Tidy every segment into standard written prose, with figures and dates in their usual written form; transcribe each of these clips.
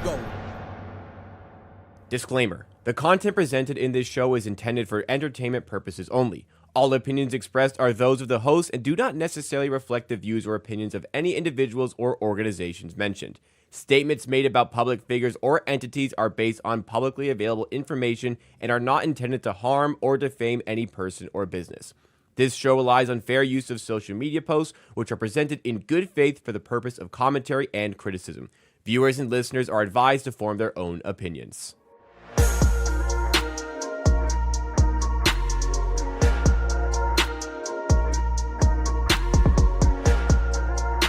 go. Disclaimer. The content presented in this show is intended for entertainment purposes only. All opinions expressed are those of the host and do not necessarily reflect the views or opinions of any individuals or organizations mentioned. Statements made about public figures or entities are based on publicly available information and are not intended to harm or defame any person or business. This show relies on fair use of social media posts, which are presented in good faith for the purpose of commentary and criticism. Viewers and listeners are advised to form their own opinions.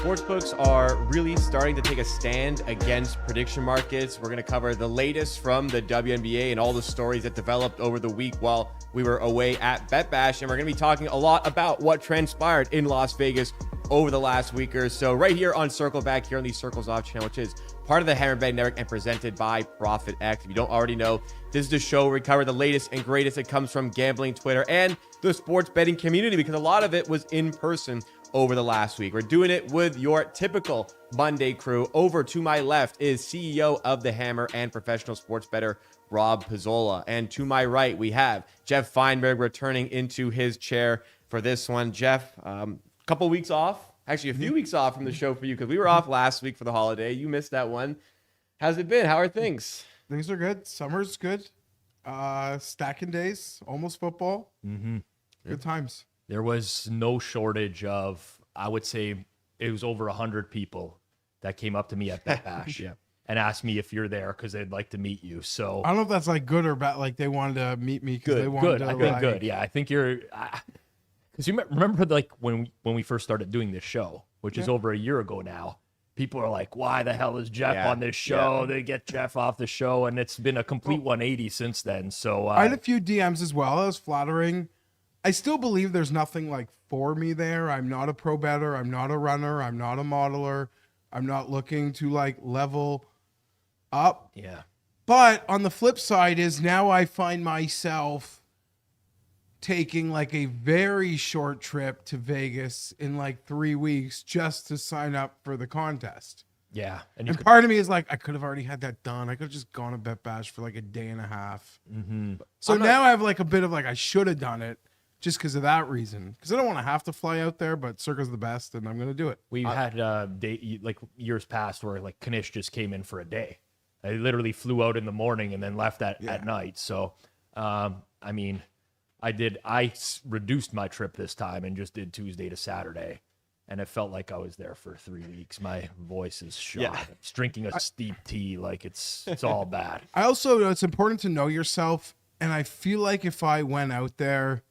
Sportsbooks are really starting to take a stand against prediction markets. We're going to cover the latest from the WNBA and all the stories that developed over the week while we were away at BetBash. And we're going to be talking a lot about what transpired in Las Vegas over the last week or so right here on Circle Back here on the Circles Off channel, which is part of the Hammer Bet Network and presented by ProphetX. If you don't already know, this is the show where we cover the latest and greatest that comes from gambling, Twitter, and the sports betting community, because a lot of it was in person over the last week. We're doing it with your typical Monday crew. Over to my left is CEO of the Hammer and professional sports bettor Rob Pizzola. And to my right, we have Geoff Fienberg returning into his chair for this one. Geoff, a couple weeks off, actually a few weeks off from the show for you because we were off last week for the holiday. You missed that one. How's it been? How are things? Things are good. Summer's good. Stacking days, almost football. Good times. There was no shortage of, I would say, it was over 100 people that came up to me at BetBash and asked me if you're there because they'd like to meet you. So I don't know if that's like good or bad. Like they wanted to meet me because they wanted good. to. I think good. Yeah, I think you're, because you remember like when we first started doing this show, which is over a year ago now. People are like, why the hell is Geoff on this show? They get Geoff off the show, and it's been a complete 180 since then. So I had a few DMs as well. That was flattering. I still believe there's nothing like for me there. I'm not a pro bettor. I'm not a runner. I'm not a modeler. I'm not looking to like level up. Yeah. But on the flip side is now I find myself taking like a very short trip to Vegas in like 3 weeks just to sign up for the contest. Yeah. And part of me is like, I could have already had that done. I could have just gone to BetBash for like a day and a half. So now I have like a bit of like, I should have done it just because of that reason. Because I don't want to have to fly out there, but Circa's the best and I'm going to do it. We had like years past where like Kanish just came in for a day. I literally flew out in the morning and then left at night. So, I mean, I reduced my trip this time and just did Tuesday to Saturday. And it felt like I was there for 3 weeks. My voice is shot. Yeah. I'm just drinking a steep tea. Like it's all bad. I also, it's important to know yourself. And I feel like if I went out there,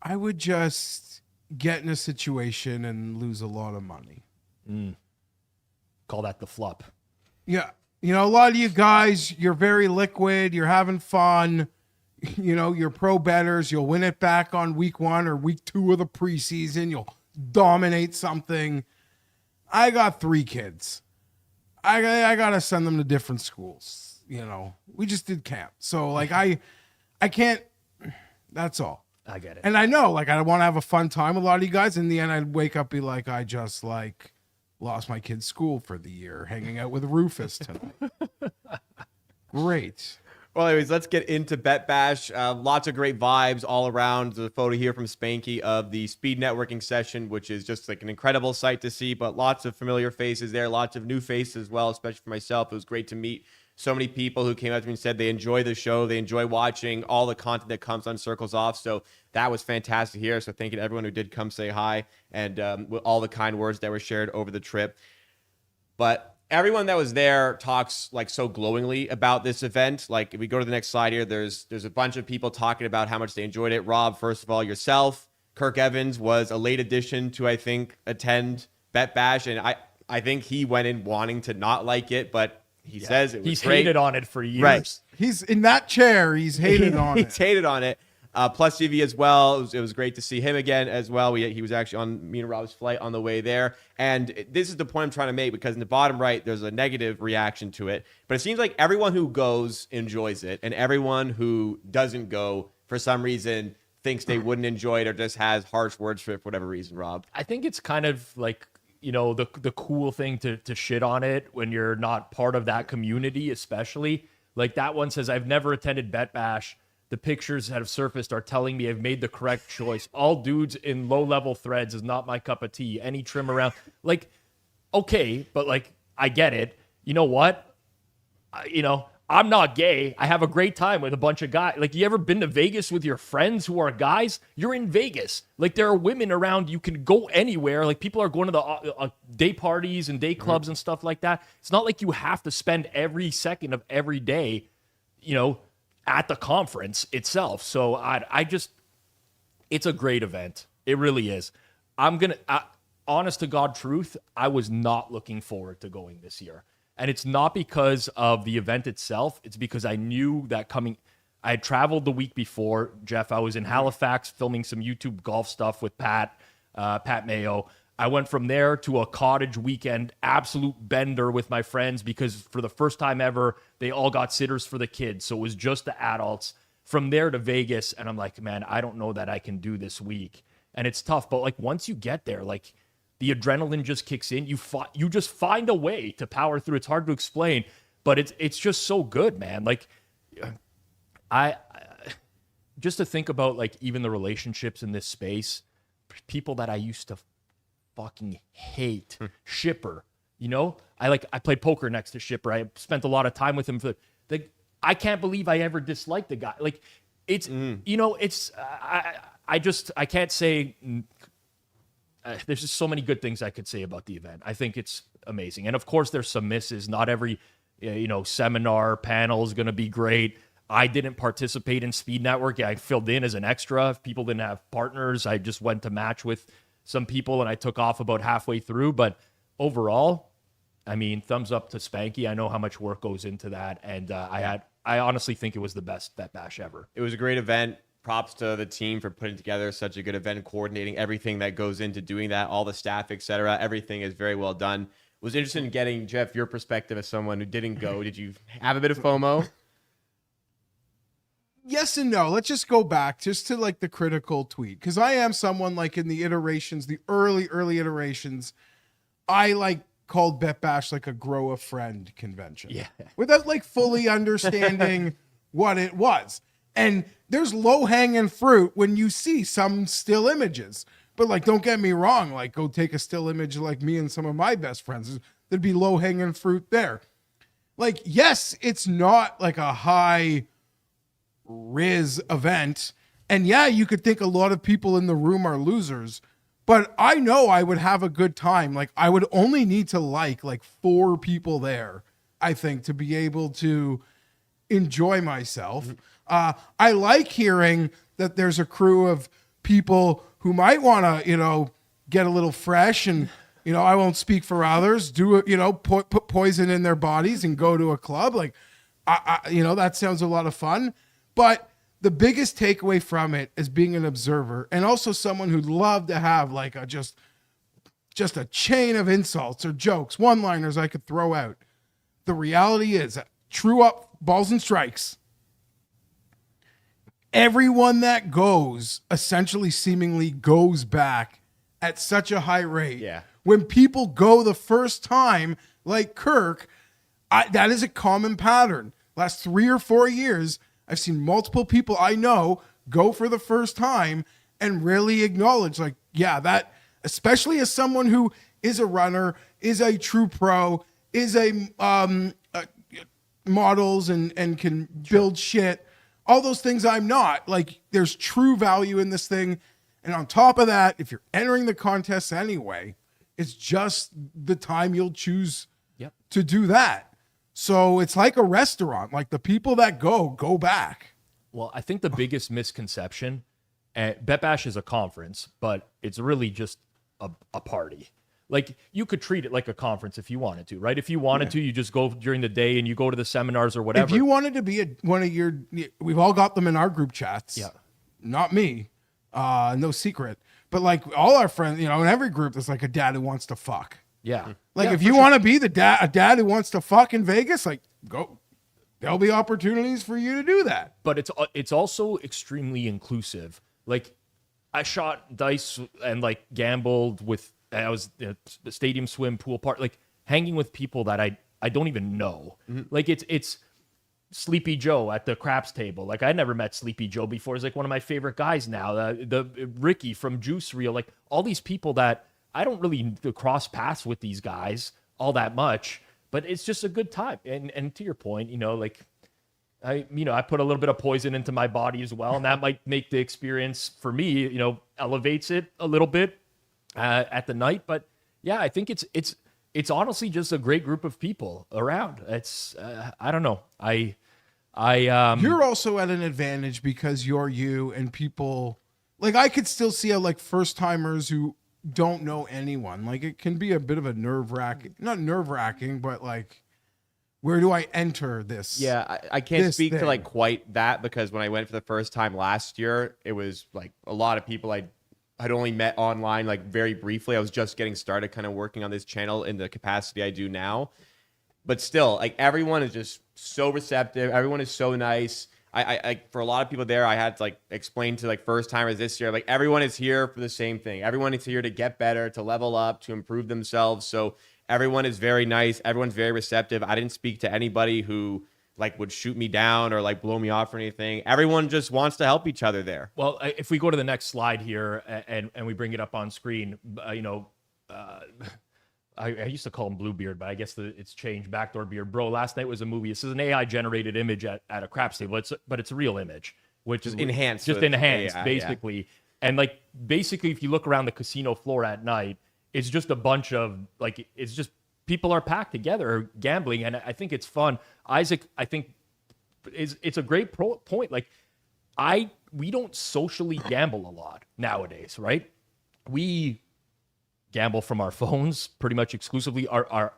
I would just get in a situation and lose a lot of money. Call that the flup. Yeah. You know, a lot of you guys, you're very liquid. You're having fun. You know, you're pro bettors. You'll win it back on week 1 or week 2 of the preseason. You'll dominate something. I got 3 kids. I got to send them to different schools. You know, we just did camp. So like, I can't, that's all. I get it. And I know, like, I want to have a fun time with a lot of you guys. In the end, I'd wake up, be like, I just like lost my kid's school for the year, hanging out with Rufus tonight. Great. Well, anyways, let's get into BetBash. Lots of great vibes all around. There's a photo here from Spanky of the speed networking session, which is just like an incredible sight to see, but lots of familiar faces there, lots of new faces as well, especially for myself. It was great to meet so many people who came up to me and said they enjoy the show. They enjoy watching all the content that comes on Circles Off. So that was fantastic here. So thank you to everyone who did come say hi and with all the kind words that were shared over the trip. But everyone that was there talks like so glowingly about this event. Like if we go to the next slide here, there's a bunch of people talking about how much they enjoyed it. Rob, first of all, yourself, Kirk Evans was a late addition to, I think, attend BetBash. And I think he went in wanting to not like it, but he says it was he's great. hated on it for years. Right. He's in that chair. He's hated on it. He's hated on it. Plus TV as well. It was great to see him again as well. He was actually on me and Rob's flight on the way there. And this is the point I'm trying to make, because in the bottom right, there's a negative reaction to it. But it seems like everyone who goes enjoys it, and everyone who doesn't go, for some reason, thinks they wouldn't enjoy it or just has harsh words for it for whatever reason, Rob. I think it's kind of like you know, the cool thing to shit on it when you're not part of that community, especially. Like that one says, I've never attended BetBash. The pictures that have surfaced are telling me I've made the correct choice. All dudes in low-level threads is not my cup of tea. Any trim around. Like, okay, but like, I get it. You know what? I'm not gay. I have a great time with a bunch of guys. Like, you ever been to Vegas with your friends who are guys? You're in Vegas. Like, there are women around. You can go anywhere. Like, people are going to the day parties and day clubs and stuff like that. It's not like you have to spend every second of every day, at the conference itself. So I just, it's a great event. It really is. Honest to God truth, I was not looking forward to going this year. And it's not because of the event itself. It's because I knew that I had traveled the week before, Geoff. I was in Halifax filming some YouTube golf stuff with Pat Mayo. I went from there to a cottage weekend, absolute bender with my friends, because for the first time ever, they all got sitters for the kids. So it was just the adults. From there to Vegas, and I'm like, man, I don't know that I can do this week. And it's tough, but like once you get there, like the adrenaline just kicks in. You just find a way to power through. It's hard to explain, but it's just so good, man. Like I just to think about like even the relationships in this space, people that I used to fucking hate. Shipper, I played poker next to Shipper. I spent a lot of time with him. I can't believe I ever disliked the guy. Like it's I can't say. There's just so many good things I could say about the event. I think it's amazing, and of course there's some misses. Not every seminar panel is going to be great. I didn't participate in Speed Network. I filled in as an extra. If people didn't have partners, I just went to match with some people, and I took off about halfway through. But overall, I mean, thumbs up to Spanky. I know how much work goes into that, and I honestly think it was the best BetBash ever. It was a great event. Props to the team for putting together such a good event, coordinating everything that goes into doing that, all the staff, etc. Everything is very well done. Was interested in getting, Geoff, your perspective as someone who didn't go. Did you have a bit of FOMO? Yes and no. Let's just go back just to like the critical tweet, because I am someone like in the iterations, the early iterations, I like called BetBash like a grow a friend convention. Yeah. Without like fully understanding what it was. And there's low-hanging fruit when you see some still images. But like, don't get me wrong, like go take a still image like me and some of my best friends. There'd be low-hanging fruit there. Like, yes, it's not like a high Riz event, and yeah, you could think a lot of people in the room are losers, but I know I would have a good time. Like, I would only need to like 4 people there, I think, to be able to enjoy myself. I like hearing that there's a crew of people who might want to get a little fresh, and I won't speak for others, do it, put poison in their bodies and go to a club. Like I that sounds a lot of fun. But the biggest takeaway from it is being an observer, and also someone who'd love to have like just a chain of insults or jokes, one-liners I could throw out. The reality is, true up balls and strikes. Everyone that goes essentially seemingly goes back at such a high rate. Yeah. When people go the first time, like Kirk, that is a common pattern. Last 3 or 4 years, I've seen multiple people I know go for the first time and really acknowledge, like, yeah, that, especially as someone who is a runner, is a true pro, is a models and can build shit, all those things I'm not. Like, there's true value in this thing. And on top of that, if you're entering the contest anyway, it's just the time you'll choose to do that. So it's like a restaurant. Like, the people that go back. Well, I think the biggest misconception, BetBash is a conference, but it's really just a party. Like, you could treat it like a conference if you wanted to, right? If you wanted to, you just go during the day and you go to the seminars or whatever. If you wanted to be one of your, we've all got them in our group chats. Yeah. Not me. No secret. But like all our friends, in every group, there's like a dad who wants to fuck. Yeah. Like, yeah, if you want to be a dad who wants to fuck in Vegas, like, go. There'll be opportunities for you to do that. But it's also extremely inclusive. Like, I shot dice and like gambled with the stadium swim pool park, like hanging with people that I don't even know. Like it's Sleepy Joe at the craps table. Like I never met Sleepy Joe before. He's like one of my favorite guys now. The Ricky from Juice Reel, like all these people that I don't really cross paths with these guys all that much, but it's just a good time. And to your point, like I put a little bit of poison into my body as well, and that might make the experience for me, elevates it a little bit at the night. But yeah, I think it's honestly just a great group of people around. It's I don't know. You're also at an advantage because you're you, and people like I could still see how like first timers who don't know anyone, like it can be a bit of a not nerve wracking, but like, where do I enter this? Yeah, I can't speak to like quite that, because when I went for the first time last year, it was like a lot of people I'd only met online like very briefly. I was just getting started kind of working on this channel in the capacity I do now. But still, like everyone is just so receptive. Everyone is so nice. I for a lot of people there, I had to like explain to like first timers this year, like everyone is here for the same thing. Everyone is here to get better, to level up, to improve themselves. So everyone is very nice. Everyone's very receptive. I didn't speak to anybody who like would shoot me down or like blow me off or anything. Everyone just wants to help each other there. Well, if we go to the next slide here and we bring it up on screen, I used to call him Bluebeard, but I guess it's changed. Backdoor Beard. Bro, last night was a movie. This is an AI-generated image at a craps table, but it's a real image, which is enhanced. Just enhanced, AI, basically. Yeah. And, like, basically, if you look around the casino floor at night, it's just a bunch of, like, it's just people are packed together gambling, and I think it's fun. Isaac, I think, it's a great point. Like, we don't socially gamble a lot nowadays, right? We gamble from our phones pretty much exclusively, our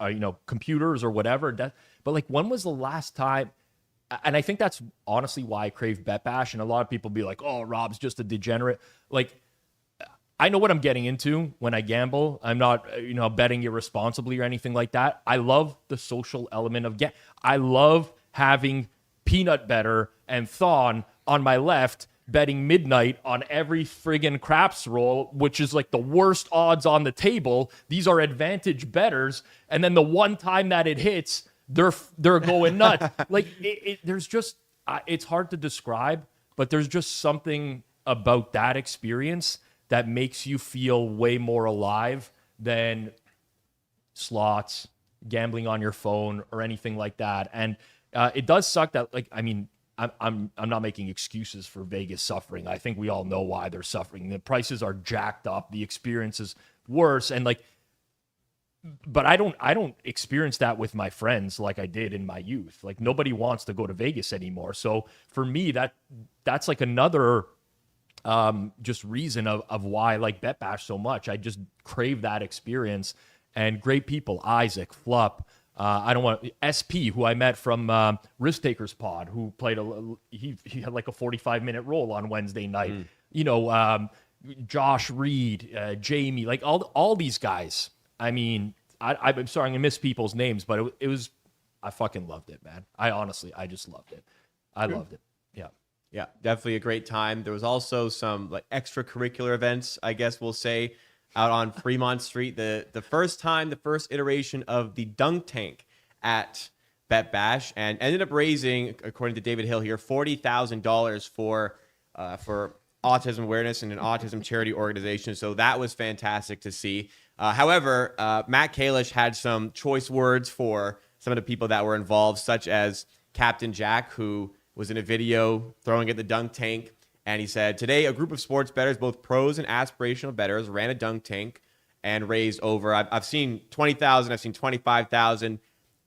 computers or whatever. But like, when was the last time? And I think that's honestly why I crave BetBash. And a lot of people be like, "Oh, Rob's just a degenerate." Like, I know what I'm getting into when I gamble. I'm not, betting irresponsibly or anything like that. I love the social element of I love having Peanut Butter and Thon on my left, betting midnight on every friggin' craps roll, which is like the worst odds on the table. These are advantage bettors, and then the one time that it hits, they're going nuts. Like there's just it's hard to describe, but there's just something about that experience that makes you feel way more alive than slots, gambling on your phone, or anything like that. And it does suck that, like, I mean, I'm not making excuses for Vegas suffering. I think we all know why they're suffering. The prices are jacked up. The experience is worse. And like, but I don't experience that with my friends like I did in my youth. Like, nobody wants to go to Vegas anymore. So for me, that's like another just reason of why I like BetBash so much. I just crave that experience, and great people, Isaac, Flup, I don't want SP, who I met from Risk Takers Pod, who played he had like a 45-minute roll on Wednesday night. Josh Reed, Jamie, like all these guys. I mean, I'm sorry, I'm gonna miss people's names, but it was, I fucking loved it, man. I just loved it. I loved it. Yeah. Yeah, definitely a great time. There was also some like extracurricular events, I guess we'll say, out on Fremont Street. The first iteration of the dunk tank at BetBash, and ended up raising, according to David Hill here, $40,000 for autism awareness and an autism charity organization. So that was fantastic to see. However, Matt Kalish had some choice words for some of the people that were involved, such as Captain Jack, who was in a video throwing at the dunk tank. And he said, today, a group of sports bettors, both pros and aspirational bettors, ran a dunk tank and raised over, I've seen 20,000, I've seen 25,000,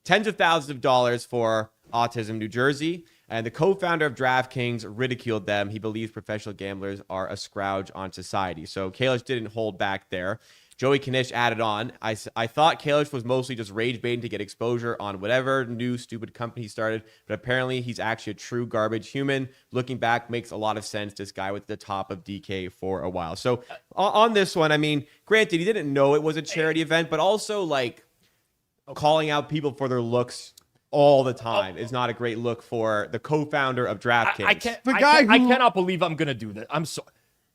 tens of thousands of dollars for Autism New Jersey. And the co-founder of DraftKings ridiculed them. He believes professional gamblers are a scourge on society. So Kalish didn't hold back there. Joey Knish added on, I thought Kalish was mostly just rage baiting to get exposure on whatever new stupid company he started, but apparently he's actually a true garbage human. Looking back, makes a lot of sense. This guy was at the top of DK for a while. So on this one, I mean, granted, he didn't know it was a charity event, but also like calling out people for their looks all the time is not a great look for the co-founder of DraftKings. I cannot believe I'm going to do that. I'm sorry.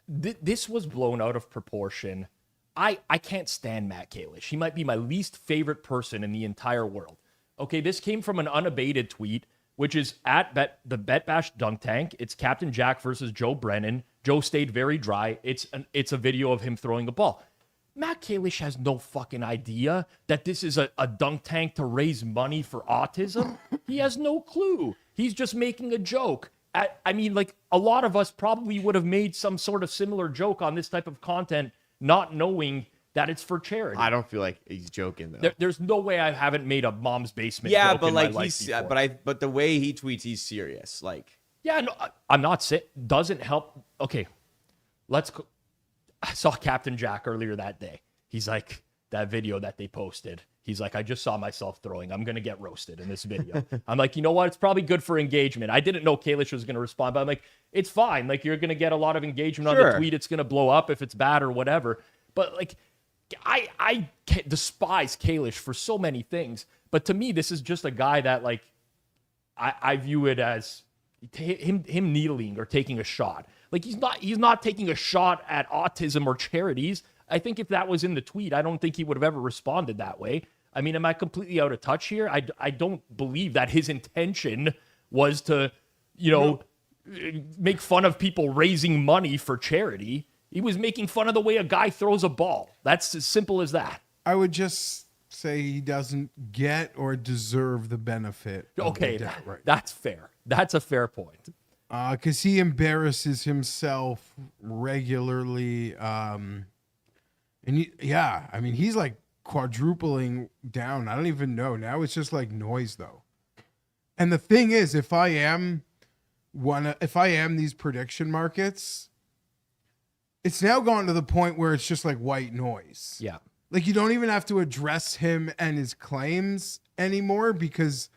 This was blown out of proportion I can't stand Matt Kalish. He might be my least favorite person in the entire world. Okay, this came from an unabated tweet, which is at the BetBash Dunk Tank. It's Captain Jack versus Joe Brennan. Joe stayed very dry. It's a video of him throwing a ball. Matt Kalish has no fucking idea that this is a dunk tank to raise money for autism. He has no clue. He's just making a joke. I mean, like, a lot of us probably would have made some sort of similar joke on this type of content, not knowing that it's for charity. I don't feel like he's joking though. There's no way I haven't made a mom's basement. Yeah, joke but in my like life he's, before. but the way he tweets, he's serious. Like, Yeah, no, I'm not saying doesn't help. Okay, let's go. I saw Captain Jack earlier that day. He's like, that video that they posted. He's like, I just saw myself throwing. I'm going to get roasted in this video. I'm like, you know what? It's probably good for engagement. I didn't know Kalish was going to respond, but I'm like, it's fine. Like, you're going to get a lot of engagement on the tweet. It's going to blow up if it's bad or whatever. But like, I despise Kalish for so many things. But to me, this is just a guy that, like, I view it as him needling or taking a shot. Like, he's not taking a shot at autism or charities. I think if that was in the tweet, I don't think he would have ever responded that way. I mean, am I completely out of touch here? I don't believe that his intention was to, make fun of people raising money for charity. He was making fun of the way a guy throws a ball. That's as simple as that. I would just say he doesn't get or deserve the benefit. Okay, that's fair. That's a fair point. Because he embarrasses himself regularly. He's like quadrupling down. I don't even know. Now it's just like noise though. And the thing is, if I am these prediction markets, it's now gone to the point where it's just like white noise. Yeah. Like, you don't even have to address him and his claims anymore because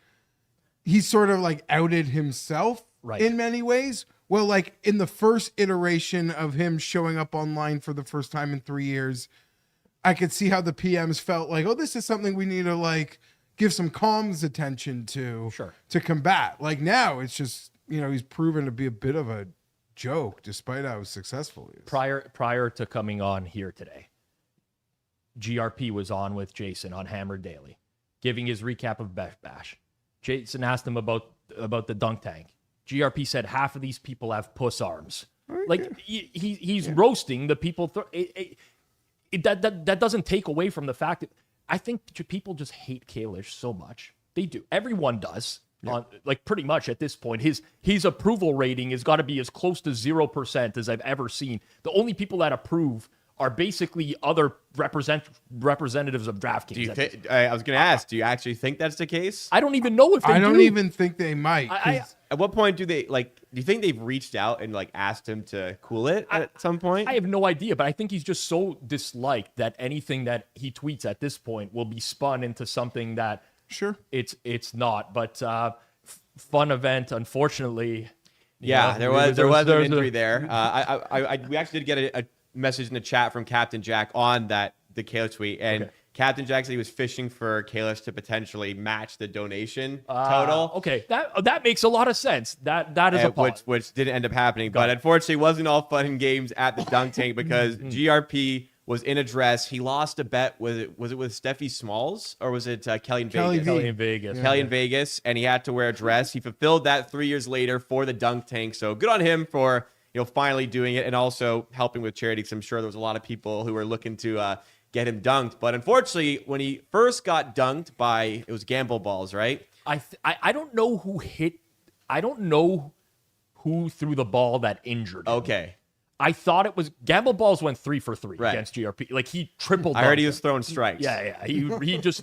he's sort of like outed himself in many ways. Well, like in the first iteration of him showing up online for the first time in 3 years, I could see how the PMs felt like, oh, this is something we need to like give some comms attention to, to combat. Like now it's just, he's proven to be a bit of a joke despite how successful he is. Prior to coming on here today, GRP was on with Jason on Hammer Daily, giving his recap of BetBash. Jason asked him about the dunk tank. GRP said half of these people have puss arms. Like he's roasting the people. That doesn't take away from the fact that I think people just hate Kalish so much. They do. Everyone does. Like pretty much at this point, his approval rating has got to be as close to 0% as I've ever seen. The only people that approve are basically other representatives of DraftKings. I was going to ask, do you actually think that's the case? I don't even know if they do. I don't even think they might. At what point do they, like, do you think they've reached out and, like, asked him to cool it at some point? I have no idea, but I think he's just so disliked that anything that he tweets at this point will be spun into something that it's not. But fun event, unfortunately. There was an injury there. We actually did get a message in the chat from Captain Jack on the Kalish tweet, and Captain Jack said he was fishing for Kalish to potentially match the donation total. Okay, that makes a lot of sense. That is a which didn't end up happening, but unfortunately, it wasn't all fun and games at the dunk tank because GRP was in a dress. He lost a bet. Was it with Steffi Smalls or was it Kelly in Vegas? Kelly in Vegas. Kelly in Vegas, and he had to wear a dress. He fulfilled that 3 years later for the dunk tank. So good on him for finally doing it and also helping with charity. Because I'm sure there was a lot of people who were looking to get him dunked. But unfortunately, when he first got dunked by, it was Gamble Balls, right? I don't know who hit. I don't know who threw the ball that injured him. Okay. I thought it was Gamble Balls went 3 for 3 against GRP. Like he tripled. I heard he was throwing strikes. Yeah. He just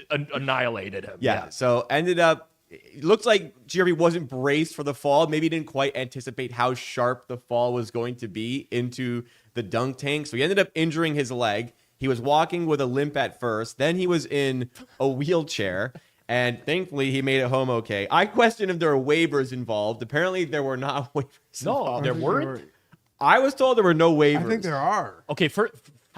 annihilated him. Yeah. So ended up, it looks like GRP wasn't braced for the fall. Maybe he didn't quite anticipate how sharp the fall was going to be into the dunk tank. So he ended up injuring his leg. He was walking with a limp at first. Then he was in a wheelchair. And thankfully, he made it home okay. I question if there were waivers involved. Apparently, there were not waivers involved. There weren't? I was told there were no waivers. I think there are. Okay,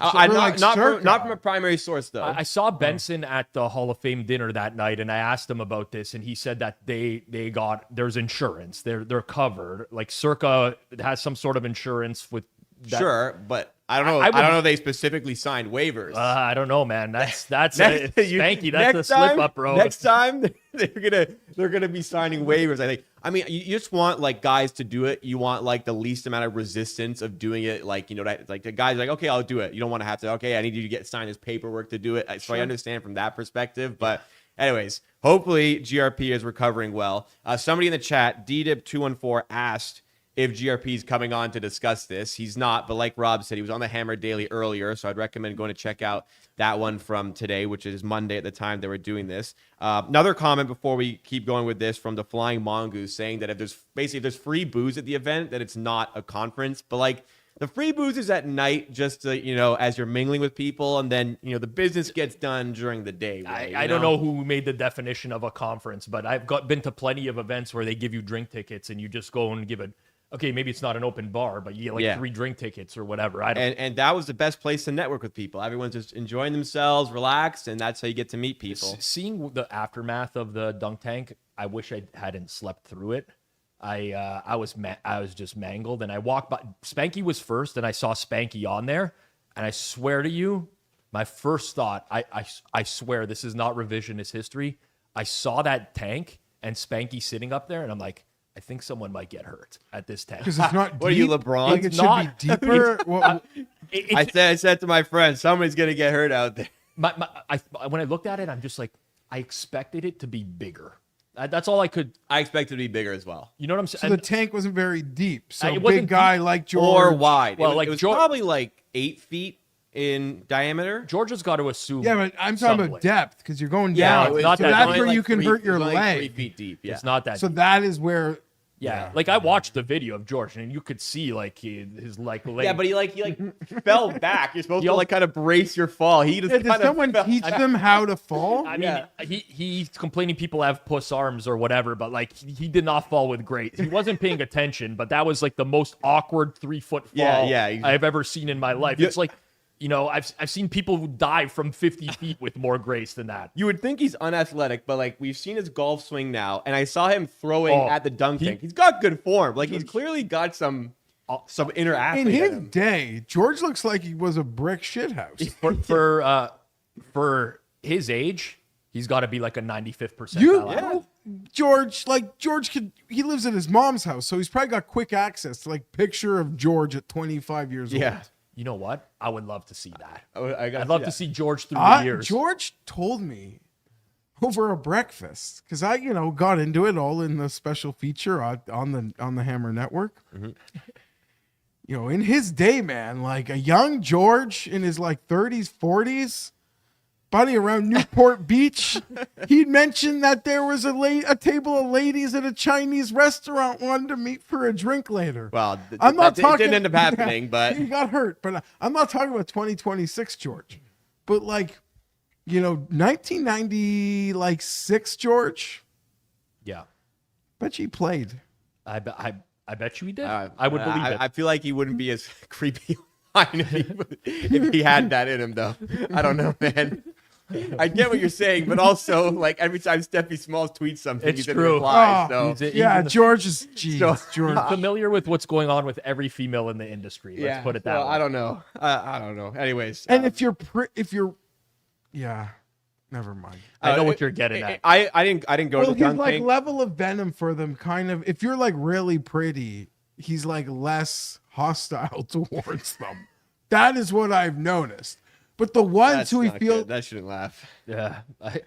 not from a primary source, though. I saw Benson at the Hall of Fame dinner that night, and I asked him about this, and he said that there's insurance. They're covered. Like Circa has some sort of insurance with that. Sure, but I don't know. I would- I don't know. If they specifically signed waivers. I don't know, man. That's Spanky. That's next a slip up, bro. Next time they're gonna be signing waivers. I think. I mean, you just want like guys to do it. You want like the least amount of resistance of doing it. Like like the guys like, okay, I'll do it. You don't want to have to. Okay, I need you to sign this paperwork to do it. So I understand from that perspective. But anyways, hopefully GRP is recovering well. Somebody in the chat, DDIP214 asked if GRP is coming on to discuss this. He's not, but like Rob said, he was on the Hammer Daily earlier, so I'd recommend going to check out that one from today, which is Monday at the time they were doing this. Another comment before we keep going with this from the Flying Mongoose saying that if there's free booze at the event, that it's not a conference, but like the free booze is at night just to, as you're mingling with people, and then, the business gets done during the day. Really, I don't know who made the definition of a conference, but I've been to plenty of events where they give you drink tickets and you just go and give it. Okay, maybe it's not an open bar, but you get 3 drink tickets or whatever. And that was the best place to network with people. Everyone's just enjoying themselves, relaxed, and that's how you get to meet people. Seeing the aftermath of the dunk tank, I wish I hadn't slept through it. I was just mangled, and I walked by. Spanky was first, and I saw Spanky on there, and I swear to you, my first thought, I swear this is not revisionist history. I saw that tank and Spanky sitting up there, and I'm like, I think someone might get hurt at this tank. Because it's not What deep. are you, LeBron? Like it should be deeper. I said to my friend, somebody's going to get hurt out there. When I looked at it, I'm just like, I expected it to be bigger. That's all I could. I expect it to be bigger as well. You know what I'm So saying? the tank wasn't very deep. So it a wasn't big guy deep like George. Or wide. Well, it was probably like 8 feet in diameter. Georgia's got to assume. Yeah, but I'm talking about depth because you're going Yeah, down. it was- not so that that's only where like you can 3 hurt your it was like leg. 3 feet deep. Yeah. It's not that. So deep. that is where. Yeah, like I watched the video of George, and you could see like his leg. Yeah, but he fell back. You're supposed to like kind of brace your fall. He just Did kind someone of teach them how to fall? I mean, Yeah. he's complaining people have puss arms or whatever, but like he did not fall with grace. He wasn't paying attention, but that was like the most awkward 3-foot fall I've ever seen in my life. It's like, I've seen people who dive from 50 feet with more grace than that. You would think he's unathletic, but like we've seen his golf swing now, and I saw him throwing at the dunk tank. He's got good form. Like he's clearly got some inner athlete In his him. day, George looks like he was a brick shithouse. For his age, he's got to be like a 95th percentile. George he lives at his mom's house, so he's probably got quick access to like picture of George at 25 years old. Yeah. You know what? I would love to see that. I'd love to see George through the years. George told me over a breakfast because I, got into it all in the special feature on the Hammer Network. Mm-hmm. In his day, man, like a young George in his like 30s, 40s, buddy around Newport Beach, he'd mentioned that there was a table of ladies at a Chinese restaurant wanted to meet for a drink later. Well, I'm not talking. It didn't end up happening, but he got hurt. But I'm not talking about 2026 George, but like, 1996 George. Yeah, Bet you he played. I bet you he did. I would believe it. I feel like he wouldn't be as creepy if he had that in him, though. I don't know, man. I get what you're saying, but also, like, every time Steffi Smalls tweets something, It's he's in true. reply. Oh, So, yeah, George is. Geez, So- George. I'm familiar with what's going on with every female in the industry. Let's put it that way. I don't know. I don't know. Anyways. And if you're, yeah, never mind. I know what you're getting at. I didn't go to Well, the his dunk like tank. level of venom for them, kind of. If you're like really pretty, he's like less hostile towards them. That is what I've noticed. But the ones That's who he not feels, good. That shouldn't laugh. Yeah,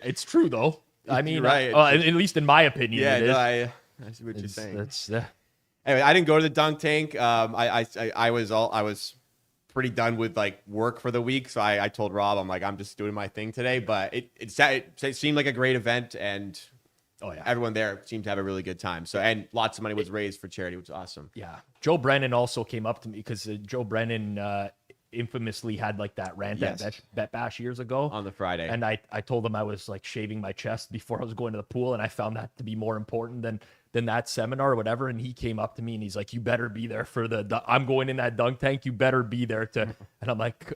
it's true though. I mean, You're right. at least in my opinion, Yeah, it is. no, I see what you're saying. That's Anyway, I didn't go to the dunk tank. I was pretty done with like work for the week, so I told Rob, I'm like, I'm just doing my thing today. But it seemed like a great event, and everyone there seemed to have a really good time. So, and lots of money was raised for charity, which is awesome. Yeah, Joe Brennan also came up to me because Joe Brennan infamously had like that rant at BetBash years ago On the Friday. and I told him I was like shaving my chest before I was going to the pool, and I found that to be more important than that seminar or whatever. And he came up to me and he's like, "You better be there for I'm going in that dunk tank. You better be there to." And I'm like,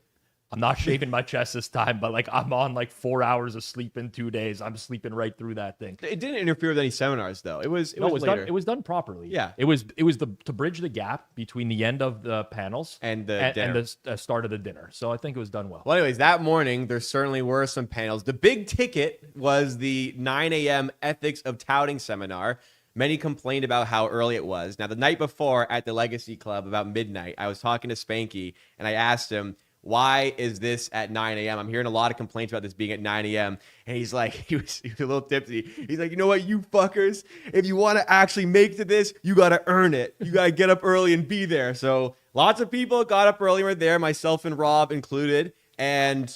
I'm not shaving my chest this time, but like I'm on like 4 hours of sleep in 2 days. I'm sleeping right through that thing. It didn't interfere with any seminars though. It was later. Done. It was done properly. Yeah. It was to bridge the gap between the end of the panels And the dinner. and the start of the dinner. So I think it was done well. Well, anyways, that morning, there certainly were some panels. The big ticket was the 9 a.m. Ethics of Touting seminar. Many complained about how early it was. Now, the night before at the Legacy Club, about midnight, I was talking to Spanky, and I asked him, why is this at 9 a.m.? I'm hearing a lot of complaints about this being at 9 a.m. And he's like, he was a little tipsy. He's like, you know what, you fuckers? If you want to actually make it to this, you got to earn it. You got to get up early and be there. So lots of people got up early, were there, myself and Rob included. And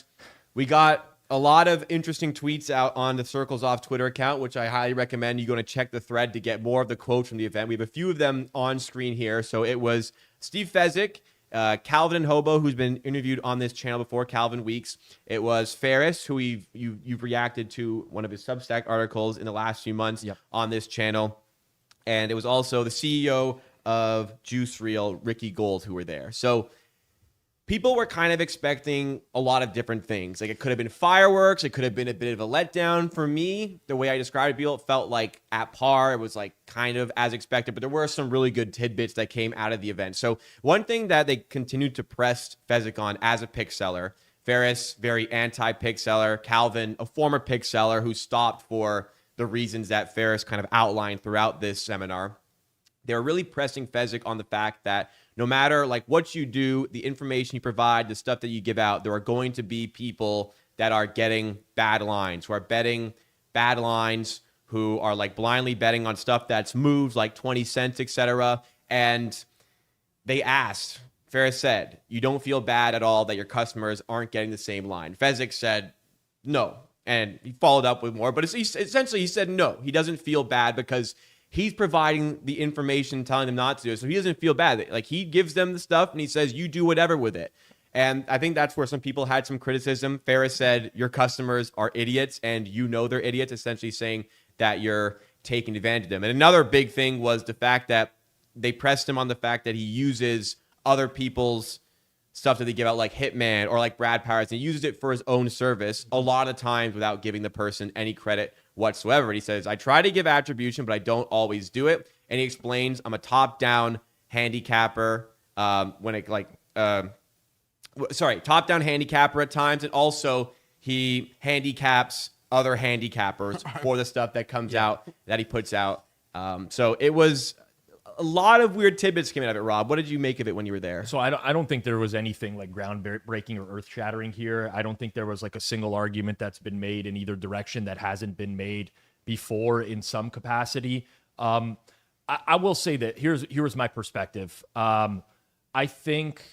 we got a lot of interesting tweets out on the Circles Off Twitter account, which I highly recommend you go to check the thread to get more of the quotes from the event. We have a few of them on screen here. So it was Steve Fezzik, Calvin and Hobo, who's been interviewed on this channel before, Calvin Weeks. It was Ferris, who you've reacted to one of his Substack articles in the last few months on this channel. And it was also the CEO of Juice Reel, Ricky Gold, who were there. So people were kind of expecting a lot of different things. Like, it could have been fireworks. It could have been a bit of a letdown. For me, the way I described it, it felt like at par. It was like kind of as expected, but there were some really good tidbits that came out of the event. So one thing that they continued to press Fezzik on as a pick seller, Ferris, very anti-pick seller, Calvin, a former pick seller who stopped for the reasons that Ferris kind of outlined throughout this seminar. They were really pressing Fezzik on the fact that no matter like what you do, the information you provide, the stuff that you give out, there are going to be people that are getting bad lines, who are betting bad lines, who are like blindly betting on stuff that's moved like 20 cents, etc. And they asked, Ferris said, you don't feel bad at all that your customers aren't getting the same line. Fezzik said, no. And he followed up with more, but essentially he said no. He doesn't feel bad because he's providing the information, telling them not to do it. So he doesn't feel bad. Like, he gives them the stuff and he says, you do whatever with it. And I think that's where some people had some criticism. Ferris said, your customers are idiots and you know they're idiots, essentially saying that you're taking advantage of them. And another big thing was the fact that they pressed him on the fact that he uses other people's stuff that they give out, like Hitman or like Brad Powers, and he uses it for his own service a lot of times without giving the person any credit whatsoever. And he says, I try to give attribution, but I don't always do it. And he explains, I'm a top-down handicapper top-down handicapper at times. And also he handicaps other handicappers for the stuff that comes out, that he puts out. So it was a lot of weird tidbits came out of it, Rob. What did you make of it when you were there? So I don't think there was anything like groundbreaking or earth-shattering here. I don't think there was like a single argument that's been made in either direction that hasn't been made before in some capacity. I will say that here's my perspective. I think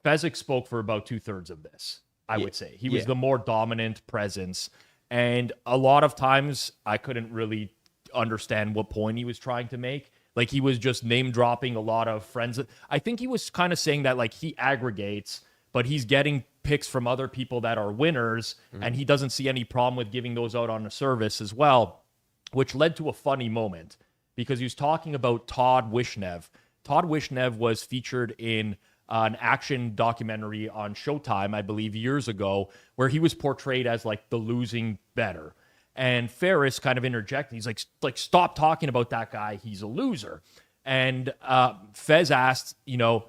Fezzik spoke for about 2/3 of this. I would say he was the more dominant presence, and a lot of times I couldn't really understand what point he was trying to make. Like, he was just name dropping a lot of friends. I think he was kind of saying that like he aggregates, but he's getting picks from other people that are winners, and he doesn't see any problem with giving those out on a service as well, which led to a funny moment because he was talking about Todd Wishnev. Todd Wishnev was featured in an action documentary on Showtime, I believe, years ago, where he was portrayed as like the losing bettor. And Ferris kind of interjected. He's like, stop talking about that guy. He's a loser. And Fez asked, Fezzik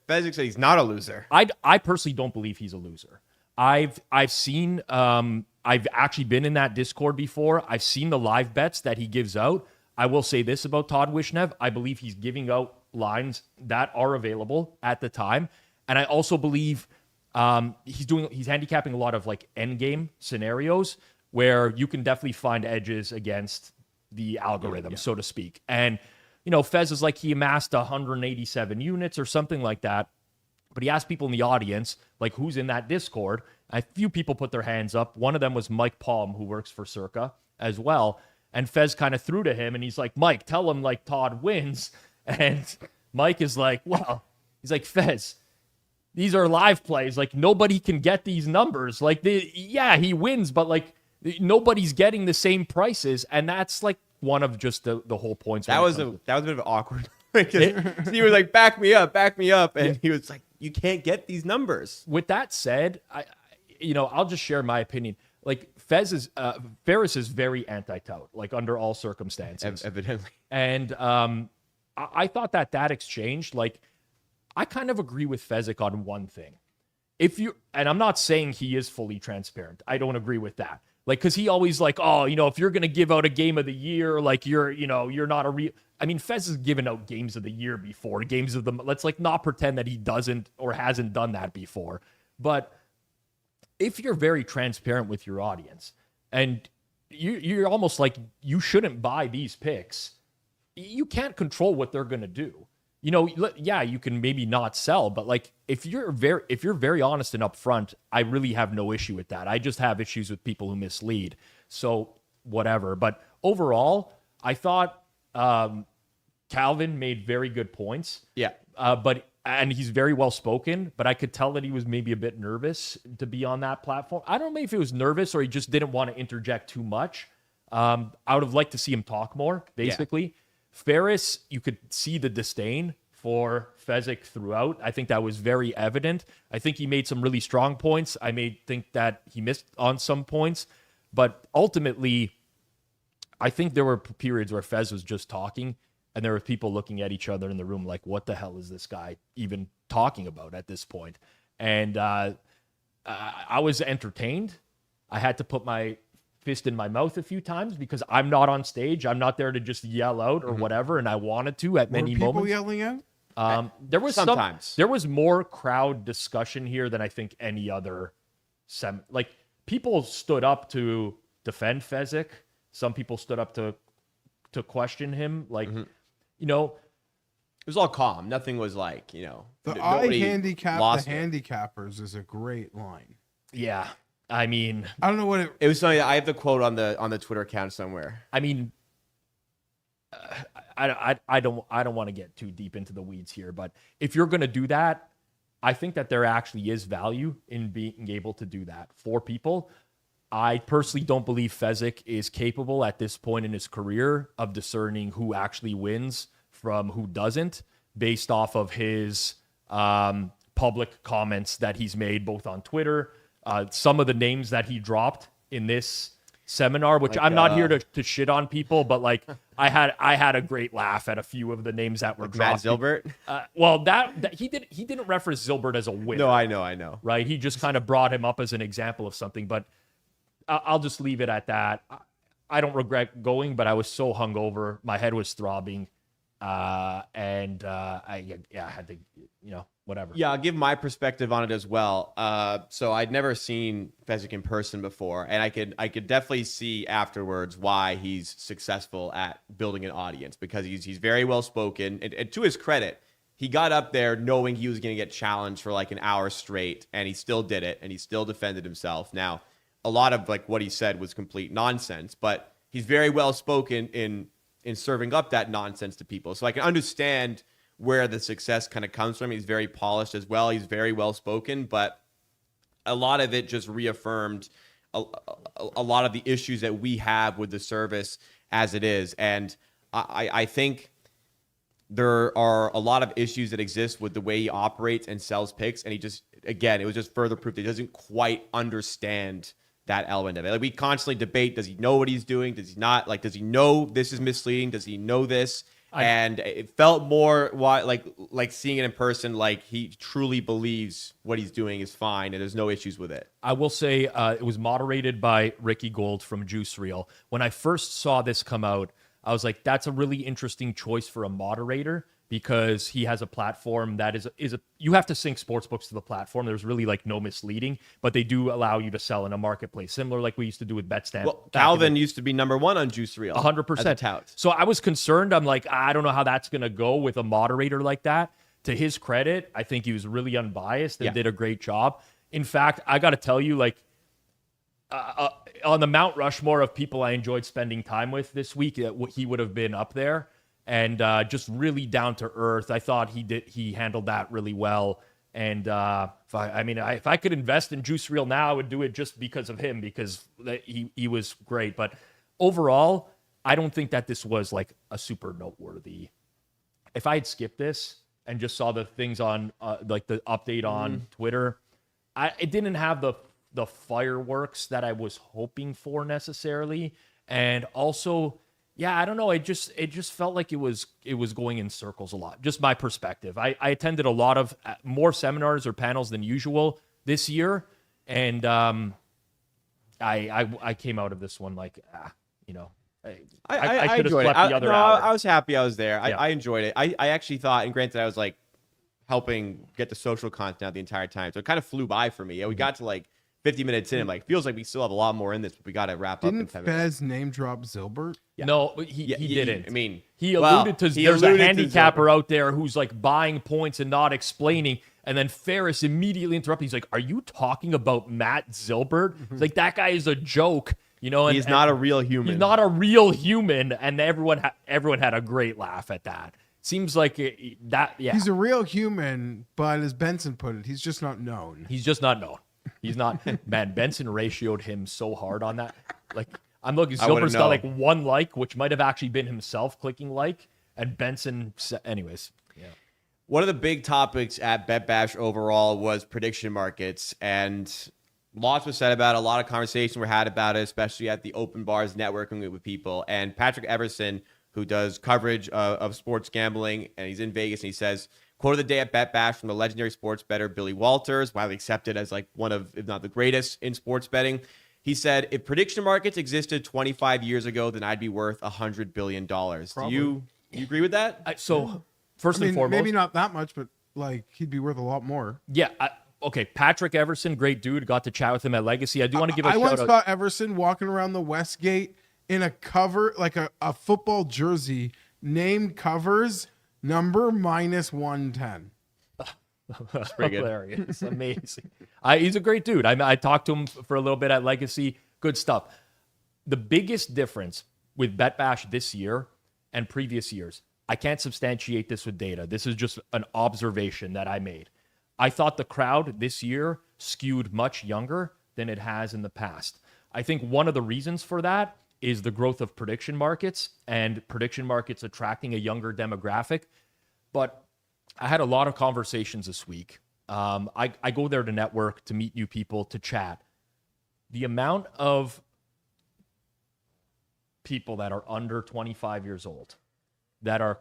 said he's not a loser. I personally don't believe he's a loser. I've seen, I've actually been in that Discord before. I've seen the live bets that he gives out. I will say this about Todd Wishnev. I believe he's giving out lines that are available at the time. And I also believe he's handicapping a lot of like end game scenarios where you can definitely find edges against the algorithm, so to speak. And, Fez is like, he amassed 187 units or something like that. But he asked people in the audience, like, who's in that Discord? A few people put their hands up. One of them was Mike Palm, who works for Circa as well. And Fez kind of threw to him, and he's like, Mike, tell him, like, Todd wins. And Mike is like, well, he's like, Fez, these are live plays. Like, nobody can get these numbers. Like, he wins, but, like, nobody's getting the same prices. And that's, like, one of just the whole points. That was a bit of awkward. He was like, back me up. And he was like, you can't get these numbers. With that said, I'll just share my opinion. Like Ferris is very anti-tout, like under all circumstances, Evidently. And I thought that exchange, like, I kind of agree with Fezzik on one thing. And I'm not saying he is fully transparent. I don't agree with that. Like, because he always like, oh, if you're going to give out a game of the year, like you're not a real. I mean, Fez has given out games of the year before, games of the. Let's like not pretend that he doesn't or hasn't done that before. But if you're very transparent with your audience and you're almost like you shouldn't buy these picks, you can't control what they're going to do. Yeah, you can maybe not sell, but like if you're very honest and upfront, I really have no issue with that. I just have issues with people who mislead. So whatever. But overall, I thought Calvin made very good points. Yeah. And he's very well spoken, but I could tell that he was maybe a bit nervous to be on that platform. I don't know if he was nervous or he just didn't want to interject too much. I would have liked to see him talk more, basically. Yeah. Ferris, you could see the disdain for Fezzik throughout. I think that was very evident. I think he made some really strong points. I may think that he missed on some points, but ultimately, I think there were periods where Fez was just talking and there were people looking at each other in the room like, what the hell is this guy even talking about at this point? And I was entertained. I had to put my fist in my mouth a few times because I'm not on stage. I'm not there to just yell out or whatever, and I wanted to at many moments. People yelling out? There was sometimes. There was more crowd discussion here than I think any other. Like people stood up to defend Fezzik. Some people stood up to question him. Like, it was all calm. Nothing was like, the I handicap the handicappers is a great line. Yeah. I mean, I don't know what it was. Something I have the quote on the Twitter account somewhere. I mean, I don't want to get too deep into the weeds here, but if you're going to do that, I think that there actually is value in being able to do that for people. I personally don't believe Fezzik is capable at this point in his career of discerning who actually wins from who doesn't, based off of his public comments that he's made both on Twitter. Some of the names that he dropped in this seminar, which I'm not here to shit on people, but like I had a great laugh at a few of the names that were like dropped. Matt Zilbert. Well, that he didn't reference Zilbert as a winner. No, I know. Right? He just kind of brought him up as an example of something, but I'll just leave it at that. I don't regret going, but I was so hungover, my head was throbbing, and I had to, whatever. Yeah, I'll give my perspective on it as well. So I'd never seen Fezzik in person before, and I could definitely see afterwards why he's successful at building an audience, because he's very well spoken, and to his credit, he got up there knowing he was going to get challenged for like an hour straight, and he still did it, and he still defended himself. Now, a lot of like what he said was complete nonsense, but he's very well spoken in serving up that nonsense to people. So I can understand where the success kind of comes from. He's very polished as well. He's very well spoken, but a lot of it just reaffirmed a lot of the issues that we have with the service as it is. And I think there are a lot of issues that exist with the way he operates and sells picks. And it was just further proof that he doesn't quite understand that element of it. Like, we constantly debate, does he know what he's doing? Does he not? Like, does he know this is misleading? Does he know this? And it felt more like seeing it in person, like he truly believes what he's doing is fine and there's no issues with it. I will say it was moderated by Ricky Gold from Juice Reel. When I first saw this come out, I was like, that's a really interesting choice for a moderator, because he has a platform that is you have to sync sportsbooks to the platform. There's really like no misleading, but they do allow you to sell in a marketplace, similar like we used to do with BetStamp. Well, Calvin used to be number one on Juice Reel. 100%. So I was concerned. I'm like, I don't know how that's going to go with a moderator like that. To his credit, I think he was really unbiased and did a great job. In fact, I got to tell you, like, on the Mount Rushmore of people I enjoyed spending time with this week, he would have been up there. And just really down to earth. I thought he handled that really well. And if I could invest in Juice Reel now, I would do it just because of him, because he was great. But overall, I don't think that this was like a super noteworthy. If I had skipped this, and just saw the things on like the update on Twitter, it didn't have the fireworks that I was hoping for necessarily. And also, yeah, I don't know. It just felt like it was going in circles a lot. Just my perspective. I attended a lot of more seminars or panels than usual this year, and I came out of this one like, you know, I should have enjoyed slept it. the other hour. I was happy I was there. Yeah. I enjoyed it. I actually thought, and granted, I was like helping get the social content out the entire time, so it kind of flew by for me. Yeah, we got to like 50 minutes in. I'm like, feels like we still have a lot more in this, but we got to wrap up in Didn't 10 minutes. Fez name drop Zilbert? Yeah. No, he didn't. I mean, he alluded to he there's alluded a to handicapper Zilbert. out there who's like buying points and not explaining. And then Ferris immediately interrupted. He's like, "Are you talking about Matt Zilbert?" It's like, that guy is a joke, you know. And He's not a real human. He's not a real human, and everyone had a great laugh at that. Seems like that. Yeah, He's a real human, but as Benson put it, he's just not known. he's just not known. He's not. Man, Benson ratioed him so hard on that. Like, I'm looking. I wouldn't Zilbert's got know. like one like, which might have actually been himself clicking like, and Benson. Anyways, yeah. One of the big topics at BetBash overall was prediction markets, and lots was said about it. A lot of conversations were had about it, especially at the open bars networking with people. And Patrick Everson, who does coverage of sports gambling, and he's in Vegas, and he says, quote of the day at BetBash from the legendary sports bettor Billy Walters, widely accepted as like one of, if not the greatest in sports betting. He said, if prediction markets existed 25 years ago, then I'd be worth $100 billion. Do you agree with that? So first I mean, and foremost, maybe not that much, but like he'd be worth a lot more. yeah. Okay, Patrick Everson, great dude. Got to chat with him at Legacy. I do want to give a I shout once out. saw Everson walking around the Westgate in a cover, like a football jersey, named covers number -110. That's pretty good. Hilarious, amazing. He's a great dude. I talked to him for a little bit at Legacy. Good stuff. The biggest difference with BetBash this year and previous years, I can't substantiate this with data. This is just an observation that I made. I thought the crowd this year skewed much younger than it has in the past. I think one of the reasons for that is the growth of prediction markets and prediction markets attracting a younger demographic. But I had a lot of conversations this week. I go there to network, to meet new people, to chat. The amount of people that are under 25 years old that are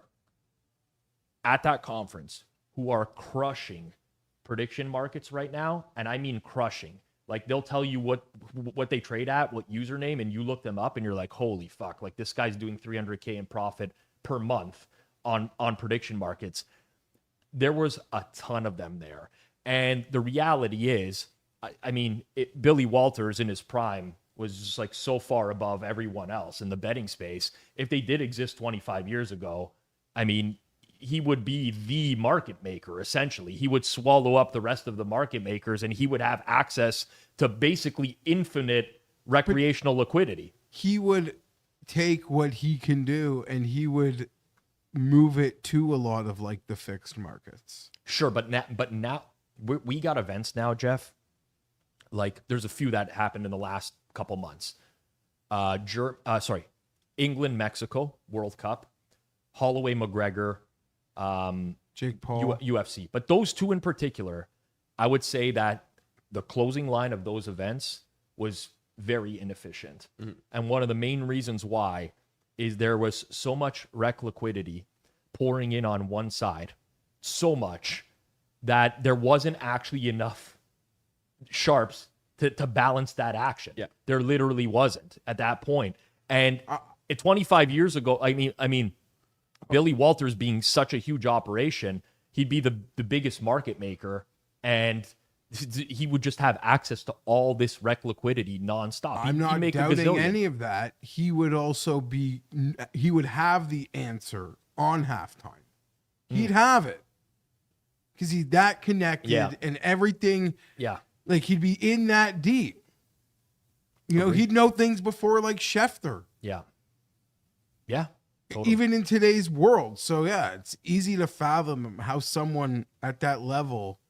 at that conference who are crushing prediction markets right now, and I mean crushing. Like, they'll tell you what they trade at, what username, and you look them up and you're like, holy fuck, like this guy's doing $300K in profit per month on prediction markets. There was a ton of them there. And the reality is, I mean, Billy Walters in his prime was just like so far above everyone else in the betting space. If they did exist 25 years ago, I mean, he would be the market maker, essentially. He would swallow up the rest of the market makers, and he would have access to basically infinite recreational liquidity. He would take what he can do and he would move it to a lot of like the fixed markets. Sure, but now we got events now, Geoff. Like, there's a few that happened in the last couple months. England, Mexico, World Cup, Holloway, McGregor, Jake Paul. UFC. But those two in particular, I would say that the closing line of those events was very inefficient. Mm-hmm. And one of the main reasons why is there was so much rec liquidity pouring in on one side, so much that there wasn't actually enough sharps to balance that action. Yeah. There literally wasn't at that point. And 25 years ago, I mean, Billy Walters being such a huge operation, he'd be the biggest market maker, and he would just have access to all this rec liquidity nonstop. I'm not doubting any of that. He would also he would have the answer on halftime. He'd have it because he's that connected and everything. Yeah. Like, he'd be in that deep. You know, he'd know things before like Schefter. Yeah. Yeah. Totally. Even in today's world. So yeah, it's easy to fathom how someone at that level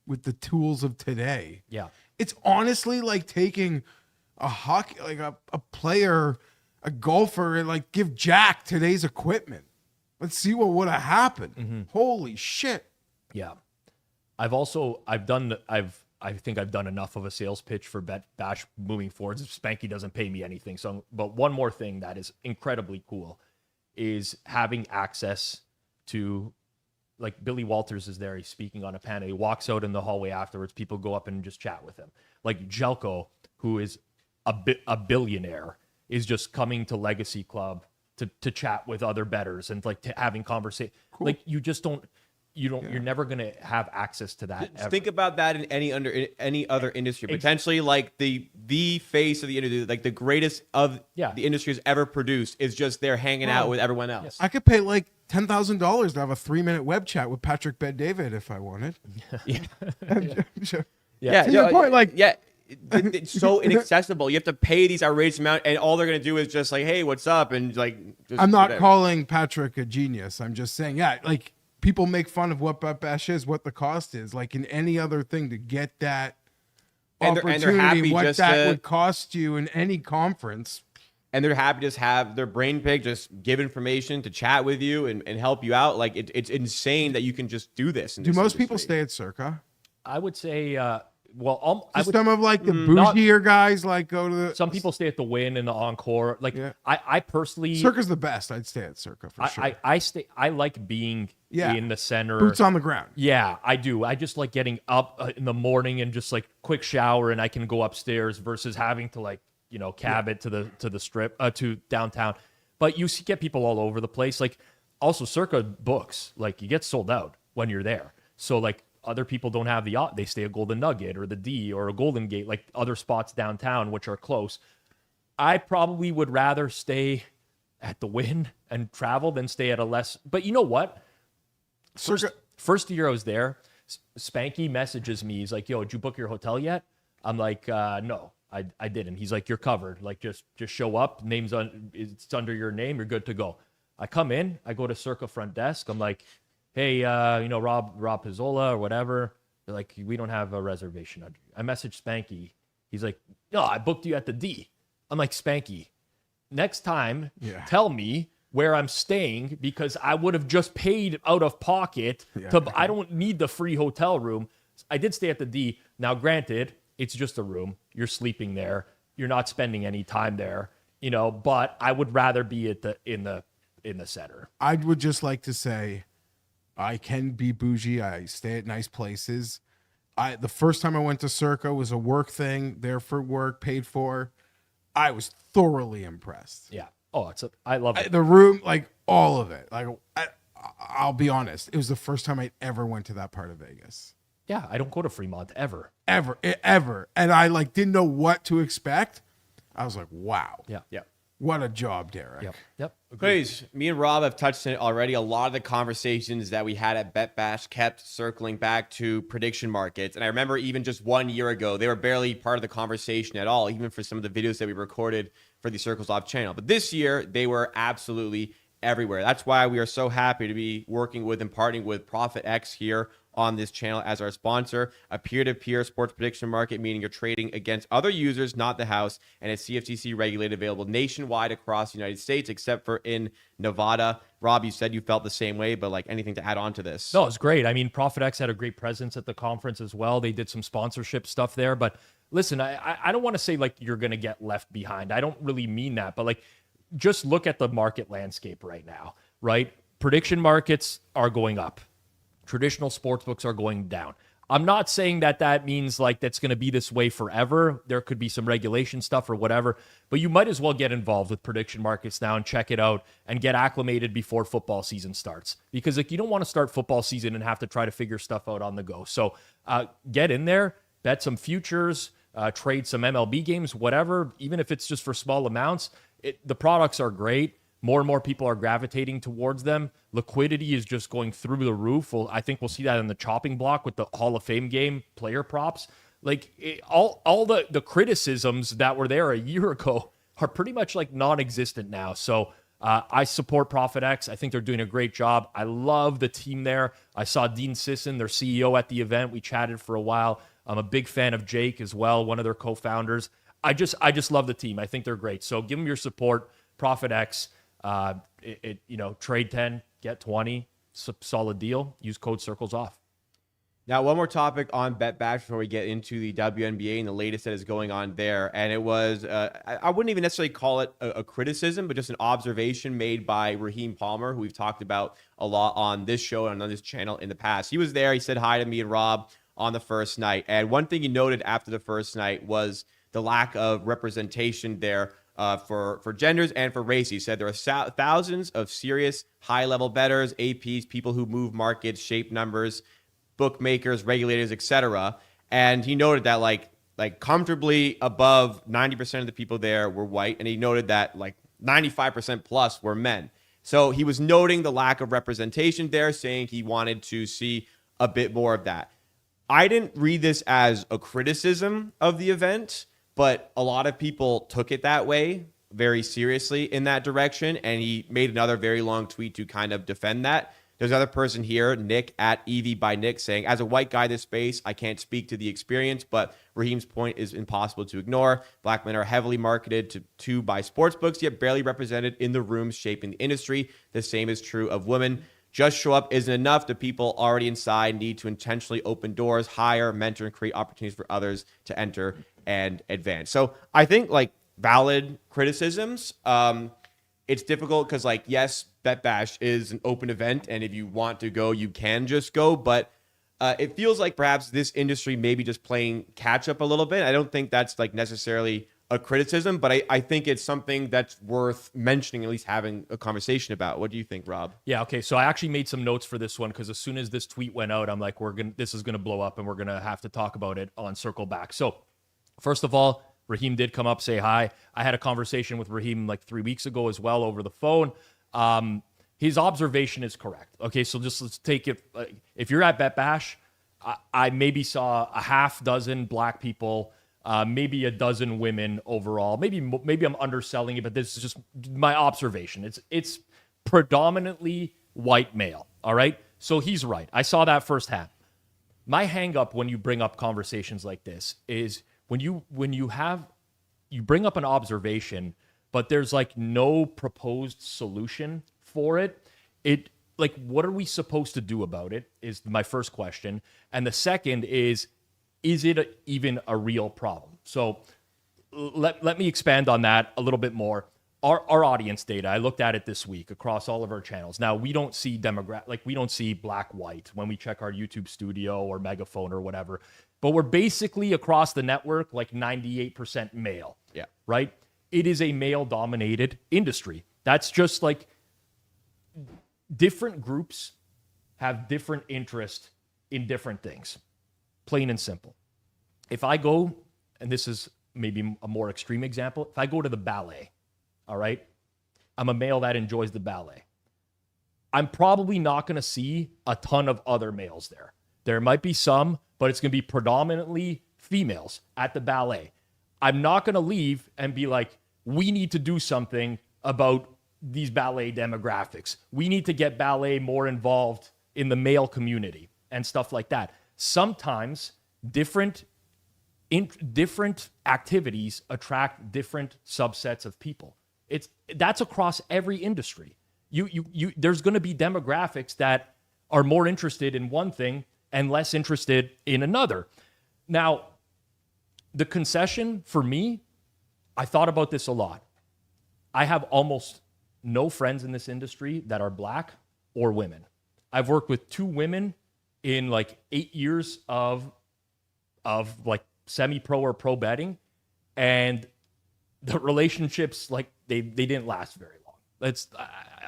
with the tools of today. Yeah. It's honestly like taking a hockey, like a player, a golfer, and like give Jack today's equipment. Let's see what would have happened. Holy shit. Yeah. I think I've done enough of a sales pitch for BetBash moving forward. Spanky doesn't pay me anything. But one more thing that is incredibly cool is having access to, like, Billy Walters is there. He's speaking on a panel. He walks out in the hallway afterwards. People go up and just chat with him. Like Jelko, who is a billionaire, is just coming to Legacy Club to chat with other bettors and like to having conversation. Cool. Like you're never going to have access to that. Ever. Think about that in any other industry. Potentially, like the face of the industry, like the greatest of the industry has ever produced, is just there hanging out with everyone else. Yes. I could pay like $10,000 to have a 3-minute web chat with Patrick Bet-David if I wanted. To your point, like it's so inaccessible. You have to pay these outrageous amount, and all they're gonna do is just like, "Hey, what's up?" And like, just I'm not calling Patrick a genius. I'm just saying, like. People make fun of what BetBash is, what the cost is. Like in any other thing, to get that opportunity, what that would cost you in any conference. And they're happy to just have their brain pig just give information to chat with you and help you out. Like it's insane that you can just do this. Do most people stay at Circa? I would say, some of like the bougier guys like go to the. Some people stay at the Wynn and the Encore. Like I personally, Circa's the best. I'd stay at Circa for sure. I like being in the center, boots on the ground. Yeah, I do. I just like getting up in the morning and just like quick shower and I can go upstairs versus having to like cab it to the strip to downtown. But you get people all over the place. Like also Circa books, like you get sold out when you're there. So like. Other people don't have they stay at Golden Nugget or the D or a Golden Gate, like other spots downtown, which are close. I probably would rather stay at the Wynn and travel than stay at a less, but you know what? First year I was there, Spanky messages me. He's like, yo, did you book your hotel yet? I'm like, no, I didn't. He's like, you're covered. Like just show up. It's under your name. You're good to go. I come in, I go to Circa front desk. I'm like, hey, Rob Pizzola or whatever. They're like, we don't have a reservation. I messaged Spanky. He's like, no, I booked you at the D. I'm like, Spanky, next time, tell me where I'm staying because I would have just paid out of pocket. I don't need the free hotel room. I did stay at the D. Now, granted, it's just a room. You're sleeping there. You're not spending any time there, but I would rather be in the center. I would just like to say, I can be bougie. I stay at nice places. The first time I went to Circa was a work thing, there for work, paid for. I was thoroughly impressed. Yeah. Oh, I love it. The room, like all of it. Like I'll be honest, it was the first time I ever went to that part of Vegas. Yeah, I don't go to Fremont ever. Ever. And I like didn't know what to expect. I was like, wow. Yeah. What a job, Derek. Yep. Please, me and Rob have touched on it already. A lot of the conversations that we had at BetBash kept circling back to prediction markets. And I remember even just 1 year ago, they were barely part of the conversation at all, even for some of the videos that we recorded for the Circles Off channel. But this year, they were absolutely everywhere. That's why we are so happy to be working with and partnering with ProphetX here on this channel as our sponsor, a peer-to-peer sports prediction market, meaning you're trading against other users, not the house, and it's CFTC regulated, available nationwide across the United States, except for in Nevada. Rob, you said you felt the same way, but like anything to add on to this? No, it's great. I mean, ProphetX had a great presence at the conference as well. They did some sponsorship stuff there, but listen, I don't want to say like you're going to get left behind. I don't really mean that, but like just look at the market landscape right now, right? Prediction markets are going up. Traditional sportsbooks are going down. I'm not saying that means like that's going to be this way forever. There could be some regulation stuff or whatever, but you might as well get involved with prediction markets now and check it out and get acclimated before football season starts. Because like you don't want to start football season and have to try to figure stuff out on the go. So get in there, bet some futures, trade some MLB games, whatever, even if it's just for small amounts. The products are great. More and more people are gravitating towards them. Liquidity is just going through the roof. I think we'll see that in the chopping block with the Hall of Fame game player props. Like all the criticisms that were there a year ago are pretty much like non-existent now. So I support ProphetX. I think they're doing a great job. I love the team there. I saw Dean Sisson, their CEO, at the event. We chatted for a while. I'm a big fan of Jake as well, one of their co-founders. I just love the team. I think they're great. So give them your support, ProphetX. Trade 10, get 20, solid deal. Use code circles off. Now, one more topic on BetBash before we get into the WNBA and the latest that is going on there. And it was, I wouldn't even necessarily call it a criticism, but just an observation made by Raheem Palmer, who we've talked about a lot on this show and on this channel in the past. He was there. He said hi to me and Rob on the first night. And one thing he noted after the first night was the lack of representation there for genders and for race. He said there are thousands of serious high-level bettors, APs, people who move markets, shape numbers, bookmakers, regulators, etc. And he noted that like comfortably above 90% of the people there were white, and he noted that like 95% plus were men. So he was noting the lack of representation there, saying he wanted to see a bit more of that. I didn't read this as a criticism of the event, but a lot of people took it that way very seriously in that direction, and he made another very long tweet to kind of defend that. There's another person here, Nick at Evie by Nick, saying, as a white guy in this space, I can't speak to the experience, but Raheem's point is impossible to ignore. Black men are heavily marketed to by sportsbooks, yet barely represented in the rooms shaping the industry. The same is true of women. Just show up isn't enough. The people already inside need to intentionally open doors, hire, mentor, and create opportunities for others to enter and advance. So I think like valid criticisms. It's difficult because, like, yes, BetBash is an open event, and if you want to go, you can just go. But it feels like perhaps this industry may be just playing catch up a little bit. I don't think that's like necessarily a criticism, but I think it's something that's worth mentioning, at least having a conversation about. What do you think, Rob? Yeah, okay. So I actually made some notes for this one because as soon as this tweet went out, I'm like, this is gonna blow up, and we're gonna have to talk about it on Circle Back. So first of all, Raheem did come up, say hi. I had a conversation with Raheem like 3 weeks ago as well over the phone. His observation is correct. Okay, so just let's take it. If you're at BetBash, I maybe saw a half dozen black people, maybe a dozen women overall. Maybe I'm underselling it, but this is just my observation. It's predominantly white male. All right, so he's right. I saw that firsthand. My hang up when you bring up conversations like this is when you bring up an observation, but there's like no proposed solution for it. Like, what are we supposed to do about it is my first question. And the second is it even a real problem? So let me expand on that a little bit more. Our audience data, I looked at it this week across all of our channels. Now, we don't see we don't see black, white when we check our YouTube studio or Megaphone or whatever. But we're basically across the network like 98% male. Yeah. Right? It is a male-dominated industry. That's just like different groups have different interest in different things. Plain and simple. If I go, and this is maybe a more extreme example, if I go to the ballet, all right, I'm a male that enjoys the ballet. I'm probably not going to see a ton of other males there. There might be some, but it's going to be predominantly females at the ballet. I'm not going to leave and be like, we need to do something about these ballet demographics. We need to get ballet more involved in the male community and stuff like that. Sometimes different activities attract different subsets of people. That's across every industry. There's going to be demographics that are more interested in one thing and less interested in another. Now, the concession for me, I thought about this a lot. I have almost no friends in this industry that are black or women. I've worked with 2 women in like 8 years of like semi-pro or pro betting, and the relationships, like they didn't last very long.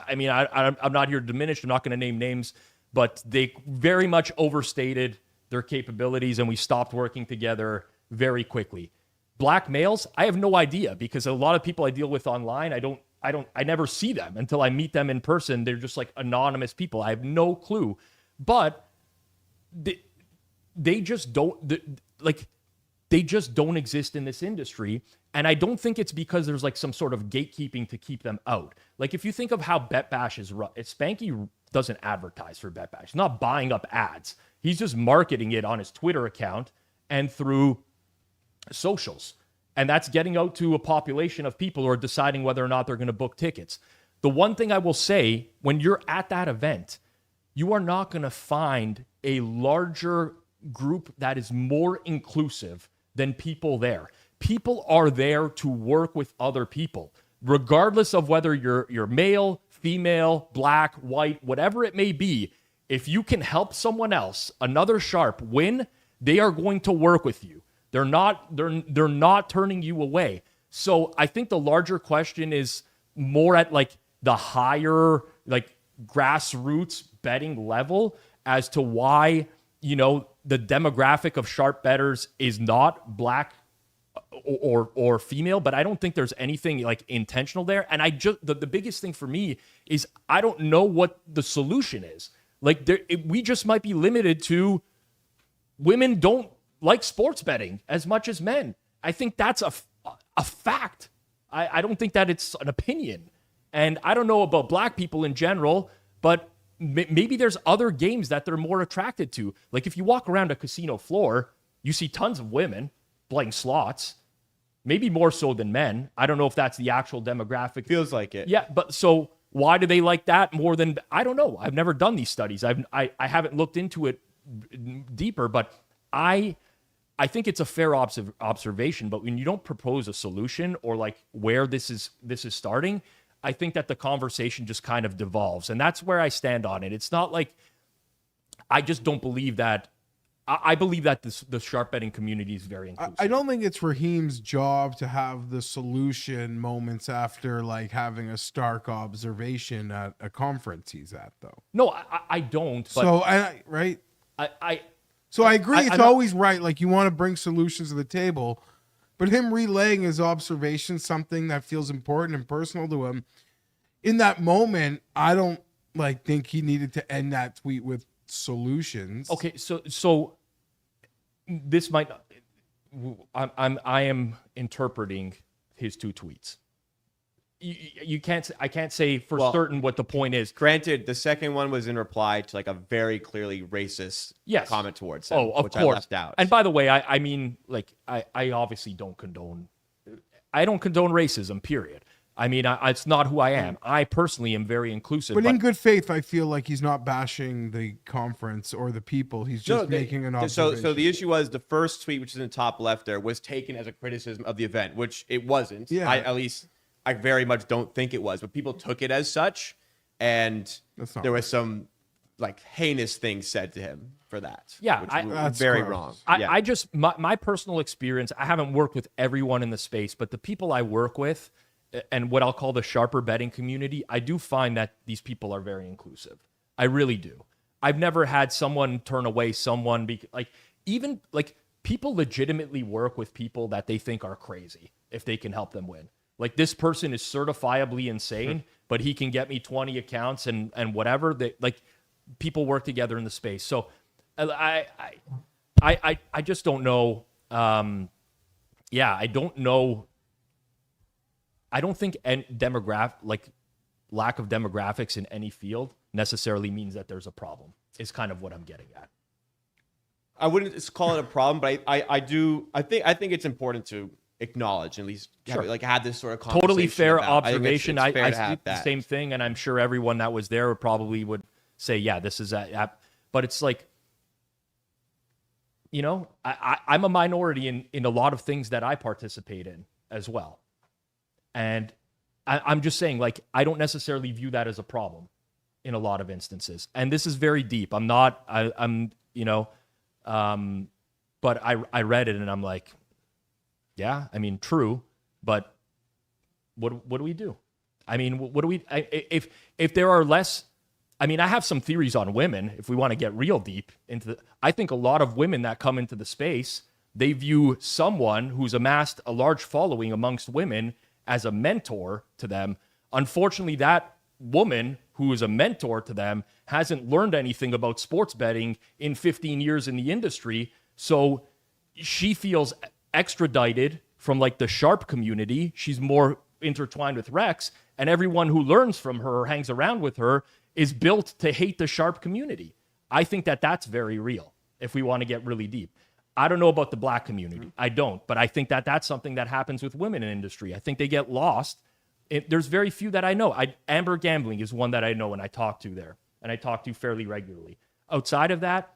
I'm not here to diminish. I'm not going to name names, but they very much overstated their capabilities, and we stopped working together very quickly. Black males, I have no idea, because a lot of people I deal with online, I never see them until I meet them in person. They're just like anonymous people. I have no clue, but they just don't exist in this industry. And I don't think it's because there's like some sort of gatekeeping to keep them out. Like, if you think of how BetBash is run, Spanky doesn't advertise for BetBash. He's not buying up ads. He's just marketing it on his Twitter account and through socials. And that's getting out to a population of people who are deciding whether or not they're going to book tickets. The one thing I will say, when you're at that event, you are not going to find a larger group that is more inclusive than people there. People are there to work with other people, regardless of whether you're male, female, black, white, whatever it may be. If you can help someone else, another sharp, win, they are going to work with you. They're not turning you away. So I think the larger question is more at like the higher, like grassroots betting level as to why, you know, the demographic of sharp bettors is not black or female, but I don't think there's anything like intentional there. And I just, the biggest thing for me is I don't know what the solution is. Like we just might be limited to women don't like sports betting as much as men. I think that's a fact. I don't think that it's an opinion. And I don't know about black people in general, but maybe there's other games that they're more attracted to. Like if you walk around a casino floor, you see tons of women playing slots, maybe more so than men. I don't know if that's the actual demographic. Feels like it. Yeah, but so why do they like that more than, I don't know. I've never done these studies. I haven't looked into it deeper, but I think it's a fair observation. But when you don't propose a solution or like where this is starting, I think that the conversation just kind of devolves. And that's where I stand on it. It's not like, I just don't believe that. I believe that the sharp betting community is very inclusive. I don't think it's Raheem's job to have the solution moments after like having a stark observation at a conference he's at, though. No, I don't. But So right. So I agree. It's always right. Like you want to bring solutions to the table, but him relaying his observation, something that feels important and personal to him, in that moment, I don't like think he needed to end that tweet with solutions. Okay, so this might. I am interpreting his two tweets. You can't. I can't say for certain what the point is. Granted, the second one was in reply to like a very clearly racist comment towards him, of which course. I left out. And by the way, I mean, like, I obviously don't condone. I don't condone racism. Period. I mean, it's not who I am. I personally am very inclusive. But in good faith, I feel like he's not bashing the conference or the people. He's just making an observation. So the issue was the first tweet, which is in the top left there, was taken as a criticism of the event, which it wasn't. Yeah. I very much don't think it was, but people took it as such, and there was some like heinous things said to him for that. Yeah, which that's very gross. wrong. I just my personal experience. I haven't worked with everyone in the space, but the people I work with, and what I'll call the sharper betting community, I do find that these people are very inclusive. I really do. I've never had someone turn away someone even people legitimately work with people that they think are crazy if they can help them win. Like this person is certifiably insane, but he can get me 20 accounts and whatever. Like people work together in the space. So I just don't know. I don't know. I don't think lack of demographics in any field necessarily means that there's a problem. Is kind of what I'm getting at. I wouldn't call it a problem, but I think it's important to acknowledge, at least have this sort of conversation. Totally fair observation. I think it's I see the same thing, and I'm sure everyone that was there would say, yeah, this is that. But it's like, you know, I'm a minority in a lot of things that I participate in as well. And I'm just saying, like, I don't necessarily view that as a problem in a lot of instances. And this is very deep. I'm not, but I read it and I'm like, yeah, I mean, true, but what do we do? I mean, what do we, if there are less, I mean, I have some theories on women, if we want to get real deep into I think a lot of women that come into the space, they view someone who's amassed a large following amongst women as a mentor to them. Unfortunately, that woman who is a mentor to them hasn't learned anything about sports betting in 15 years in the industry. So she feels extradited from like the sharp community. She's more intertwined with Rex, and everyone who learns from her or hangs around with her is built to hate the sharp community. I think that that's very real if we want to get really deep. I don't know about the black community. I don't, but I think that that's something that happens with women in industry. I think they get lost there's very few that I know. Amber Gambling is one that I know and I talk to there, and I talk to fairly regularly. Outside of that,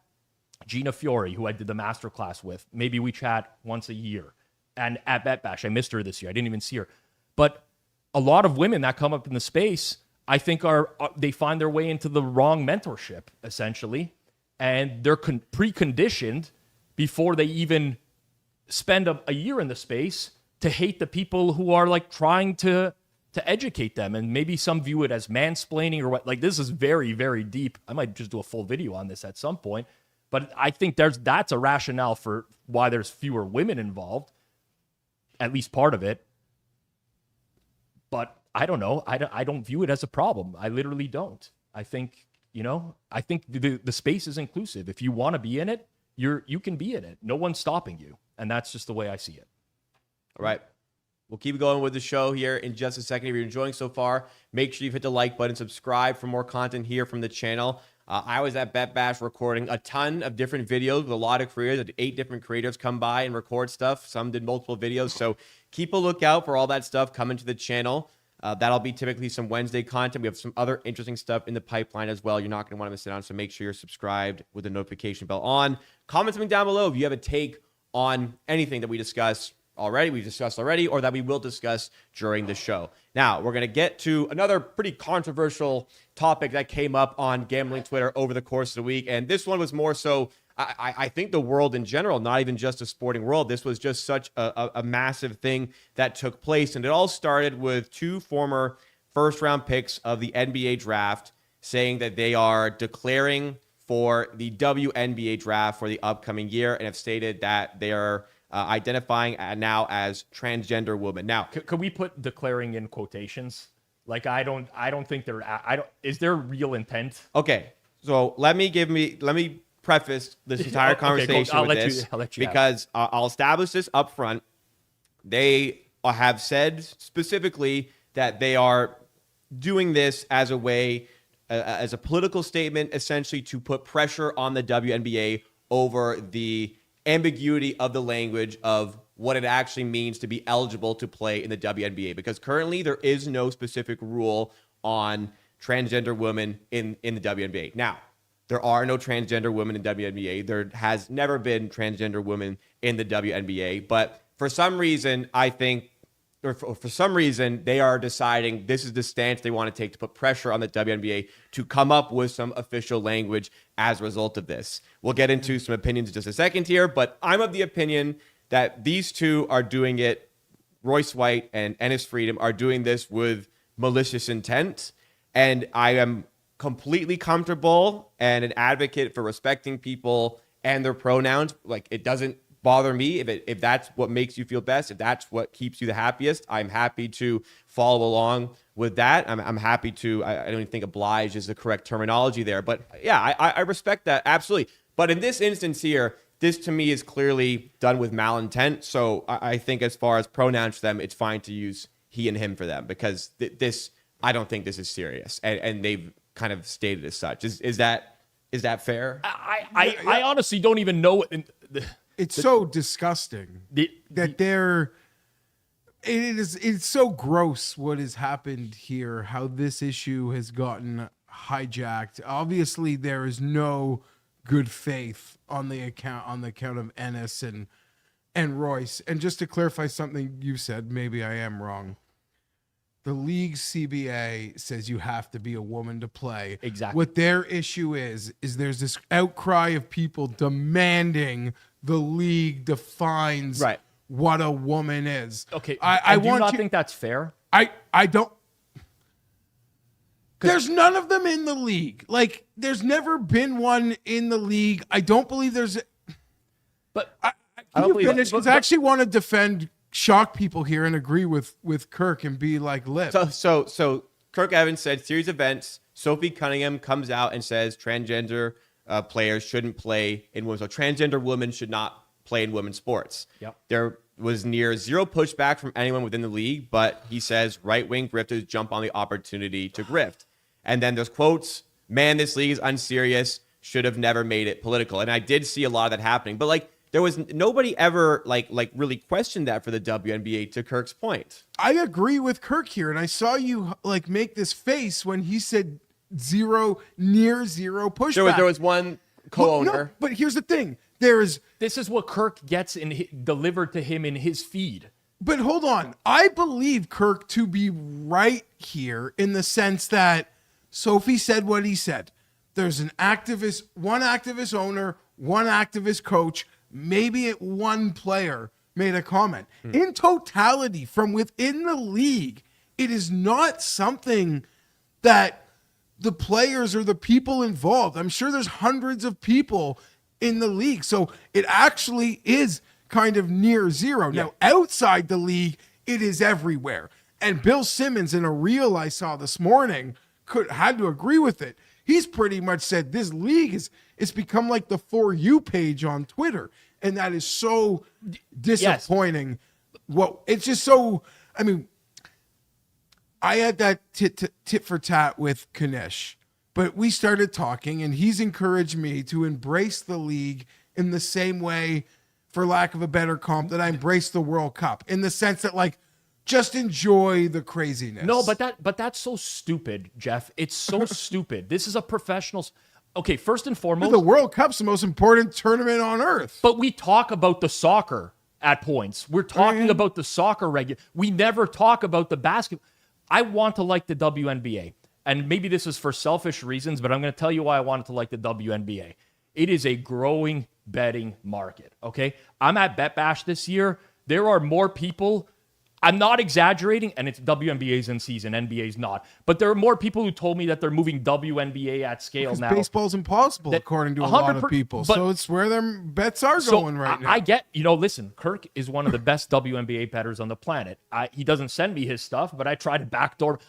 Gina Fiore, who I did the masterclass with, maybe we chat once a year. And at BetBash, I missed her this year. I didn't even see her. But a lot of women that come up in the space, I think they find their way into the wrong mentorship, essentially. And they're preconditioned before they even spend a year in the space to hate the people who are like trying to educate them. And maybe some view it as mansplaining or what. Like, this is very, very deep. I might just do a full video on this at some point. But I think that's a rationale for why there's fewer women involved, at least part of it. But I don't know. I don't view it as a problem. I literally don't. I think, the space is inclusive. If you want to be in it, you can be in it. No one's stopping you. And that's just the way I see it. All right. We'll keep going with the show here in just a second. If you're enjoying so far, make sure you hit the like button, subscribe for more content here from the channel. I was at BetBash recording a ton of different videos with a lot of creators. 8 different creators come by and record stuff. Some did multiple videos. So keep a lookout for all that stuff coming to the channel. That'll be typically some Wednesday content. We have some other interesting stuff in the pipeline as well. You're not going to want to miss it on. So make sure you're subscribed with the notification bell on. Comment something down below if you have a take on anything that we've discussed already, or that we will discuss during the show. Now, we're going to get to another pretty controversial topic that came up on gambling Twitter over the course of the week. And this one was more so, I think the world in general, not even just the sporting world. This was just such a massive thing that took place. And it all started with 2 former first-round picks of the NBA draft saying that they are declaring for the WNBA draft for the upcoming year and have stated that they are identifying now as transgender women. Now, could we put declaring in quotations? Like, I don't think is there real intent? Okay. So let me preface this entire conversation with this, because I'll establish this up front. They have said specifically that they are doing this as a way, as a political statement, essentially to put pressure on the WNBA over the ambiguity of the language of what it actually means to be eligible to play in the WNBA, because currently there is no specific rule on transgender women in the WNBA. Now, there are no transgender women in WNBA. There has never been transgender women in the WNBA, but for some reason, I think, or for some reason, they are deciding this is the stance they want to take to put pressure on the WNBA to come up with some official language as a result of this. We'll get into some opinions in just a second here, but I'm of the opinion that these two are doing it, Royce White and Enes Freedom are doing this with malicious intent, and I am completely comfortable and an advocate for respecting people and their pronouns. Like, it doesn't bother me if that's what makes you feel best, if that's what keeps you the happiest. I'm happy to follow along with that. I'm happy to, I don't even think oblige is the correct terminology there, but yeah, I respect that, absolutely. But in this instance here, this to me is clearly done with malintent. So I think as far as pronouns for them, it's fine to use he and him for them, because I don't think this is serious, and they've kind of stated as such. Is that fair? I honestly don't even know. It's so disgusting that it's so gross what has happened here, how this issue has gotten hijacked. Obviously, there is no good faith on the account of Enes and Royce. And just to clarify something you said, maybe I am wrong. The league's CBA says you have to be a woman to play. Exactly. What their issue is there's this outcry of people demanding the league defines what a woman is. Okay. I do not think that's fair. I don't. There's none of them in the league. Like, there's never been one in the league. I don't believe there's. But I don't believe finish, because I actually want to defend, shock people here and agree with Kirk and be like, live. So Kirk Evans said series events. Sophie Cunningham comes out and says transgender players shouldn't play in women. So transgender women should not play in women's sports. Yep. There was near zero pushback from anyone within the league, but he says right-wing grifters jump on the opportunity to grift. And then there's quotes, man, this league is unserious, should have never made it political. And I did see a lot of that happening. But like, there was nobody ever like really questioned that for the WNBA, to Kirk's point. I agree with Kirk here, and I saw you like make this face when he said near zero pushback. There was one co-owner. No, but here's the thing. This is what Kirk gets delivered to him in his feed. But hold on. I believe Kirk to be right here in the sense that Sophie said what he said. There's one activist owner, one activist coach, maybe one player made a comment. In totality, from within the league, it is not something that the players or the people involved. I'm sure there's hundreds of people in the league. So it actually is kind of near zero. Yeah. Now, outside the league, it is everywhere. And Bill Simmons, in a reel I saw this morning, had to agree with it. He's pretty much said this league it's become like the For You page on Twitter. And that is so disappointing. Yes. Well, it's just so, I mean, I had that tit for tat with Kanish, but we started talking and he's encouraged me to embrace the league in the same way, for lack of a better comp, that I embrace the World Cup, in the sense that like, just enjoy the craziness. No, but that's so stupid, Geoff. It's so stupid. This is a professional. Okay, first and foremost, the World Cup's the most important tournament on earth. But we talk about the soccer at points. We're talking about the soccer We never talk about the basketball. I want to like the WNBA. And maybe this is for selfish reasons, but I'm going to tell you why I wanted to like the WNBA. It is a growing betting market, okay? I'm at BetBash this year. There are more people. I'm not exaggerating, and it's WNBA's in season, NBA's not. But there are more people who told me that they're moving WNBA at scale now. Baseball's impossible, according to a lot of people. So it's where their bets are going right now. I get, listen, Kirk is one of the best WNBA bettors on the planet. He doesn't send me his stuff, but I try to backdoor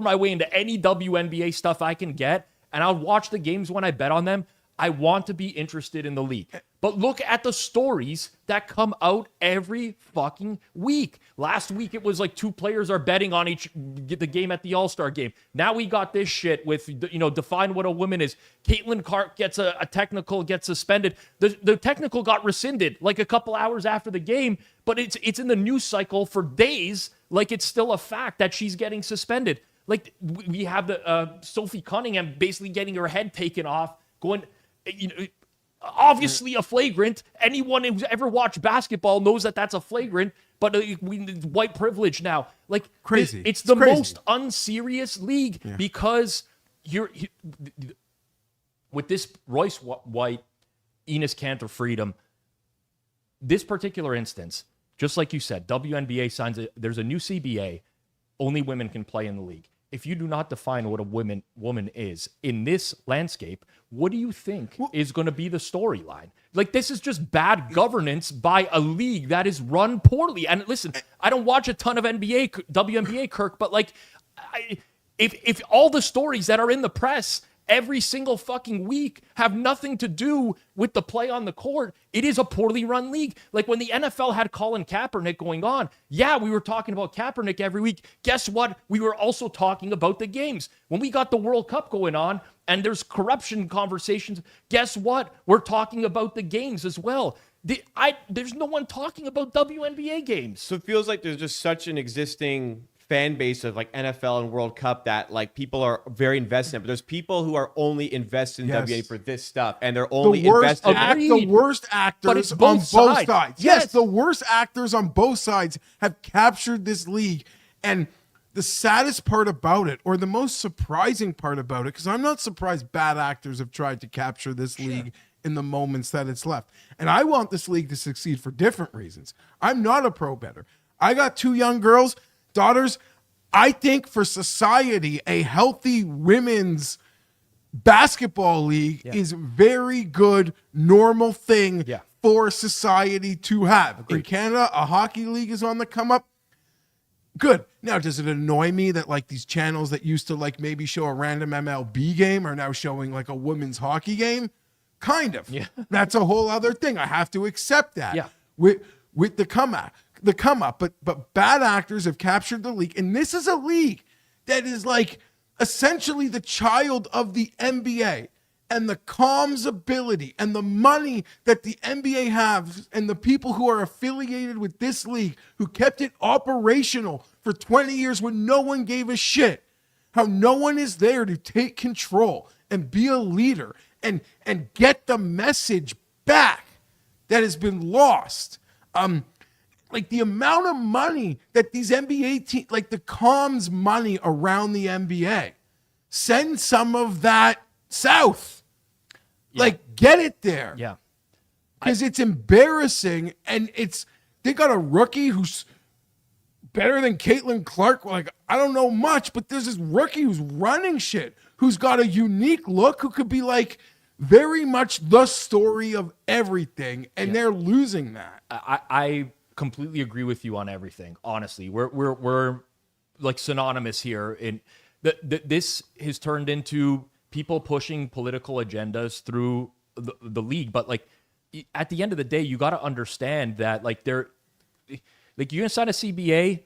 my way into any WNBA stuff I can get, and I'll watch the games when I bet on them. I want to be interested in the league. But look at the stories that come out every fucking week. Last week, it was like 2 players are betting on the game at the All-Star game. Now we got this shit with, define what a woman is. Caitlin Clark gets a technical, gets suspended. The technical got rescinded like a couple hours after the game, but it's in the news cycle for days like it's still a fact that she's getting suspended. Like we have the Sophie Cunningham basically getting her head taken off, going... obviously a flagrant. Anyone who's ever watched basketball knows that that's a flagrant, but white privilege now. Like crazy. It's the most unserious league because with this Royce White, Enes Kanter freedom, this particular instance, just like you said, WNBA signs there's a new CBA. Only women can play in the league. If you do not define what a woman is in this landscape, what do you think is going to be the storyline? Like, this is just bad governance by a league that is run poorly. And listen, I don't watch a ton of WNBA, Kirk, but like, if all the stories that are in the press every single fucking week have nothing to do with the play on the court, it is a poorly run league. Like when the NFL had Colin Kaepernick going on, we were talking about Kaepernick every week. Guess what? We were also talking about the games. When we got the World Cup going on and there's corruption conversations, guess what? We're talking about the games as well. There's no one talking about WNBA games. So it feels like there's just such an existing fan base of like NFL and World Cup that like people are very invested in, but there's people who are only invested in WNBA for this stuff, and they're only invested the worst actors on both sides. Yes, the worst actors on both sides have captured this league. And the saddest part about it, or the most surprising part about it, because I'm not surprised bad actors have tried to capture this league in the moments that it's left. And I want this league to succeed for different reasons. I'm not a pro bettor. I got 2 young girls, daughters. I think for society, a healthy women's basketball league is a very good, normal thing for society to have. In Canada, a hockey league is on the come up. Good. Now, does it annoy me that like these channels that used to like maybe show a random MLB game are now showing like a women's hockey game? Kind of. Yeah. That's a whole other thing. I have to accept that. Yeah. With the come up, but bad actors have captured the league, and this is a league that is like essentially the child of the NBA. and the comms ability and the money that the NBA have and the people who are affiliated with this league who kept it operational for 20 years when no one gave a shit, how no one is there to take control and be a leader and get the message back that has been lost. Like the amount of money that these NBA teams, like the comms money around the NBA, send some of that south. Yeah. Like, get it there. Yeah. Because it's embarrassing, and they got a rookie who's better than Caitlin Clark. Like, I don't know much, but there's this rookie who's running shit, who's got a unique look, who could be like very much the story of everything, and they're losing that. I completely agree with you on everything. Honestly, we're like synonymous here. In this has turned into people pushing political agendas through the league, but like at the end of the day, you got to understand that like you're gonna sign a CBA,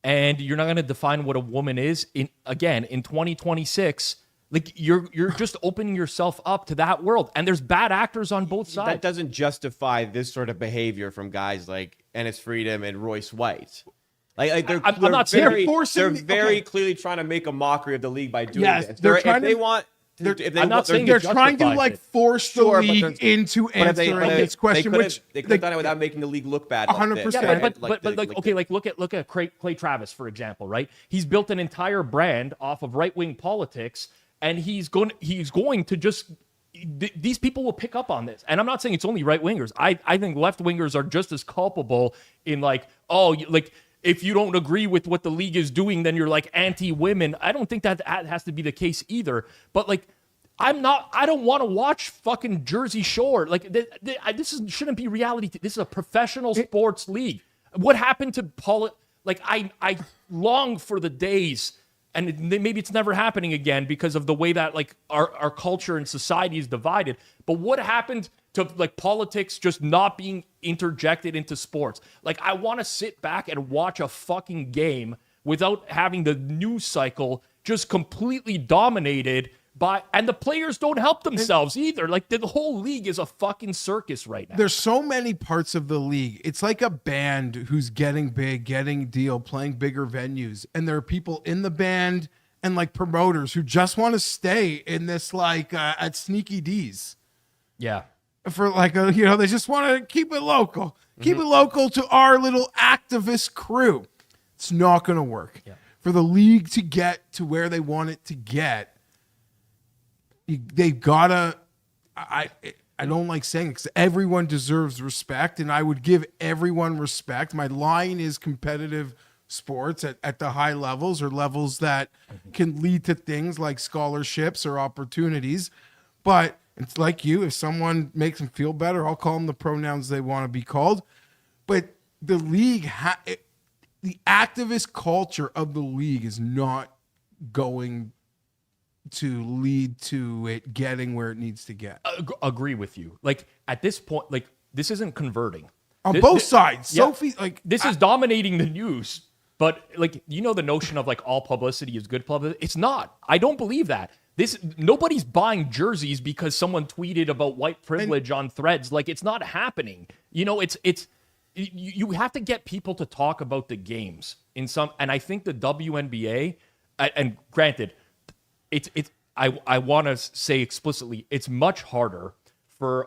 and you're not gonna define what a woman is in 2026. Like you're just opening yourself up to that world, and there's bad actors on both sides. That doesn't justify this sort of behavior from guys like Enes Freedom and Royce White. Like they're, I'm not saying they're very clearly trying to make a mockery of the league by doing this. They're trying if they want. I'm not saying they're trying to like force the league into answering this question, which they could have done it without making the league look bad. 100%. Yeah, but look at Clay Travis, for example, right? He's built an entire brand off of right-wing politics, and he's going to just these people will pick up on this. And I'm not saying it's only right-wingers. I think left-wingers are just as culpable in if you don't agree with what the league is doing, then you're like anti-women. I don't think that has to be the case either. But like, I don't want to watch fucking Jersey Shore. Like shouldn't be reality. This is a professional sports league. What happened to like I long for the days, and maybe it's never happening again because of the way that like our culture and society is divided. But what happened to like politics just not being interjected into sports? Like I want to sit back and watch a fucking game without having the news cycle just completely dominated by, and the players don't help themselves either. Like the whole league is a fucking circus right now. There's so many parts of the league. It's like a band who's getting big, getting a deal, playing bigger venues. And there are people in the band and like promoters who just want to stay in this like at Sneaky D's. Yeah. For like they just want to keep it local. Keep it local to our little activist crew. It's not going to work. Yeah. For the league to get to where they want it to get, they've got to, I don't like saying it because everyone deserves respect, and I would give everyone respect. My line is competitive sports at the high levels, or levels that can lead to things like scholarships or opportunities. But it's like you, if someone makes them feel better, I'll call them the pronouns they want to be called. But the league, the activist culture of the league is not going to lead to it getting where it needs to get. Agree with you. Like at this point, like this isn't converting on both sides. Yeah, Sophie, like this is dominating the news, but like the notion of like all publicity is good publicity. It's not. I don't believe that. Nobody's buying jerseys because someone tweeted about white privilege on Threads. Like it's not happening. You have to get people to talk about the games in some, and I think the WNBA, and granted, I want to say explicitly, it's much harder for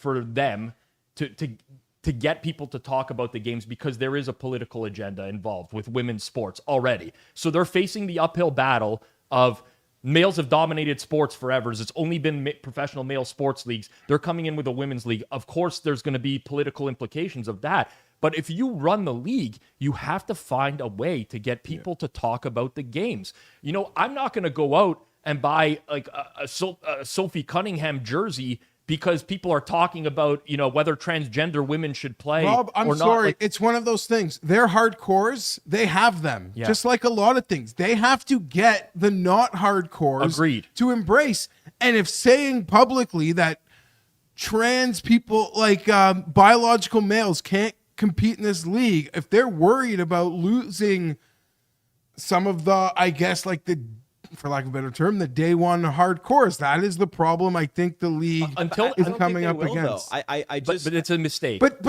them to get people to talk about the games because there is a political agenda involved with women's sports already. So they're facing the uphill battle of males have dominated sports forever. It's only been professional male sports leagues. They're coming in with a women's league. Of course, there's going to be political implications of that. But if you run the league, you have to find a way to get people to talk about the games. I'm not going to go out and buy like a Sophie Cunningham jersey because people are talking about, whether transgender women should play. Rob, I'm sorry. It's one of those things. They're hardcores. They have them. Yeah. Just like a lot of things. They have to get the not hardcores to embrace. And if saying publicly that trans people, like biological males, can't compete in this league, if they're worried about losing some of the, I guess, like the for lack of a better term, the day one hardcores. That is the problem I think the league is coming up against. But it's a mistake. But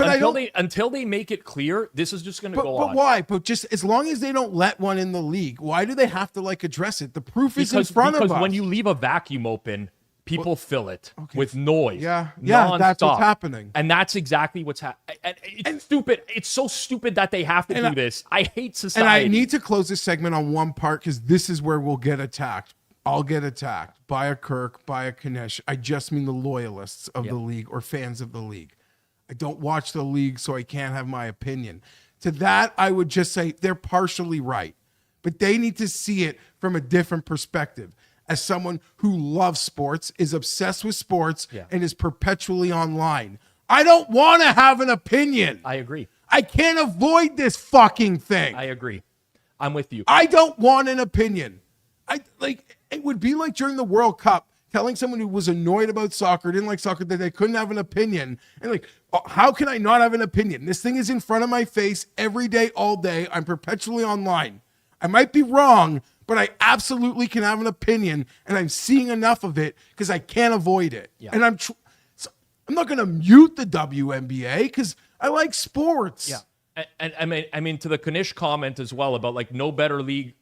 until they make it clear, this is just going to go on. But why? But just as long as they don't let one in the league, why do they have to address it? The proof is in front of us. Because when you leave a vacuum open, people fill it with noise. Yeah, nonstop. That's what's happening. And that's exactly what's happening. It's stupid. It's so stupid that they have to do this. I hate society. And I need to close this segment on one part because this is where we'll get attacked. I'll get attacked by a Kirk, by a Kanish. I just mean the loyalists of the league or fans of the league. I don't watch the league, so I can't have my opinion. To that, I would just say they're partially right, but they need to see it from a different perspective. As someone who loves sports, is obsessed with sports, and is perpetually online, I don't want to have an opinion. I agree. I can't avoid this fucking thing. I agree. I'm with you. I don't want an opinion. It would be like during the World Cup, telling someone who was annoyed about soccer, didn't like soccer, that they couldn't have an opinion. And how can I not have an opinion? This thing is in front of my face every day, all day. I'm perpetually online. I might be wrong, but I absolutely can have an opinion, and I'm seeing enough of it because I can't avoid it. Yeah. And I'm not going to mute the WNBA because I like sports. Yeah. And I mean, to the Kanish comment as well about no better league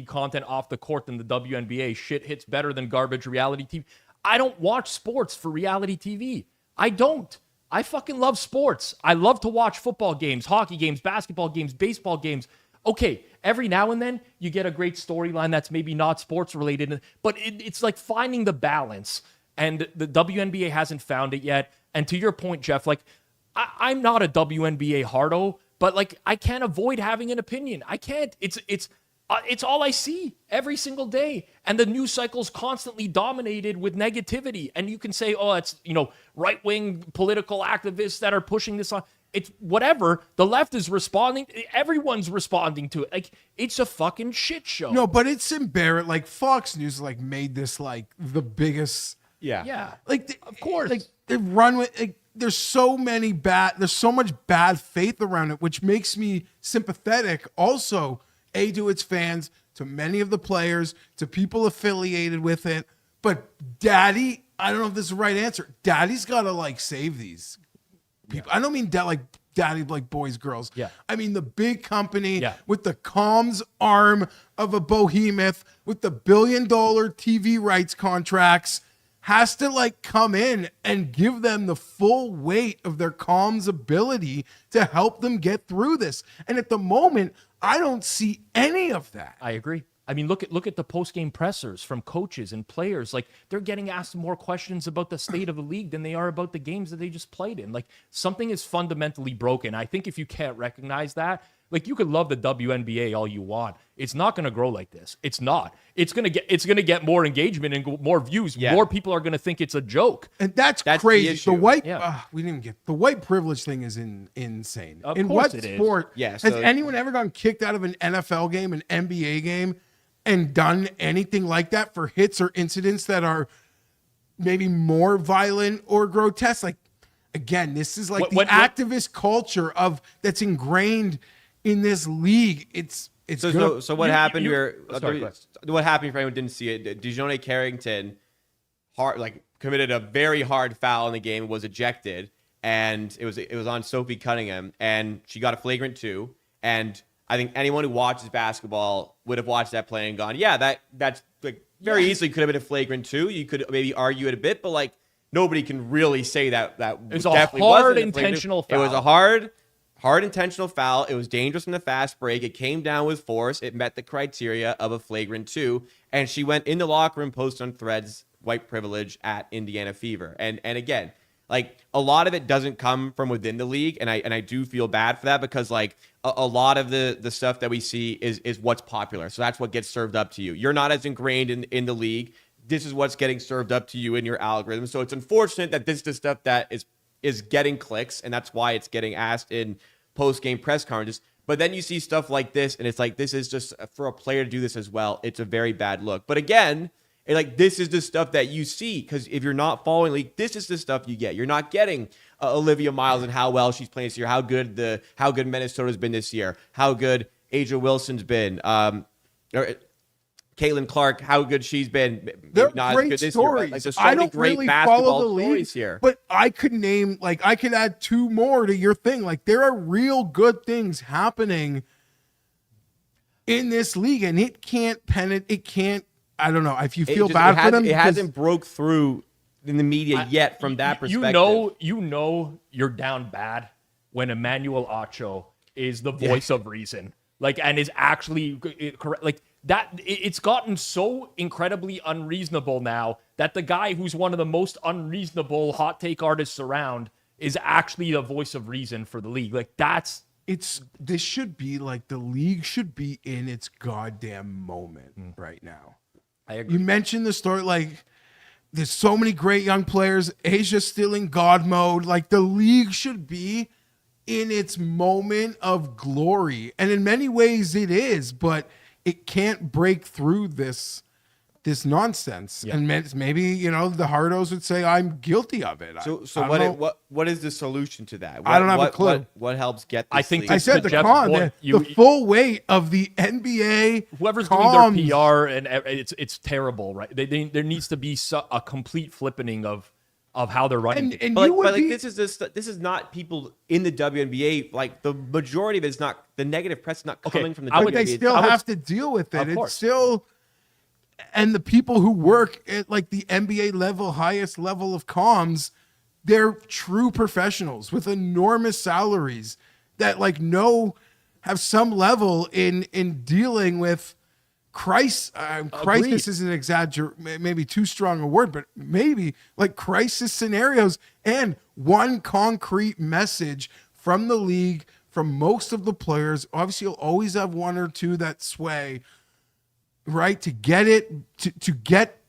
content off the court than the WNBA. Shit hits better than garbage reality TV. I don't watch sports for reality TV. I don't. I fucking love sports. I love to watch football games, hockey games, basketball games, baseball games. Okay, every now and then you get a great storyline that's maybe not sports related, but it's like finding the balance. And the WNBA hasn't found it yet. And to your point, Geoff, I'm not a WNBA hardo, but I can't avoid having an opinion. I can't. It's all I see every single day, and the news cycle's constantly dominated with negativity. And you can say, "Oh, it's right wing political activists that are pushing this on." It's whatever. The left is responding. Everyone's responding to it. It's a fucking shit show. No, but it's embarrassing. Fox News made this the biggest. Yeah. Of course. They run with. There's so much bad faith around it, which makes me sympathetic also, to its fans, to many of the players, to people affiliated with it. But Daddy, I don't know if this is the right answer. Daddy's got to save these people. Yeah. I don't mean Daddy boys, girls. Yeah. I mean the big company with the comms arm of a behemoth with the $1 billion TV rights contracts has to come in and give them the full weight of their comms ability to help them get through this. And at the moment, I don't see any of that. I agree. I mean, look at the post-game pressers from coaches and players. They're getting asked more questions about the state of the league than they are about the games that they just played in. Something is fundamentally broken. I think if you can't recognize that, you could love the WNBA all you want. It's not going to grow like this. It's not. It's going to get more engagement and more views. Yeah. More people are going to think it's a joke. And that's crazy. The white we didn't get the white privilege thing is insane. Of in course what it sport is. Has anyone ever gotten kicked out of an NFL game, an NBA game, and done anything like that for hits or incidents that are maybe more violent or grotesque? Again, this is activist culture that's ingrained in this league. So what happened here? What happened, for anyone who didn't see it? Dijonne Carrington committed a very hard foul in the game, was ejected, and it was on Sophie Cunningham, and she got a flagrant 2. And I think anyone who watches basketball would have watched that play and gone, yeah, that's very easily could have been a flagrant 2. You could maybe argue it a bit, but nobody can really say that it was a hard intentional foul. It was a hard intentional foul. It was dangerous from the fast break. It came down with force. It met the criteria of a flagrant 2. And she went in the locker room, posted on Threads, white privilege at Indiana Fever. And again, a lot of it doesn't come from within the league. And I do feel bad for that because a lot of the stuff that we see is what's popular. So that's what gets served up to you. You're not as ingrained in the league. This is what's getting served up to you in your algorithm. So it's unfortunate that this is the stuff that is getting clicks, and that's why it's getting asked in post-game press conferences. But then you see stuff like this, and it's this is just, for a player to do this as well, it's a very bad look. But again, this is the stuff that you see, because if you're not following league, this is the stuff you get. You're not getting Olivia Miles and how well she's playing this year, how good Minnesota's been this year, how good Aja Wilson's been. Caitlin Clark, how good she's been. Maybe They're not as great good this year, stories. but, like, there's so I many don't great really basketball follow the league stories here. but I could name, like, I could add 2 more to your thing. Like, there are real good things happening in this league, and it can't penetrate. It can't. I don't know if you feel bad for them. It hasn't broke through in the media yet from that perspective. You know you're down bad when Emmanuel Acho is the voice of reason, like, and is actually correct. Like that, it's gotten so incredibly unreasonable now that the guy who's one of the most unreasonable hot take artists around is actually the voice of reason for the league. Like this should be like the league should be in its goddamn moment right now. I agree. You mentioned the story, like, there's so many great young players. Asia's still in God mode. Like, the league should be in its moment of glory. And in many ways it is, but it can't break through this nonsense. Yeah. And maybe, the hardos would say I'm guilty of it. So what is the solution to that? I don't have a clue. What helps get this I think league? I said the Jeff's con, point, the full weight of the NBA. Whoever's comms. doing their PR, and it's terrible, right? There needs to be a complete flippening of how they're running. And But you would be, this is not people in the WNBA. Like, the majority of it is not, the negative press is not coming from the WNBA. but they still have to deal with it. Of It's course. still, and the people who work at, like, the NBA level, highest level of comms, they're true professionals with enormous salaries that, like, have some level in dealing with crisis. Crisis is an maybe too strong a word, but maybe like crisis scenarios. And one concrete message from the league, from most of the players. Obviously, you'll always have one or two that sway, right? To get it, to get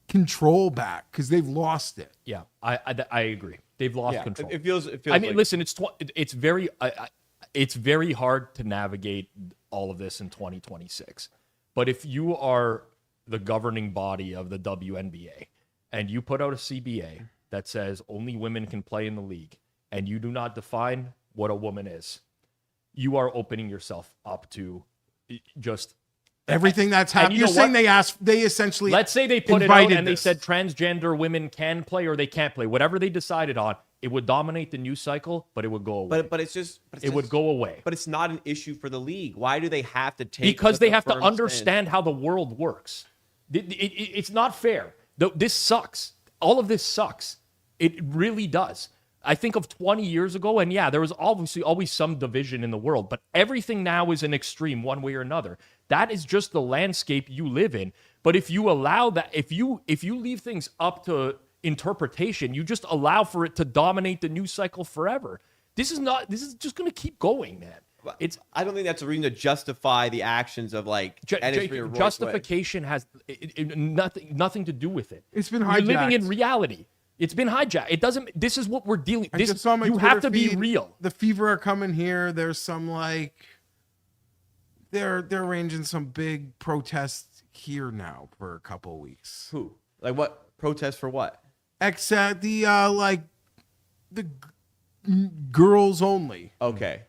control back, because they've lost it. Yeah, I agree. They've lost control. It feels. I mean, listen, it's very hard to navigate all of this in 2026. But if you are the governing body of the WNBA and you put out a CBA that says only women can play in the league, and you do not define what a woman is, you are opening yourself up to just everything that's happening. You're saying they essentially, let's say they put it out and they this. said transgender women can play or they can't play. Whatever they decided on, it would dominate the news cycle, but it would go away. But it would go away. But it's not an issue for the league. Why do they have to take? Because they have to firm understand how the world works. It's not fair. This sucks. All of this sucks. It really does. I think of 20 years ago, and yeah, there was obviously always some division in the world, but everything now is an extreme one way or another. That is just the landscape you live in. But if you allow that, if you leave things up to interpretation, you just allow for it to dominate the news cycle forever. This is just going to keep going, man. I don't think that's a reason to justify the actions of, like, Enes justification has nothing to do with it. It's been You're hijacked. living in reality. It's been hijacked. It doesn't. This is what we're dealing. I just saw my you Twitter have to be feed. real. The Fever are coming here. There's some, like, they're arranging some big protests here now for a couple of weeks. Who? Like, what? Protest for what? Except the girls only. Okay.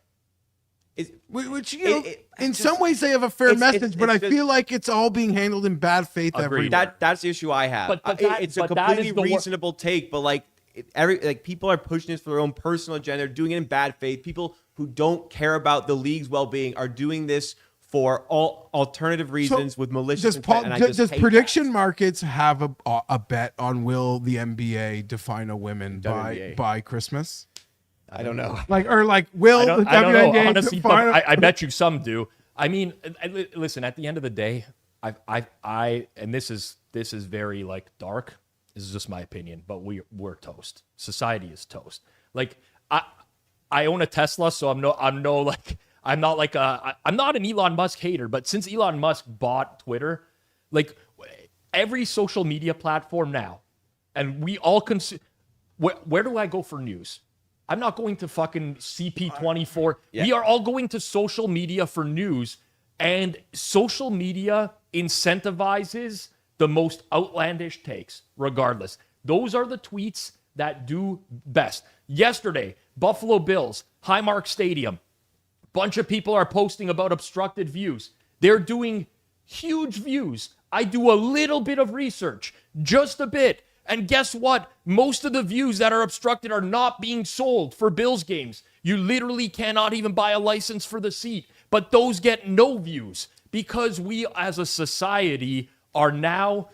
Which in some ways they have a fair message, but I feel like it's all being handled in bad faith Agreed. everywhere. That's the issue I have. It's a completely reasonable take, but, like, people are pushing this for their own personal agenda. They're doing it in bad faith. People who don't care about the league's well-being are doing this for all alternative reasons with malicious intent. Does prediction markets have a bet on will the NBA define a woman by Christmas? I don't know. Will the I don't know, WNBA honestly, define? but I bet you some do. I mean, listen. At the end of the day, and this is very, like, dark. This is just my opinion, but we're toast. Society is toast. Like, I own a Tesla, so I'm not an Elon Musk hater. But since Elon Musk bought Twitter, like, every social media platform now, and we all consume. Where do I go for news? I'm not going to fucking CP24. Yeah. We are all going to social media for news, and social media incentivizes the most outlandish takes, regardless. Those are the tweets that do best. Yesterday, Buffalo Bills, Highmark Stadium. Bunch of people are posting about obstructed views. They're doing huge views. I do a little bit of research, just a bit. And guess what? Most of the views that are obstructed are not being sold for Bills games. You literally cannot even buy a license for the seat. But those get no views because we as a society are now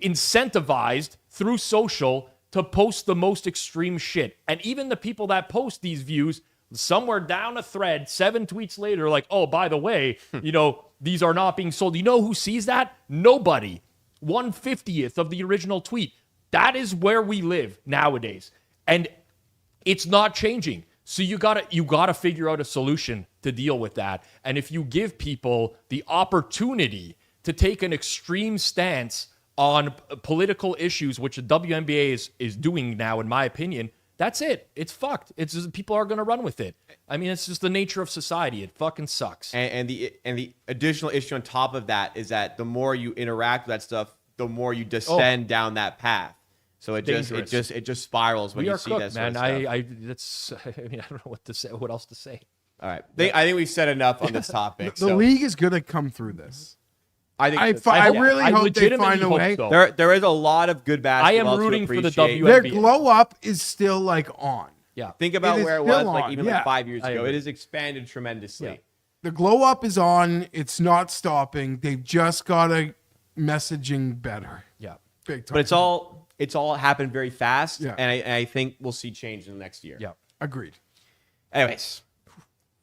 incentivized through social to post the most extreme shit. And even the people that post these views, somewhere down a thread, 7 tweets later, like, oh, by the way, these are not being sold. You know who sees that? Nobody. 1/50th of the original tweet. That is where we live nowadays. And it's not changing. So you gotta figure out a solution to deal with that. And if you give people the opportunity to take an extreme stance on political issues, which the WNBA is doing now, in my opinion, that's it. It's fucked. It's just, people are going to run with it. I mean, it's just the nature of society. It fucking sucks. And the additional issue on top of that is that the more you interact with that stuff, the more you descend down that path. So it just spirals when you see that sort of stuff. I don't know what to say. What else to say? All right. I think we've said enough on this topic. The league is going to come through this. I think I really hope they find a way. So. There is a lot of good basketball. I am rooting for the WNBA. Their glow up is still like on. Yeah. Think about where it was on. like 5 years ago. It has expanded tremendously. Yeah. The glow up is on. It's not stopping. They've just got to messaging better. Yeah. Big time. But it's all happened very fast. Yeah. And I think we'll see change in the next year. Yeah. Agreed. Anyways,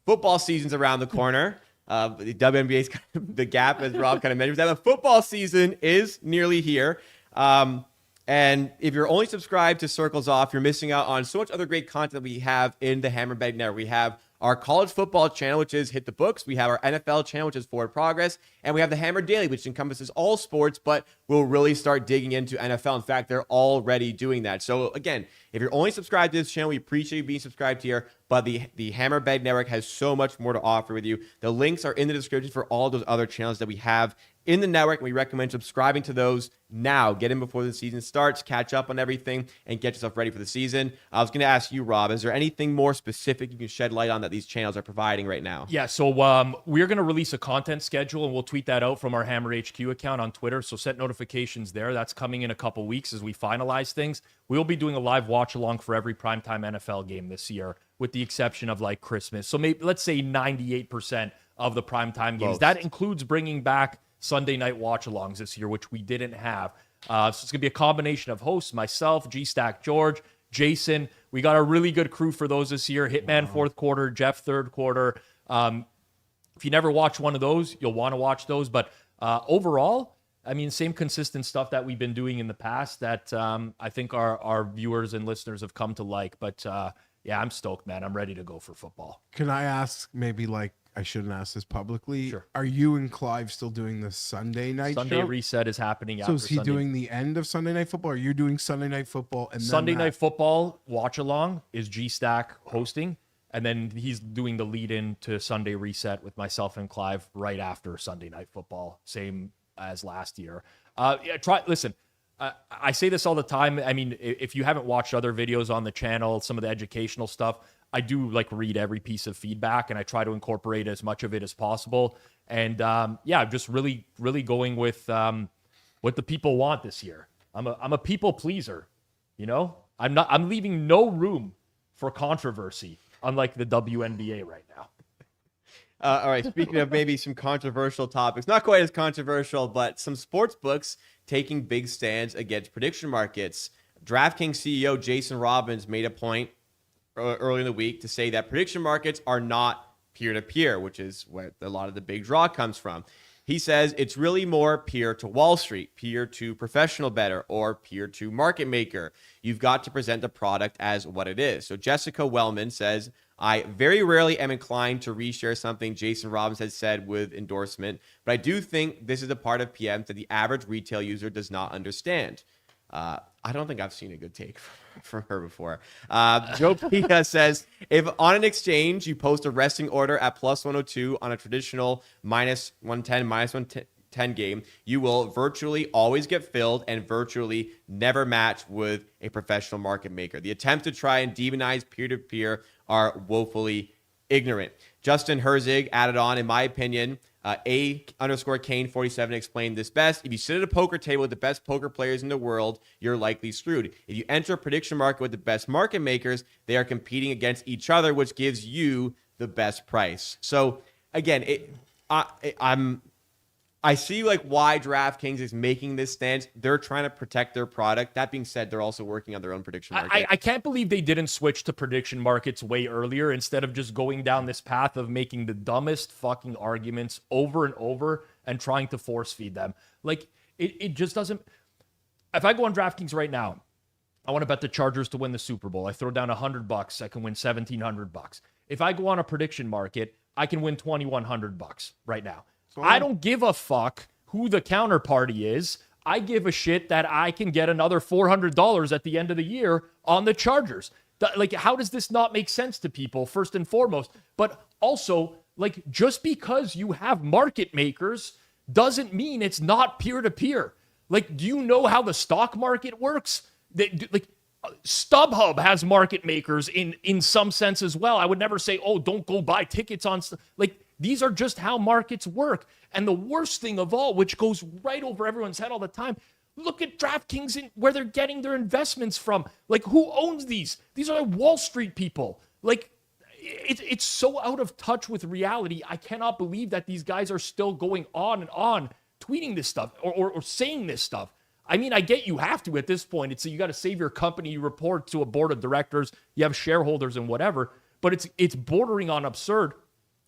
football season's around the corner. The WNBA's the gap, as Rob kind of mentioned, that the football season is nearly here. And if you're only subscribed to Circles Off, you're missing out on so much other great content that we have in the Hammerbag Network. We have our college football channel, which is Hit the Books. We have our NFL channel, which is Forward Progress. And we have the Hammer Daily, which encompasses all sports, but we'll really start digging into NFL. In fact, they're already doing that. So again, if you're only subscribed to this channel, we appreciate you being subscribed here. But the Hammerbag Network has so much more to offer with you. The links are in the description for all those other channels that we have in the network. We recommend subscribing to those now. Get in before the season starts, catch up on everything, and get yourself ready for the season. I was going to ask you, Rob, is there anything more specific you can shed light on that these channels are providing right now? Yeah, so we're going to release a content schedule, and we'll tweet that out from our Hammer HQ account on Twitter, so set notifications there. That's coming in a couple weeks as we finalize things. We'll be doing a live watch-along for every primetime NFL game this year, with the exception of, like, Christmas. So maybe, let's say 98% of the primetime games. That includes bringing back Sunday night watch-alongs this year, which we didn't have. So it's going to be a combination of hosts, myself, G-Stack George, Jason. We got a really good crew for those this year. Hitman fourth quarter, Geoff third quarter. If you never watch one of those, you'll want to watch those. But overall, I mean, same consistent stuff that we've been doing in the past that I think our viewers and listeners have come to like. But yeah, I'm stoked, man. I'm ready to go for football. Can I ask, maybe like, I shouldn't ask this publicly. Sure. Are you and Clive still doing the Sunday night Sunday show? reset is happening So after is he Sunday. doing the end of Sunday Night Football? Or are you doing Sunday Night Football? And Sunday then Night Football watch-along is G-Stack hosting, and then he's doing the lead-in to Sunday reset with myself and Clive right after Sunday Night Football, same as last year. Listen, I say this all the time. I mean, if you haven't watched other videos on the channel, some of the educational stuff, I do like read every piece of feedback, and I try to incorporate as much of it as possible. And yeah, I'm just really, really going with what the people want this year. I'm a people pleaser, you know. I'm leaving no room for controversy, unlike the WNBA right now. All right, speaking of maybe some controversial topics, not quite as controversial, but some sports books taking big stands against prediction markets. DraftKings CEO Jason Robbins made a point early in the week to say that prediction markets are not peer-to-peer, which is where a lot of the big draw comes from. He says it's really more peer to Wall Street, peer to professional bettor, or peer to market maker. You've got to present the product as what it is. So Jessica Wellman says, I very rarely am inclined to reshare something Jason Robbins has said with endorsement, but I do think this is a part of PM that the average retail user does not understand. I don't think I've seen a good take from her before. Joe Pia says, if on an exchange you post a resting order at plus 102 on a traditional minus 110, minus 110 game, you will virtually always get filled and virtually never match with a professional market maker. The attempt to try and demonize peer-to-peer are woefully ignorant. Justin Herzig added on, in my opinion, A_Kane47 explained this best. If you sit at a poker table with the best poker players in the world, you're likely screwed. If you enter a prediction market with the best market makers, they are competing against each other, which gives you the best price. So again, I see like why DraftKings is making this stance. They're trying to protect their product. That being said, they're also working on their own prediction market. I can't believe they didn't switch to prediction markets way earlier instead of just going down this path of making the dumbest fucking arguments over and over and trying to force feed them. Like, it just doesn't. If I go on DraftKings right now, I want to bet the Chargers to win the Super Bowl. I throw down $100, I can win $1,700. If I go on a prediction market, I can win $2,100 right now. I don't give a fuck who the counterparty is. I give a shit that I can get another $400 at the end of the year on the Chargers. Like, how does this not make sense to people, first and foremost? But also, like, just because you have market makers doesn't mean it's not peer-to-peer. Like, do you know how the stock market works? Like, StubHub has market makers in some sense as well. I would never say, oh, don't go buy tickets on... Like, these are just how markets work. And the worst thing of all, which goes right over everyone's head all the time, look at DraftKings and where they're getting their investments from. Like, who owns these? These are like Wall Street people. Like, it's so out of touch with reality. I cannot believe that these guys are still going on and on tweeting this stuff or saying this stuff. I mean, I get you have to at this point. It's you got to save your company. You report to a board of directors. You have shareholders and whatever. But it's bordering on absurd.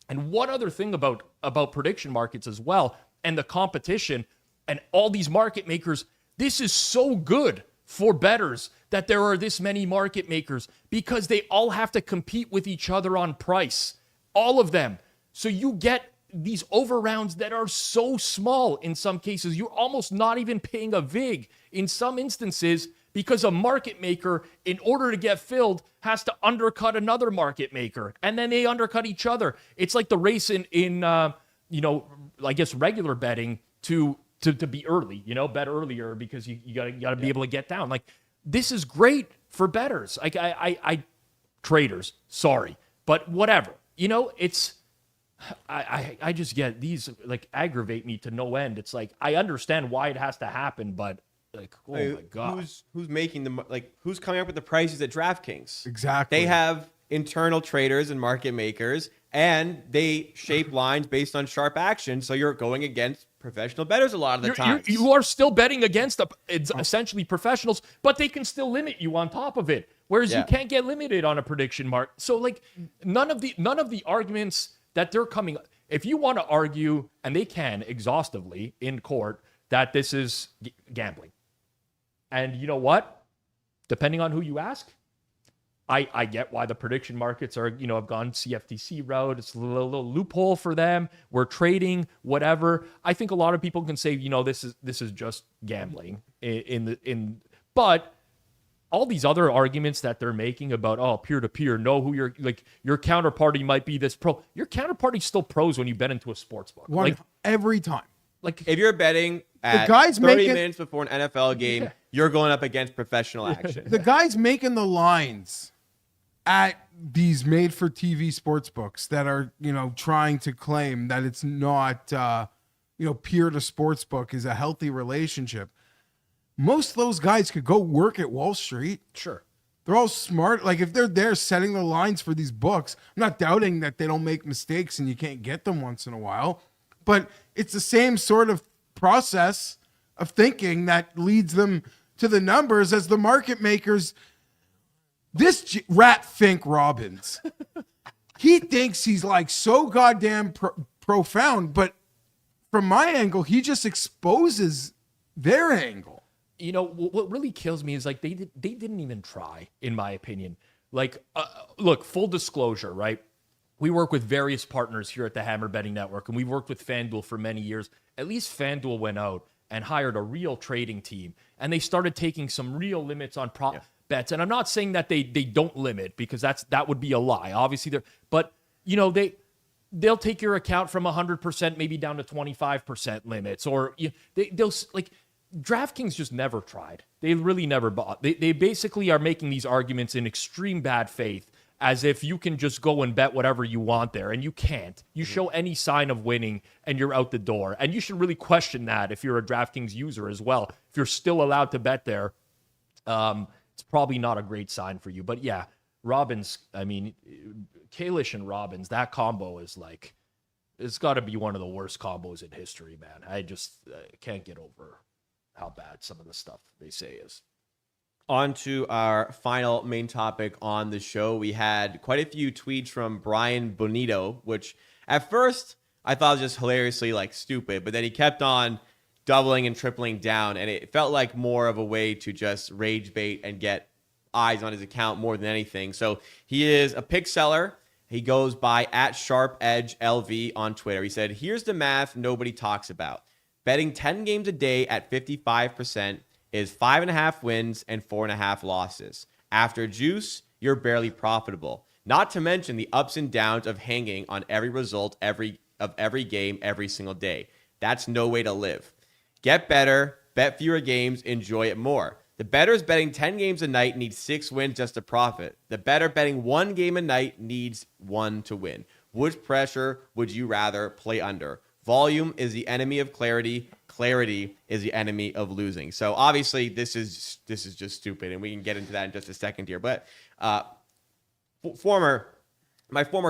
And one other thing about prediction markets as well, and the competition and all these market makers, this is so good for bettors that there are this many market makers because they all have to compete with each other on price, all of them. So you get these over rounds that are so small in some cases. You're almost not even paying a VIG in some instances because a market maker, in order to get filled, has to undercut another market maker, and then they undercut each other. It's like the race in I guess regular betting to be early, bet earlier because you gotta be able to get down. Like, this is great for bettors. Like I traders, sorry, but whatever. It's I just get these like aggravate me to no end. It's like I understand why it has to happen, but. Like, oh my God. Who's making who's coming up with the prices at DraftKings? Exactly. They have internal traders and market makers, and they shape lines based on sharp action. So you're going against professional bettors a lot of the time. You are still betting against essentially professionals, but they can still limit you on top of it. Whereas you can't get limited on a prediction mark. So like none of the arguments that they're coming. If you want to argue, and they can exhaustively in court, that this is gambling. And you know what? Depending on who you ask, I get why the prediction markets are, have gone CFTC route. It's a little loophole for them. We're trading, whatever. I think a lot of people can say, this is just gambling. But all these other arguments that they're making about peer-to-peer, know who your counterparty might be this pro. Your counterparty's still pros when you bet into a sports book. Every time. Like if you're betting at 30 minutes before an NFL game, you're going up against professional action. The guys making the lines at these made-for-TV sports books that are, trying to claim that it's not, peer to sports book is a healthy relationship. Most of those guys could go work at Wall Street. Sure. They're all smart. Like if they're there setting the lines for these books, I'm not doubting that they don't make mistakes and you can't get them once in a while. But it's the same sort of process of thinking that leads them to the numbers as the market makers. This rat Fink Robbins, he thinks he's like so goddamn profound, but from my angle, he just exposes their angle. What really kills me is like they didn't even try, in my opinion. Like, look, full disclosure, right? We work with various partners here at the Hammer Betting Network, and we've worked with FanDuel for many years. At least FanDuel went out and hired a real trading team, and they started taking some real limits on bets. And I'm not saying that they don't limit, because that would be a lie. Obviously, they'll take your account from 100% maybe down to 25% limits, or they'll like. DraftKings just never tried. They really never bought. They basically are making these arguments in extreme bad faith. as if you can just go and bet whatever you want there, and you can't. You show any sign of winning and you're out the door. And you should really question that if you're a DraftKings user as well. If you're still allowed to bet there, it's probably not a great sign for you. But yeah, Robbins, I mean, Kalish and Robbins, that combo is like, it's got to be one of the worst combos in history, man. I just can't get over how bad some of the stuff they say is. On to our final main topic on the show. We had quite a few tweets from Brian Bonito, which at first I thought was just hilariously like stupid, but then he kept on doubling and tripling down, and it felt like more of a way to just rage bait and get eyes on his account more than anything. So he is a pick seller. He goes by @SharpEdgeLV on Twitter. He said, here's the math nobody talks about. Betting 10 games a day at 55% is 5.5 wins and 4.5 losses. After juice, you're barely profitable. Not to mention the ups and downs of hanging on every result of every game every single day. That's no way to live. Get better, bet fewer games, enjoy it more. The bettors betting 10 games a night need 6 wins just to profit. The better betting 1 game a night needs 1 to win. Which pressure would you rather play under? Volume is the enemy of clarity. Clarity is the enemy of losing. So obviously this is just stupid, and we can get into that in just a second here. But my former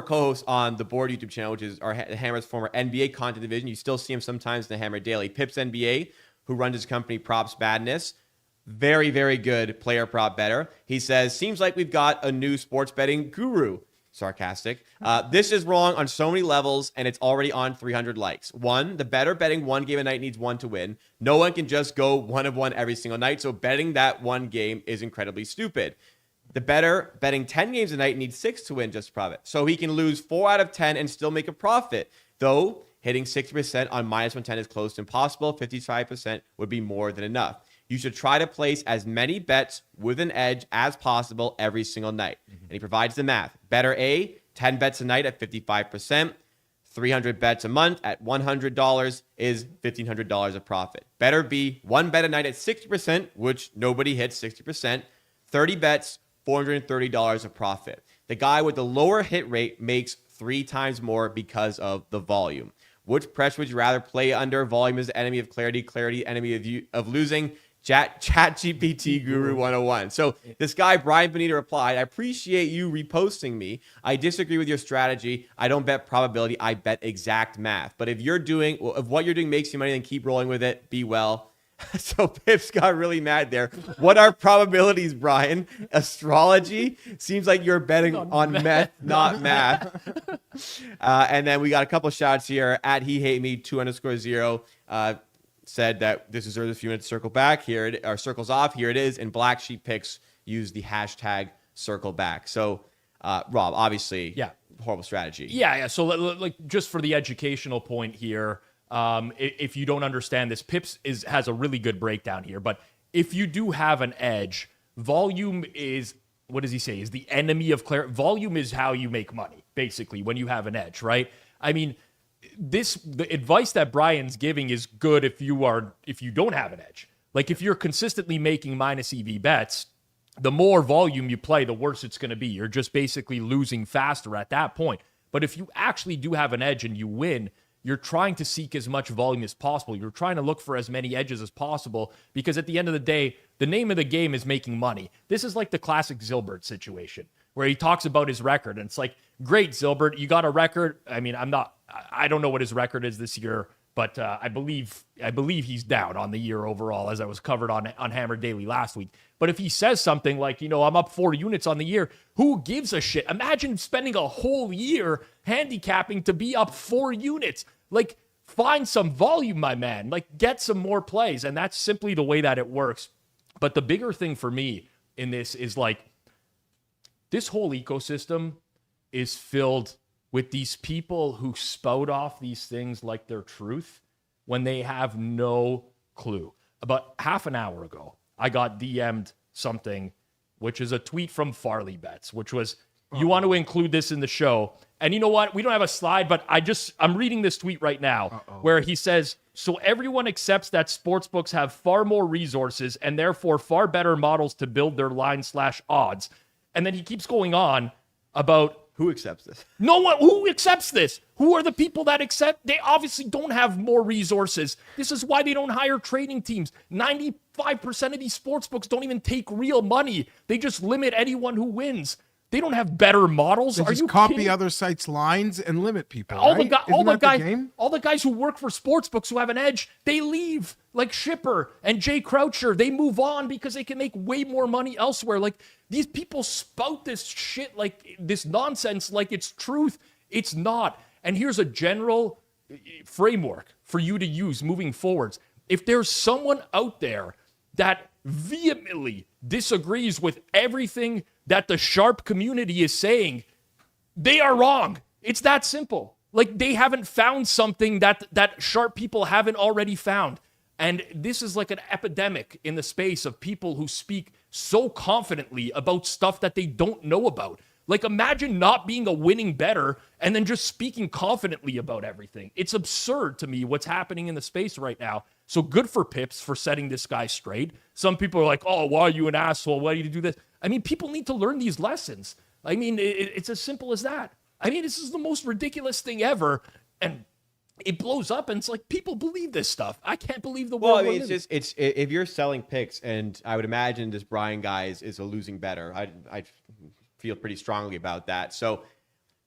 co-host on the Board YouTube channel, which is our Hammer's former NBA content division, you still see him sometimes in the Hammer Daily. Pips NBA, who runs his company Props Badness, very, very good player prop better. He says, seems like we've got a new sports betting guru. Sarcastic. This is wrong on so many levels, and it's already on 300 likes. 1, the better betting 1 game a night needs 1 to win. No one can just go 1 of 1 every single night, so betting that 1 game is incredibly stupid. The better betting 10 games a night needs 6 to win just to profit. So he can lose 4 out of 10 and still make a profit. Though hitting 60% on -110 is close to impossible, 55% would be more than enough. You should try to place as many bets with an edge as possible every single night. And he provides the math. Better A, 10 bets a night at 55%. 300 bets a month at $100 is $1,500 of profit. Better B, 1 bet a night at 60%, which nobody hits 60%. 30 bets, $430 of profit. The guy with the lower hit rate makes 3 times more because of the volume. Which pressure would you rather play under? Volume is the enemy of clarity. Clarity, enemy of losing. Chat GPT Guru 101. So this guy, Brian Bonita, replied, I appreciate you reposting me. I disagree with your strategy. I don't bet probability. I bet exact math. But if what you're doing makes you money, then keep rolling with it. Be well. So Pips got really mad there. What are probabilities, Brian? Astrology? Seems like you're betting on meth, not math. And then we got a couple shots here at He Hate Me 2_0. Said that this deserves a few minutes to circle back. Here or circles off. Here it is. And Black Sheep Picks use the hashtag circle back. So Rob, obviously, horrible strategy. Yeah. So like just for the educational point here, if you don't understand this, Pips has a really good breakdown here. But if you do have an edge, volume is, what does he say, is the enemy of clarity. Volume is how you make money, basically, when you have an edge, right? I mean, the advice that Brian's giving is good if you don't have an edge. Like if you're consistently making minus EV bets, the more volume you play, the worse it's going to be. You're just basically losing faster at that point. But if you actually do have an edge and you win, you're trying to seek as much volume as possible. You're trying to look for as many edges as possible because at the end of the day, the name of the game is making money. This is like the classic Zilbert situation where he talks about his record. And it's like, great, Zilbert, you got a record. I mean, I don't know what his record is this year, but I believe he's down on the year overall, as I was covered on Hammer Daily last week. But if he says something like, I'm up 4 units on the year, who gives a shit? Imagine spending a whole year handicapping to be up 4 units. Like, find some volume, my man. Like, get some more plays. And that's simply the way that it works. But the bigger thing for me in this is like, this whole ecosystem is filled with these people who spout off these things like they're truth when they have no clue. About half an hour ago, I got DM'd something, which is a tweet from Farley Bets, which was, you want to include this in the show. And you know what? We don't have a slide, but I'm reading this tweet right now where he says, so everyone accepts that sportsbooks have far more resources and therefore far better models to build their line/odds. And then he keeps going on about Who accepts this? no one. Who accepts this? Who are the people that accept? They obviously don't have more resources. This is why they don't hire trading teams. 95% of these sports books don't even take real money. They just limit anyone who wins. They don't have better models. They Are just you copy kidding? other sites' lines and limit people. All right? the Isn't that the guys, game? all the guys who work for sportsbooks who have an edge, they leave. Like Shipper and Jay Croucher, they move on because they can make way more money elsewhere. Like these people spout this shit, like this nonsense, like it's truth. It's not. And here's a general framework for you to use moving forwards. If there's someone out there that vehemently disagrees with everything that the sharp community is saying, they are wrong. It's that simple. Like they haven't found something that sharp people haven't already found. And this is like an epidemic in the space of people who speak so confidently about stuff that they don't know about. Like imagine not being a winning bettor and then just speaking confidently about everything. It's absurd to me what's happening in the space right now. So good for Pips for setting this guy straight. Some people are like, oh, why are you an asshole? Why do you do this? I mean, people need to learn these lessons. I mean, it's as simple as that. I mean, this is the most ridiculous thing ever. And it blows up and it's like, people believe this stuff. I can't believe the world. Well, I mean, it's if you're selling picks, and I would imagine this Brian guy is a losing bettor. I feel pretty strongly about that. So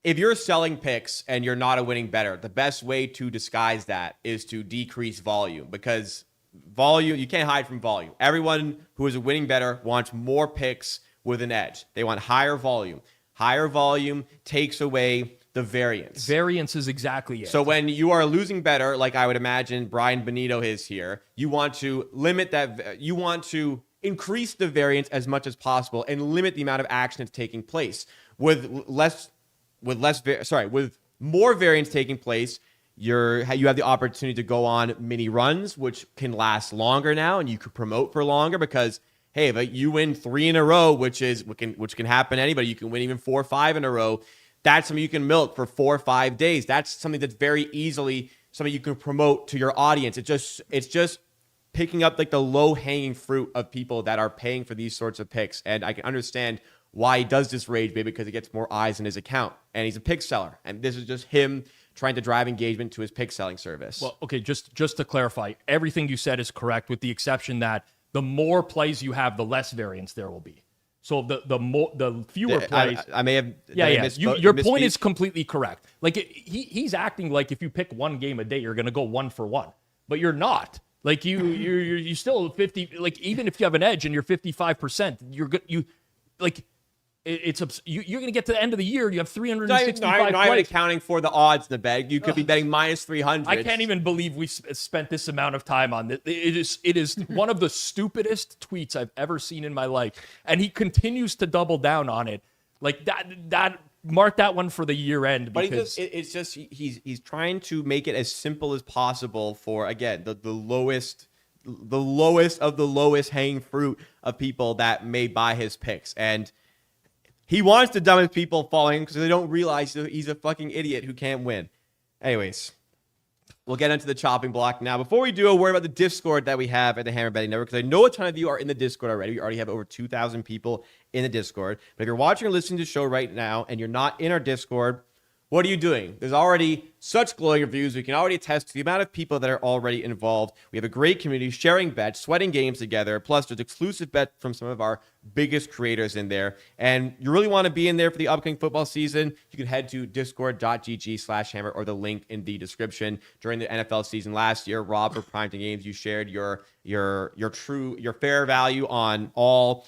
if you're selling picks and you're not a winning bettor, the best way to disguise that is to decrease volume, because volume, you can't hide from volume. Everyone who is a winning bettor wants more picks with an edge. They want higher volume. Higher volume takes away the variance. Variance is exactly it. So when you are a losing bettor, like I would imagine Brian Benito is here, you want to limit that. You want to increase the variance as much as possible and limit the amount of action that's taking place. With more variance taking place, you have the opportunity to go on mini runs, which can last longer now, and you could promote for longer because, hey, if you win 3 in a row, which can happen to anybody, you can win even 4 or 5 in a row. That's something you can milk for 4 or 5 days. That's something that's very easily something you can promote to your audience. It's just picking up like the low hanging fruit of people that are paying for these sorts of picks. And I can understand why he does this rage bait, because he gets more eyes in his account, and he's a pick seller. And this is just him trying to drive engagement to his pick selling service. Well, okay, just to clarify, everything you said is correct, with the exception that the more plays you have, the less variance there will be. So the fewer plays. I may have. Your point is completely correct. Like he's acting like if you pick one game a day, you're going to go 1 for 1, but you're not. Like you still 50. Like even if you have an edge and you're 55%, you're good. You're going to get to the end of the year. You have 365 not even accounting for the odds in the bet. You could be betting minus 300. I can't even believe we spent this amount of time on this. It is one of the stupidest tweets I've ever seen in my life, and he continues to double down on it. Like that. Mark that one for the year end. But he's trying to make it as simple as possible for, again, the lowest of the lowest hanging fruit of people that may buy his picks. And he wants the dumbest people following because they don't realize he's a fucking idiot who can't win. Anyways, we'll get into the chopping block now. Before we do, a word about the Discord that we have at the Hammer Betting Network, because I know a ton of you are in the Discord already. We already have over 2,000 people in the Discord. But if you're watching or listening to the show right now and you're not in our Discord, what are you doing? There's already such glowing reviews. We can already attest to the amount of people that are already involved. We have a great community sharing bets, sweating games together. Plus, there's exclusive bets from some of our biggest creators in there. And you really want to be in there for the upcoming football season, you can head to discord.gg/hammer or the link in the description. During the NFL season last year, Rob, for Primetime Games, you shared your fair value on all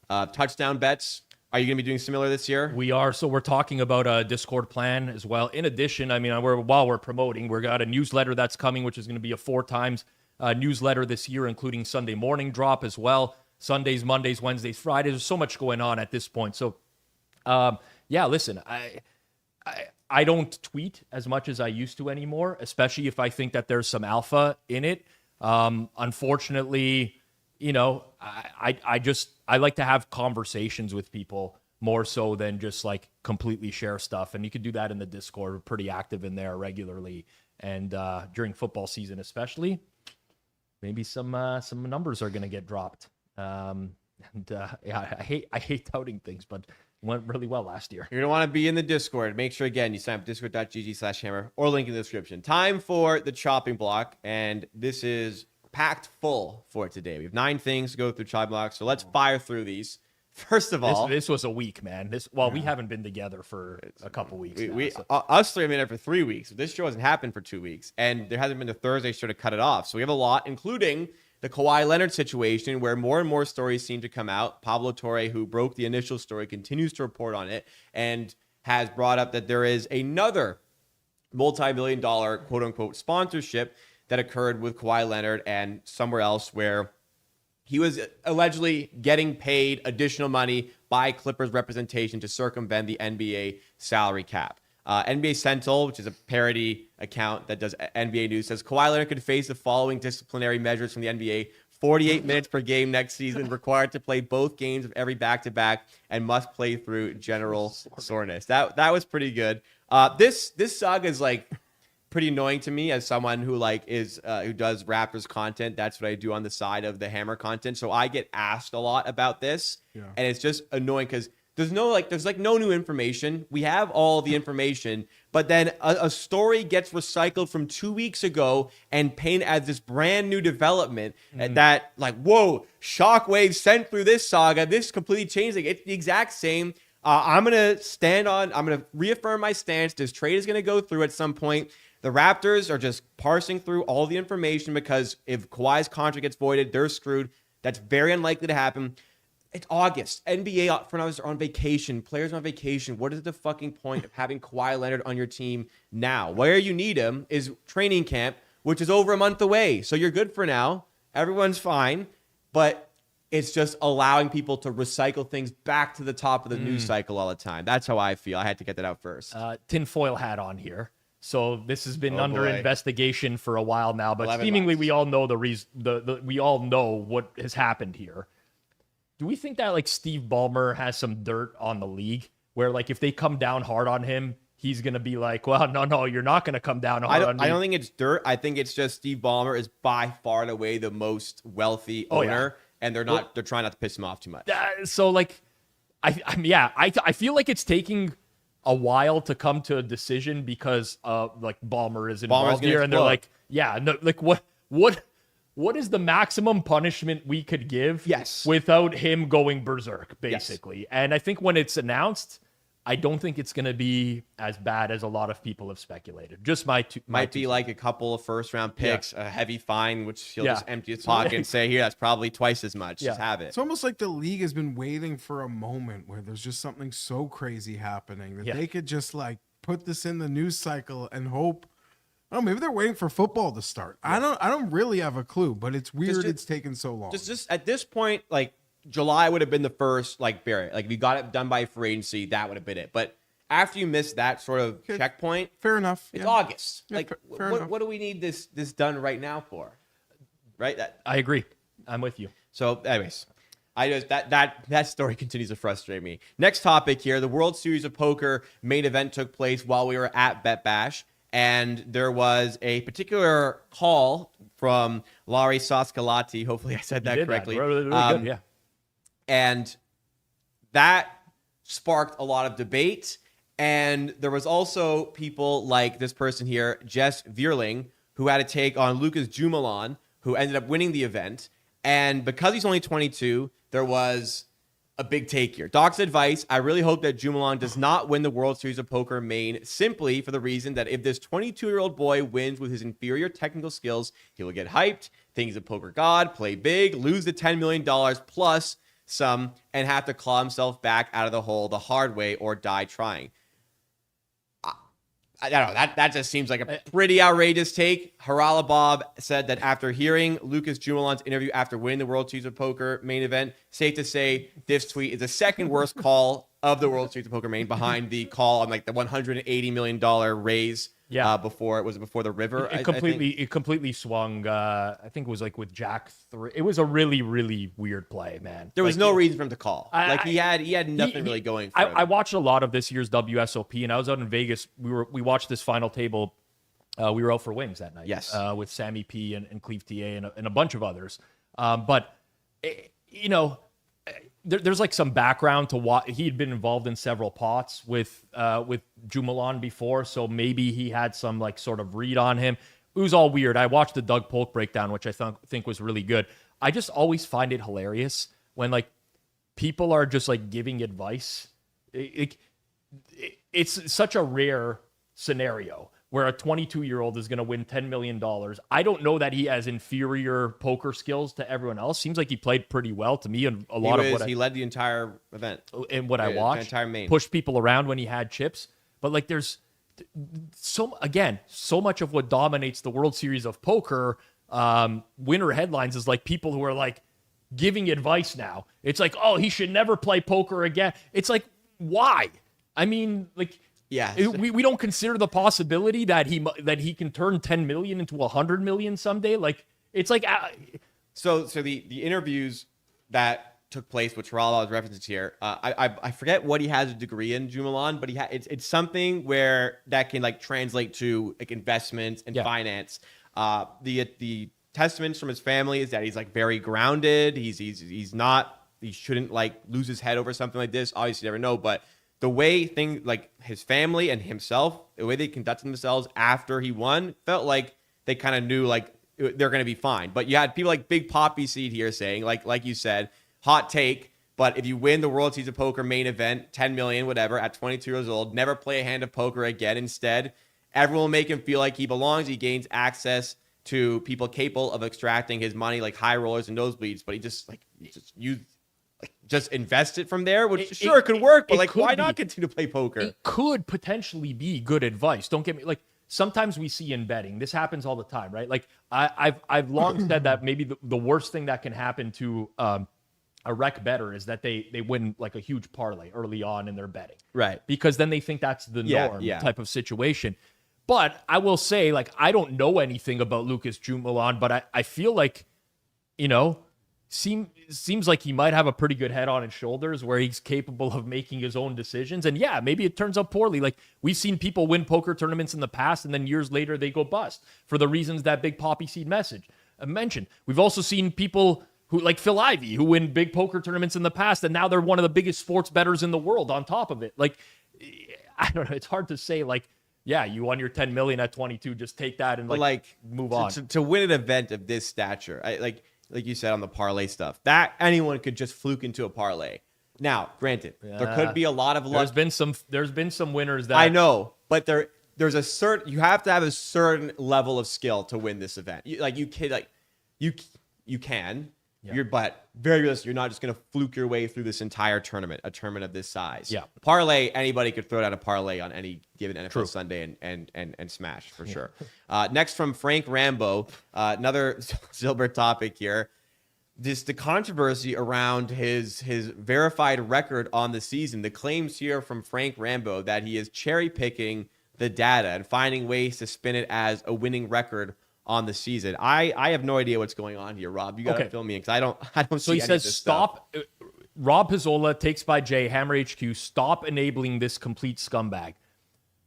touchdown bets. Are you going to be doing similar this year? We are. So we're talking about a Discord plan as well. In addition, I mean, while we're promoting, we've got a newsletter that's coming, which is going to be a 4 times newsletter this year, including Sunday morning drop as well. Sundays, Mondays, Wednesdays, Fridays. There's so much going on at this point. So, listen, I don't tweet as much as I used to anymore, especially if I think that there's some alpha in it. Unfortunately, I like to have conversations with people more so than just like completely share stuff. And you can do that in the Discord. We're pretty active in there regularly. And during football season, especially, maybe some numbers are going to get dropped. I hate touting things, but went really well last year. You're going to want to be in the Discord. Make sure, again, you sign up discord.gg/hammer or link in the description. Time for the chopping block, and this is packed full for today. We have 9 things to go through chopping blocks, so let's fire through these. First of all, this was a week, man. We haven't been together for a couple weeks. Us three have been there for 3 weeks. This show hasn't happened for 2 weeks, and there hasn't been a Thursday show to cut it off. So we have a lot, including the Kawhi Leonard situation, where more and more stories seem to come out. Pablo Torre, who broke the initial story, continues to report on it and has brought up that there is another multi-million-dollar quote-unquote sponsorship that occurred with Kawhi Leonard and somewhere else where he was allegedly getting paid additional money by Clippers representation to circumvent the NBA salary cap. NBA Central, which is a parody account that does NBA news, says Kawhi Leonard could face the following disciplinary measures from the NBA: 48 minutes per game next season, required to play both games of every back-to-back, and must play through general soreness. That was pretty good. This saga is like pretty annoying to me as someone who who does Raptors content. That's what I do on the side of the Hammer content. So I get asked a lot about this, and it's just annoying because there's no new information. We have all the information, but then a story gets recycled from 2 weeks ago and painted as this brand new development that whoa, shockwave sent through this saga. This completely changed. It's the exact same. I'm going to reaffirm my stance. This trade is going to go through at some point. The Raptors are just parsing through all the information because if Kawhi's contract gets voided, they're screwed. That's very unlikely to happen. It's August. NBA front office are on vacation. Players are on vacation. What is the fucking point of having Kawhi Leonard on your team now? Where you need him is training camp, which is over a month away. So you're good for now. Everyone's fine. But it's just allowing people to recycle things back to the top of the news cycle all the time. That's how I feel. I had to get that out first. Tinfoil hat on here. So this has been under investigation for a while now, but 11 seemingly months. we all know the reason. We all know what has happened here. Do we think that Steve Ballmer has some dirt on the league, where if they come down hard on him, he's gonna be like, well, no, you're not gonna come down hard on me. I don't think it's dirt. I think it's just Steve Ballmer is by far and away the most wealthy owner, and they're trying not to piss him off too much. I feel like it's taking a while to come to a decision because Ballmer is involved here, and they're like, what is the maximum punishment we could give without him going berserk, basically? Yes. And I think when it's announced, I don't think it's going to be as bad as a lot of people have speculated. Just might be like a couple of first-round picks, a heavy fine, which he'll just empty his pocket and say, here, that's probably twice as much. Just have it. It's almost like the league has been waiting for a moment where there's just something so crazy happening that they could just put this in the news cycle and hope. Oh, maybe they're waiting for football to start. I don't really have a clue, but it's weird it's taken so long. Just at this point, July would have been the first Barrett. If you got it done by free agency, that would have been it. But after you miss that sort of checkpoint, fair enough. It's August. Yeah, what do we need this done right now for? Right? I agree. I'm with you. So, anyways, that story continues to frustrate me. Next topic here: the World Series of Poker main event took place while we were at BetBash. And there was a particular call from Laurie Soscolati. Hopefully I said that correctly. Really good, yeah. And that sparked a lot of debate. And there was also people like this person here, Jess Vierling, who had a take on Lucas Jumelon, who ended up winning the event. And because he's only 22, there was a big take here. Doc's advice: I really hope that Jumelon does not win the World Series of Poker main, simply for the reason that if this 22-year-old boy wins with his inferior technical skills, he will get hyped, think he's a poker god, play big, lose the $10 million plus some, and have to claw himself back out of the hole the hard way or die trying. I don't know. That just seems like a pretty outrageous take. Harala Bob said that after hearing Lucas Jumelon's interview after winning the World Series of Poker main event, safe to say this tweet is the second worst call of the World Series of Poker main, behind the call on the $180 million raise. Before the river. It completely swung. I think it was with Jack 3. It was a really, really weird play, man. There was no reason for him to call. He had nothing really going for him. I watched a lot of this year's WSOP, and I was out in Vegas. We watched this final table. We were out for wings that night. Yes. With Sammy P and Cleve TA and a bunch of others. But there's like some background to what he'd been involved in several pots with Jumalan before, so maybe he had some like sort of read on him. It was all weird. I watched the Doug Polk breakdown, which I think was really good. I just always find it hilarious when like people are just like giving advice. It's such a rare scenario where a 22-year-old is going to win $10 million. I don't know that he has inferior poker skills to everyone else. Seems like he played pretty well to me, and he led the entire event. And what I watched, the entire main. Pushed people around when he had chips. But like, there's so much of what dominates the World Series of Poker winner headlines is like people who are like giving advice now. It's like, oh, he should never play poker again. It's like, why? I mean, like, yeah, we don't consider the possibility that he can turn 10 million into 100 million someday. Like, it's like, so the interviews that took place, which Raul was referenced here, I forget what he has a degree in, Jumalan, but it's something where that can like translate to like investments and finance. The testaments from his family is that he's like very grounded. He shouldn't like lose his head over something like this. Obviously, you never know, but the way things like his family and himself, the way they conducted themselves after he won, felt like they kind of knew like they're going to be fine. But you had people like Big Poppy Seed here saying, like you said, hot take, but if you win the World Series of Poker main event, 10 million, whatever, at 22 years old, never play a hand of poker again. Instead, everyone will make him feel like he belongs. He gains access to people capable of extracting his money, like high rollers and nosebleeds, but he just invest it from there, which it could work, but like, why not continue to play poker? It could potentially be good advice. Don't get me like, sometimes we see in betting, this happens all the time, right? Like I've long said that maybe the worst thing that can happen to a rec bettor is that they win like a huge parlay early on in their betting, right? Because then they think that's the norm type of situation. But I will say, like, I don't know anything about Lucas Jumalan, but I feel like, seems like he might have a pretty good head on his shoulders where he's capable of making his own decisions. And yeah, maybe it turns out poorly. Like, we've seen people win poker tournaments in the past and then years later they go bust for the reasons that Big Poppy Seed mentioned. We've also seen people who, like Phil Ivey, who win big poker tournaments in the past and now they're one of the biggest sports bettors in the world on top of it. Like, I don't know. It's hard to say, like, yeah, you won your 10 million at 22. Just take that and move on. To win an event of this stature, like you said on the parlay stuff, that anyone could just fluke into a parlay. Now, granted, there could be a lot of luck. There's been some winners that I know, but there's a certain, you have to have a certain level of skill to win this event. You can. Yeah. But very realistic, you're not just going to fluke your way through this entire tournament, a tournament of this size. Yeah. Parlay, anybody could throw down a parlay on any given NFL Sunday and smash for sure. Next from Frank Rambo, another Zilbert topic here. The controversy around his verified record on the season. The claims here from Frank Rambo that he is cherry picking the data and finding ways to spin it as a winning record on the season. I have no idea what's going on here, Rob. You got to fill me in because I don't see. So he says, stop. Rob Pizzola, Takes by Jay, Hammer HQ, stop enabling this complete scumbag.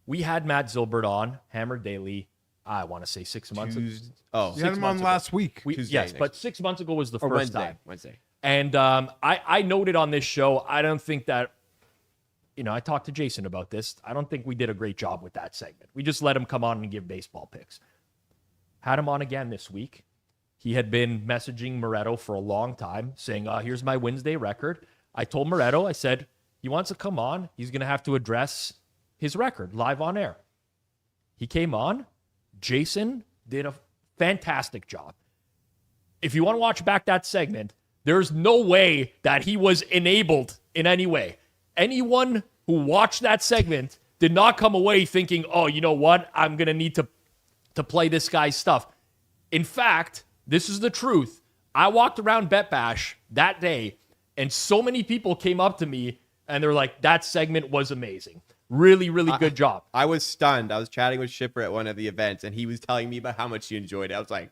We had Matt Zilbert on Hammer Daily. I want to say 6 months ago. You had him on last week. Yes, but 6 months ago was the first time. Wednesday. And I noted on this show, I don't think that, I talked to Jason about this. I don't think we did a great job with that segment. We just let him come on and give baseball picks. Had him on again this week. He had been messaging Moretto for a long time saying, here's my Wednesday record. I told Moretto, I said, he wants to come on. He's going to have to address his record live on air. He came on. Jason did a fantastic job. If you want to watch back that segment, there's no way that he was enabled in any way. Anyone who watched that segment did not come away thinking, oh, you know what? I'm going to need to play this guy's stuff. In fact, this is the truth. I walked around BetBash that day, and so many people came up to me, and they're like, that segment was amazing. Really, really good job. I was stunned. I was chatting with Shipper at one of the events, and he was telling me about how much he enjoyed it. I was like,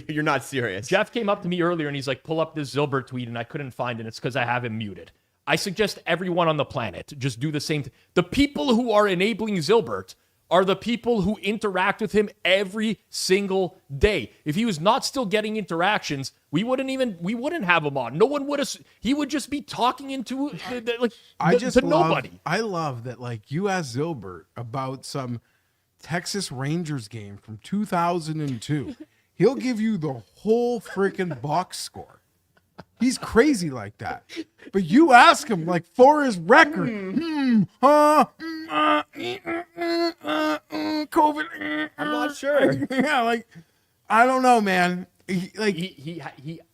you're not serious. Jeff came up to me earlier, and he's like, pull up this Zilbert tweet, and I couldn't find it. It's because I have him muted. I suggest everyone on the planet just do the same thing. The people who are enabling Zilbert are the people who interact with him every single day. If he was not still getting interactions, we wouldn't have him on. No one would have. He would just be talking into nobody. I love that. Like, you asked Zilbert about some Texas Rangers game from 2002. He'll give you the whole freaking box score. He's crazy like that. But you ask him, like, for his record, COVID. I'm not sure. Yeah, like, I don't know, man. He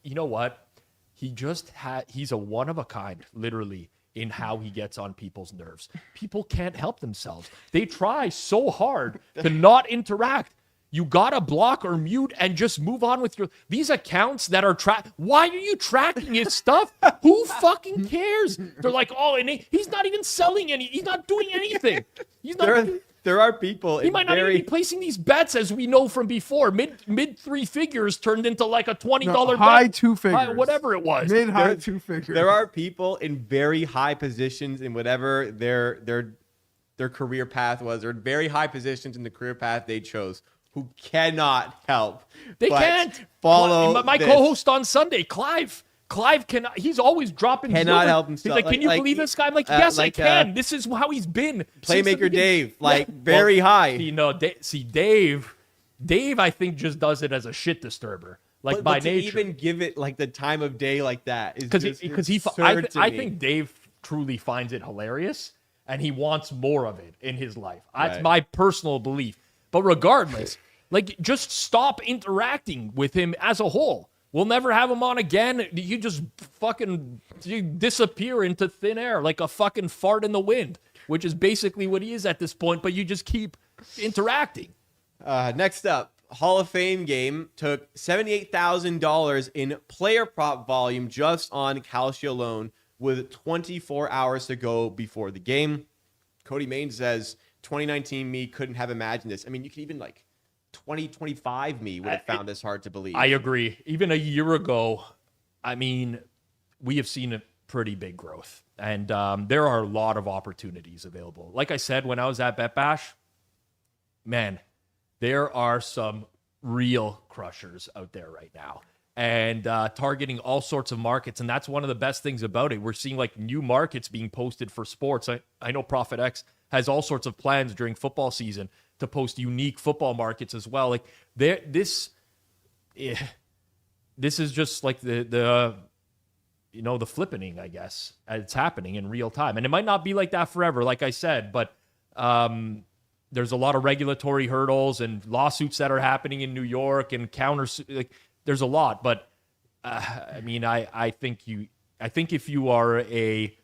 you know what? He's a one of a kind, literally, in how he gets on people's nerves. People can't help themselves. They try so hard to not interact. You gotta block or mute and just move on with these accounts that are why are you tracking his stuff? Who fucking cares? They're like, oh, and he's not even selling he's not doing anything. He's not. There are people. He might not even be placing these bets, as we know from before. Mid three figures turned into like a $20 high bet. two figures, whatever it was. Mid high two figures. There are people in very high positions in whatever their career path was, or very high positions in the career path they chose, who cannot help. They can't follow my co-host on Sunday, Clive. He's always dropping. Cannot help himself. He's like, can you believe this guy? I'm like, yes, I can. This is how he's been. Playmaker Dave, very high. Dave, I think just does it as a shit disturber, by but to nature. even give it like the time of day like that is because I think Dave truly finds it hilarious and he wants more of it in his life. That's my personal belief. But regardless, just stop interacting with him as a whole. We'll never have him on again. You just you disappear into thin air like a fucking fart in the wind, which is basically what he is at this point, but you just keep interacting. Next up, Hall of Fame game took $78,000 in player prop volume just on Calcio alone with 24 hours to go before the game. Cody Main says, 2019 me couldn't have imagined this. I mean, you can even 2025 me would have found this hard to believe. I agree. Even a year ago, I mean, we have seen a pretty big growth. And there are a lot of opportunities available. Like I said, when I was at BetBash, man, there are some real crushers out there right now. And targeting all sorts of markets. And that's one of the best things about it. We're seeing new markets being posted for sports. I know ProphetX has all sorts of plans during football season to post unique football markets as well. This is just the flippening, I guess. It's happening in real time. And it might not be like that forever, like I said, but there's a lot of regulatory hurdles and lawsuits that are happening in New York and there's a lot. But I think if you are a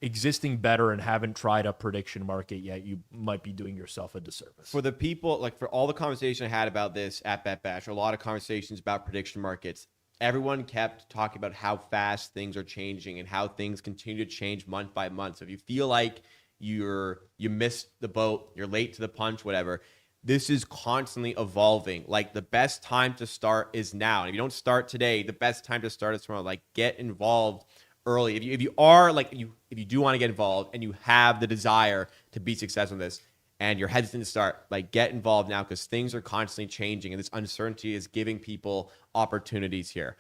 existing better and haven't tried a prediction market yet, you might be doing yourself a disservice. For the people, for all the conversation I had about this at BetBash, a lot of conversations about prediction markets, everyone kept talking about how fast things are changing and how things continue to change month by month. So if you feel like you missed the boat, you're late to the punch, whatever, this is constantly evolving. The best time to start is now. And if you don't start today, the best time to start is tomorrow. Get involved early. If you do want to get involved and you have the desire to be successful in this and you're hesitant to start, get involved now, because things are constantly changing and this uncertainty is giving people opportunities here.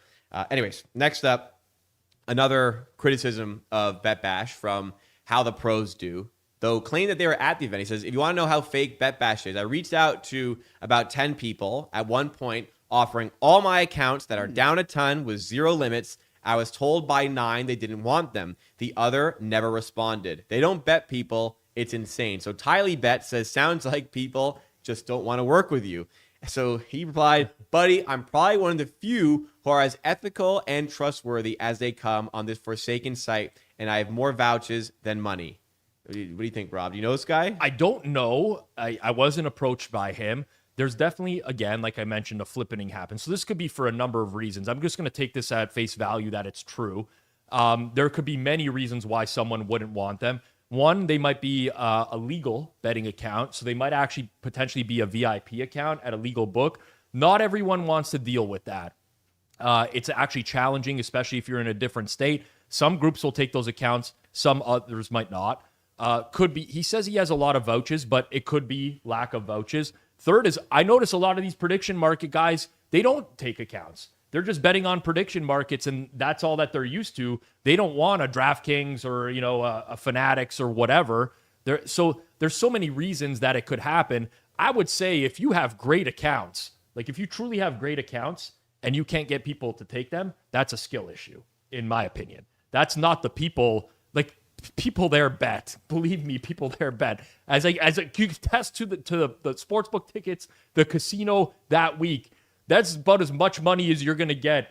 Anyways, next up, another criticism of BetBash from How the Pros Do, though claim that they were at the event. He says, if you want to know how fake BetBash is, I reached out to about 10 people at one point offering all my accounts that are down a ton with zero limits. I was told by 9 they didn't want them. The other never responded. They don't bet people. It's insane. So Tylee Bet says, sounds like people just don't want to work with you. So he replied, buddy, I'm probably one of the few who are as ethical and trustworthy as they come on this forsaken site, and I have more vouchers than money. What do you think, Rob? Do you know this guy? I don't know. I wasn't approached by him. There's definitely, again, like I mentioned, a flippening happens. So this could be for a number of reasons. I'm just going to take this at face value that it's true. There could be many reasons why someone wouldn't want them. One, they might be a legal betting account. So they might actually potentially be a VIP account at a legal book. Not everyone wants to deal with that. It's actually challenging, especially if you're in a different state. Some groups will take those accounts. Some others might not. Could be, he says he has a lot of vouchers, but it could be lack of vouchers. Third is, I notice a lot of these prediction market guys, they don't take accounts. They're just betting on prediction markets, and that's all that they're used to. They don't want a DraftKings or, a Fanatics or whatever. So there's so many reasons that it could happen. I would say if you have great accounts, like if you truly have great accounts and you can't get people to take them, that's a skill issue, in my opinion. That's not the people, like, people there bet. Believe me, people there bet. As a you test to the sportsbook tickets, the casino that week, that's about as much money as you're going to get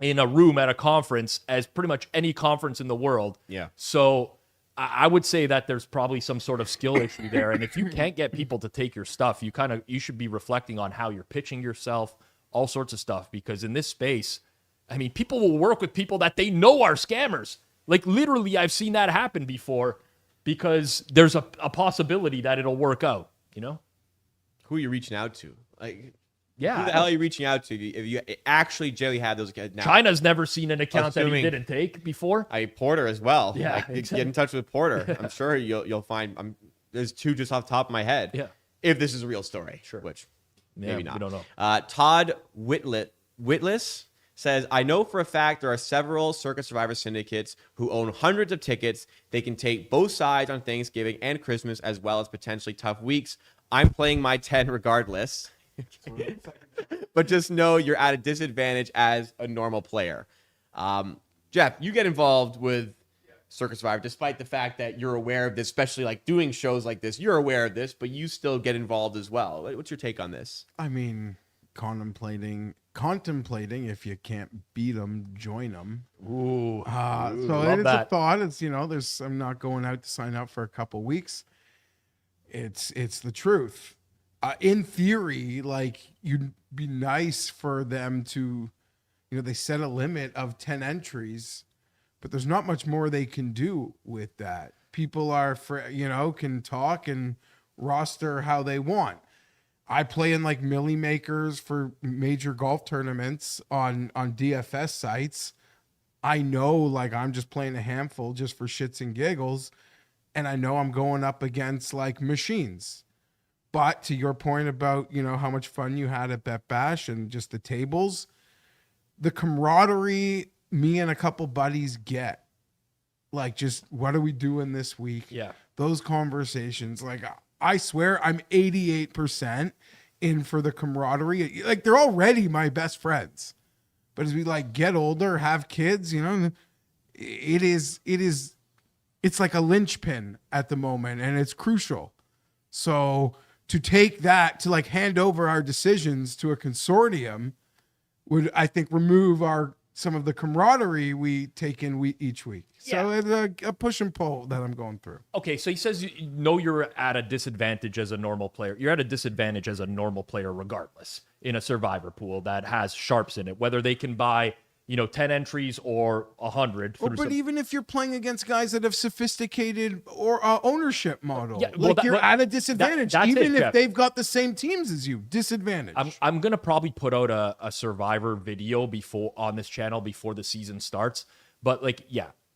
in a room at a conference as pretty much any conference in the world. Yeah. So I would say that there's probably some sort of skill issue there. And if you can't get people to take your stuff, you should be reflecting on how you're pitching yourself, all sorts of stuff. Because in this space, I mean, people will work with people that they know are scammers. Like, literally, I've seen that happen before because there's a possibility that it'll work out, Who are you reaching out to? Like, yeah. Who the hell are you reaching out to if you actually generally have those guys now? China's never seen an account that he didn't take before. Porter as well. Yeah, like, exactly. Get in touch with Porter. I'm sure you'll find. There's two just off the top of my head. Yeah. If this is a real story, Sure. Which Yeah, maybe not. We don't know. Todd Whitless says, I know for a fact there are several Circa Survivor syndicates who own hundreds of tickets. They can take both sides on Thanksgiving and Christmas, as well as potentially tough weeks. I'm playing my 10 regardless. But just know you're at a disadvantage as a normal player. Geoff, you get involved with Circa Survivor, despite the fact that you're aware of this, especially like doing shows like this. You're aware of this, but you still get involved as well. What's your take on this? I mean, contemplating if you can't beat them, join them. Ooh. So it is a thought. It's, I'm not going out to sign up for a couple weeks. It's the truth. In theory, like, you'd be nice for them to, they set a limit of 10 entries, but there's not much more they can do with that. People are, can talk and roster how they want. I play in like milli makers for major golf tournaments on DFS sites. I know, like, I'm just playing a handful just for shits and giggles, and I know I'm going up against like machines. But to your point about, how much fun you had at BetBash and just the tables, the camaraderie me and a couple buddies get, like, just what are we doing this week? Yeah. Those conversations, like, I swear I'm 88% in for the camaraderie. Like, they're already my best friends. But as we like get older, have kids, it's like a linchpin at the moment, and it's crucial. So to take that, to like hand over our decisions to a consortium would, I think, remove some of the camaraderie we take in each week. So it's a push and pull that I'm going through. Okay, so he says you're at a disadvantage as a normal player. You're at a disadvantage as a normal player regardless in a survivor pool that has sharps in it, whether they can buy 10 entries or 100. But even if you're playing against guys that have sophisticated or ownership model, you're at a disadvantage, even if they've got the same teams as you. Disadvantage. I'm going to probably put out a survivor video on this channel before the season starts. But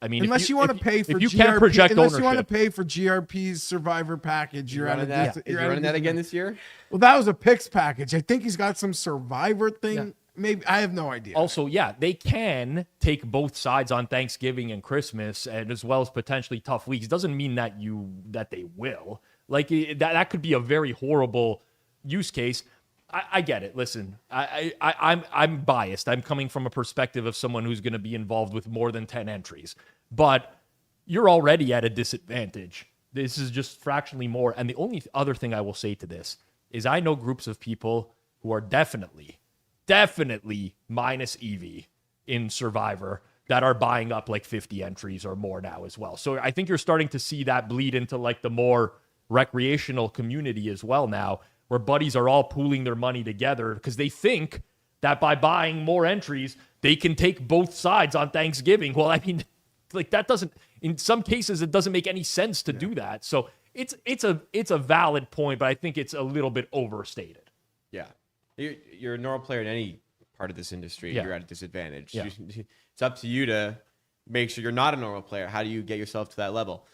I mean, unless you want to pay for GRP's survivor package, you're running that. Is running that again this year? Well, that was a picks package. I think he's got some survivor thing. Yeah. Maybe, I have no idea. Also, they can take both sides on Thanksgiving and Christmas, and as well as potentially tough weeks. Doesn't mean that they will. Like, that could be a very horrible use case. I get it. Listen, I'm biased. I'm coming from a perspective of someone who's going to be involved with more than 10 entries. But you're already at a disadvantage. This is just fractionally more. And the only other thing I will say to this is I know groups of people who are definitely minus EV in Survivor that are buying up like 50 entries or more now as well. So I think you're starting to see that bleed into like the more recreational community as well now, where buddies are all pooling their money together because they think that by buying more entries, they can take both sides on Thanksgiving. Well, I mean, like, that doesn't, in some cases, it doesn't make any sense to do that. So it's a valid point, but I think it's a little bit overstated. Yeah. You're a normal player in any part of this industry. Yeah. You're at a disadvantage. Yeah. It's up to you to make sure you're not a normal player. How do you get yourself to that level?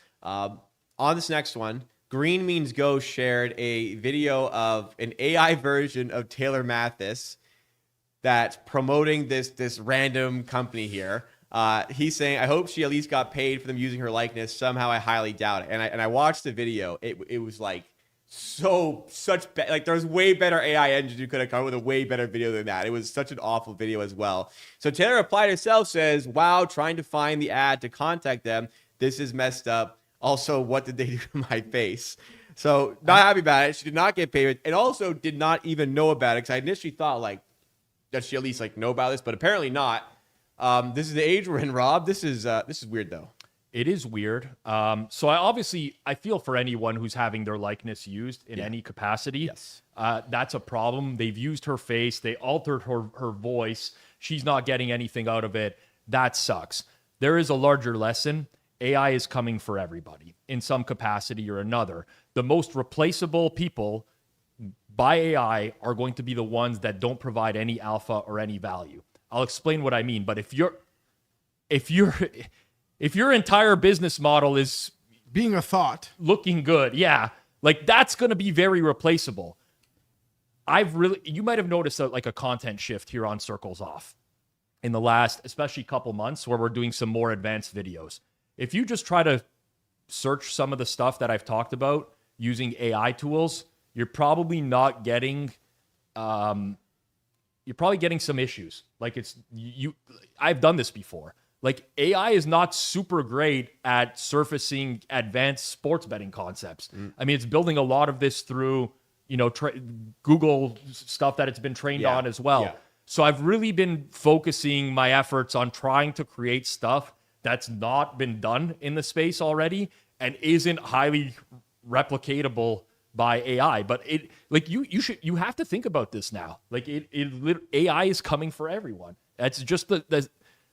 on this next one, Green Means Go shared a video of an AI version of Taylor Mathis that's promoting this random company here. He's saying, I hope she at least got paid for them using her likeness. Somehow I highly doubt it. And I watched the video. It was like like there's way better AI engines you could have come with a way better video than that. It was such an awful video as well. So Taylor replied herself, says, wow, trying to find the ad to contact them. This is messed up. Also, what did they do to my face? So not happy about it. She did not get paid, and also did not even know about it, because I initially thought, like, does she at least like know about this? But apparently not. This is the age we're in, Rob. This is weird though. It is weird. So I feel for anyone who's having their likeness used in any capacity. Yes. That's a problem. They've used her face. They altered her voice. She's not getting anything out of it. That sucks. There is a larger lesson. AI is coming for everybody in some capacity or another. The most replaceable people by AI are going to be the ones that don't provide any alpha or any value. I'll explain what I mean. But if your entire business model is being a thought, looking good, like that's going to be very replaceable. You might have noticed like a content shift here on Circles Off in the last, especially couple months, where we're doing some more advanced videos. If you just try to search some of the stuff that I've talked about using AI tools, you're probably not getting, you're probably getting some issues. Like I've done this before. Like AI is not super great at surfacing advanced sports betting concepts. I mean, it's building a lot of this through, Google stuff that it's been trained on as well. Yeah. So I've really been focusing my efforts on trying to create stuff that's not been done in the space already and isn't highly replicatable by AI. But you have to think about this now. Like AI is coming for everyone. That's just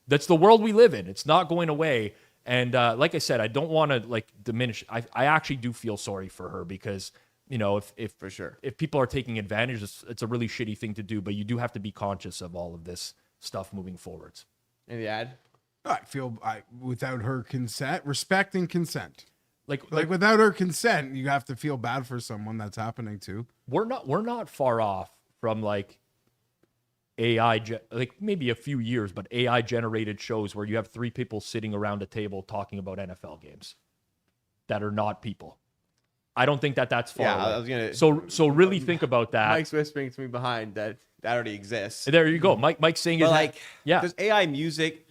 that's the world we live in. It's not going away. And like I said, I don't want to diminish. I actually do feel sorry for her, because if For sure. if people are taking advantage, it's a really shitty thing to do. But you do have to be conscious of all of this stuff moving forwards. And the ad? I feel without her consent, respect and consent. Like Without her consent, you have to feel bad for someone that's happening to. we're not far off from AI, maybe a few years, but AI generated shows where you have three people sitting around a table talking about NFL games that are not people. I don't think that's far away. I was gonna. So really think about that. Mike's whispering to me behind that already exists. There you go. Mike's saying But yeah. there's AI music.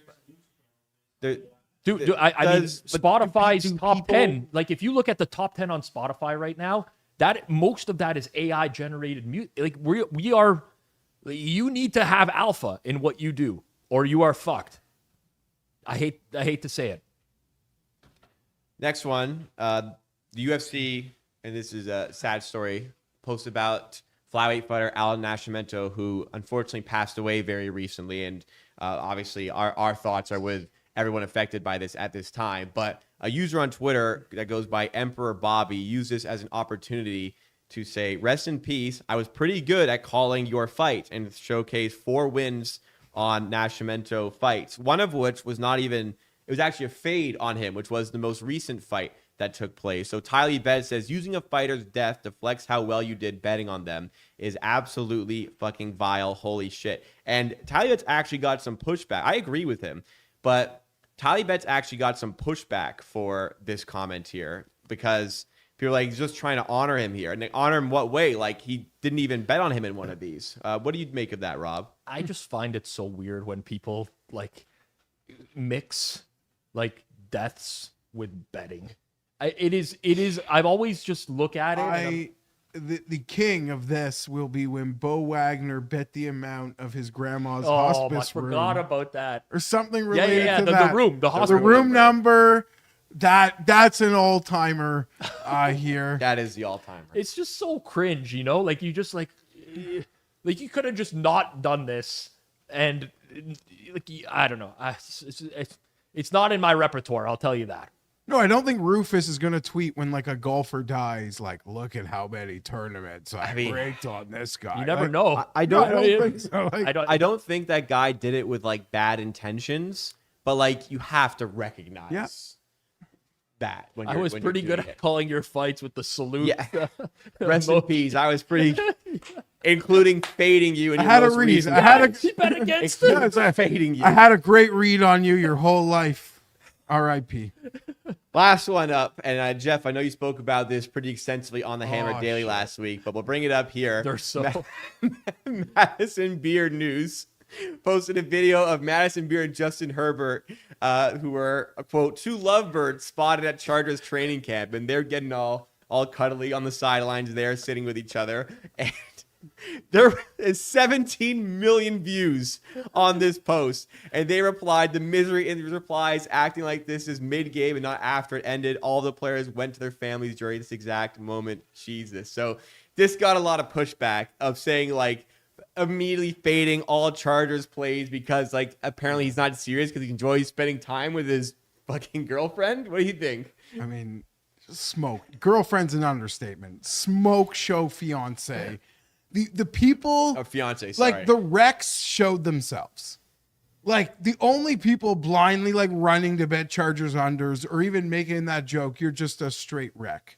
Dude, I mean, Spotify's top 10. Like, if you look at the top 10 on Spotify right now, most of that is AI generated music. Like, we are. You need to have alpha in what you do, or you are fucked. I hate to say it. Next one, the UFC, and this is a sad story, posted about flyweight fighter Alan Nascimento, who unfortunately passed away very recently, and obviously our thoughts are with everyone affected by this at this time. But a user on Twitter that goes by Emperor Bobby used this as an opportunity to say, rest in peace, I was pretty good at calling your fight, and showcase 4 wins on Nascimento fights, one of which was it was actually a fade on him, which was the most recent fight that took place. So Tylee Bet says, using a fighter's death to flex how well you did betting on them is absolutely fucking vile. Holy shit. And Tylee Bet's actually got some pushback. I agree with him, but Tylee Bet's actually got some pushback for this comment here, because people are just trying to honor him here. And they honor him what way? Like, he didn't even bet on him in one of these. What do you make of that, Rob? I just find it so weird when people mix deaths with betting. It is. I've always just look at it. The king of this will be when Bo Wagner bet the amount of his grandma's I hospice room. forgot about that. Or something related to the that. the hospital room number. That's an all timer here. That is the all timer. It's just so cringe, you just you could have just not done this, and I don't know. It's not in my repertoire. I'll tell you that. No, I don't think Rufus is going to tweet when a golfer dies, look at how many tournaments I raked on this guy. You never know. I don't think so. I don't think that guy did it with bad intentions, but you have to recognize. Yeah. that. When I you're, was when pretty you're good doing at it. calling your fights with the salute. Yeah. Rest in peace. I was pretty, including fading you. In I your had a most read. recent I had a- fight. He bet against Including me. fading you. I had a great read on you your whole life. R.I.P. Last one up, and Jeff, I know you spoke about this pretty extensively on the Hammer Oh, Daily shit. last week, but we'll bring it up here. They're so. Madison Beer News posted a video of Madison Beer and Justin Herbert, who were, quote, two lovebirds spotted at Chargers training camp, and they're getting all cuddly on the sidelines there, sitting with each other. And there is 17 million views on this post, and they replied, the misery in the replies, acting like this is mid-game and not after it ended. All the players went to their families during this exact moment. Jesus. So this got a lot of pushback of saying, like, immediately fading all Chargers plays because, like, apparently he's not serious because he enjoys spending time with his fucking girlfriend. What do you think? I mean, smoke. Girlfriend's an understatement. Smoke show fiance. The people, Oh, fiance, sorry. like the Rex showed themselves. Like the only people blindly like running to bet Chargers unders or even making that joke, you're just a straight wreck.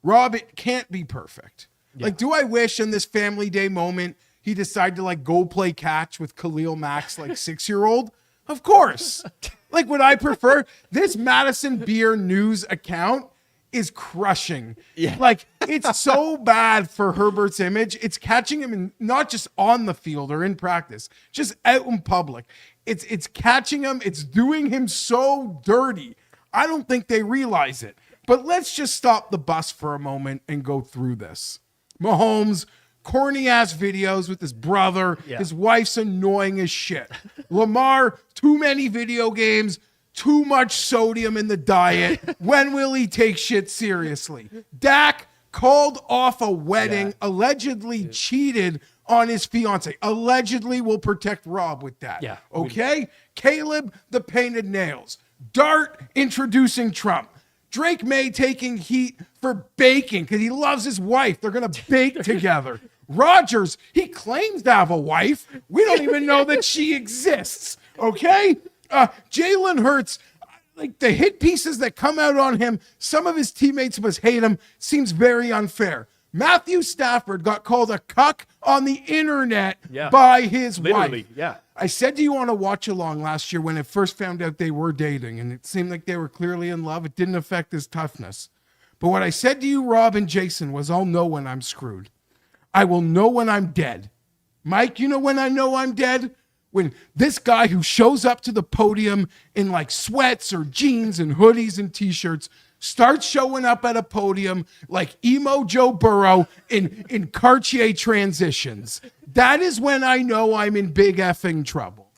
Rob, it can't be perfect. Yeah. Like, do I wish in this family day moment he decided to like go play catch with Khalil Mack's like 6-year-old? Of course. Like, would I prefer this Madison Beer News account is crushing. Yeah. Like, it's so bad for Herbert's image. It's catching him in, not just on the field or in practice, just out in public. It's catching him. It's doing him so dirty. I don't think they realize it. But let's just stop the bus for a moment and go through this. Mahomes, corny ass videos with his brother. Yeah. His wife's annoying as shit. Lamar, too many video games. Too much sodium in the diet. When will he take shit seriously? Dak called off a wedding, allegedly cheated on his fiance. Allegedly will protect Rob with that. Yeah. Okay? Caleb, the painted nails. Dart introducing Trump. Drake May taking heat for baking because he loves his wife. They're going to bake together. Rodgers, he claims to have a wife. We don't even know that she exists. Okay? Jalen Hurts, like the hit pieces that come out on him, some of his teammates must hate him. Seems very unfair. Matthew Stafford got called a cuck on the internet by his Literally, wife. yeah. I said to you on a watch along last year when it first found out they were dating, and it seemed like they were clearly in love. It didn't affect his toughness. But what I said to you, Rob and Jason, was I'll know when I'm screwed. I will know when I'm dead. Mike, you know when I know I'm dead? When this guy who shows up to the podium in like sweats or jeans and hoodies and t-shirts starts showing up at a podium like emo Joe Burrow in Cartier transitions. That is when I know I'm in big effing trouble.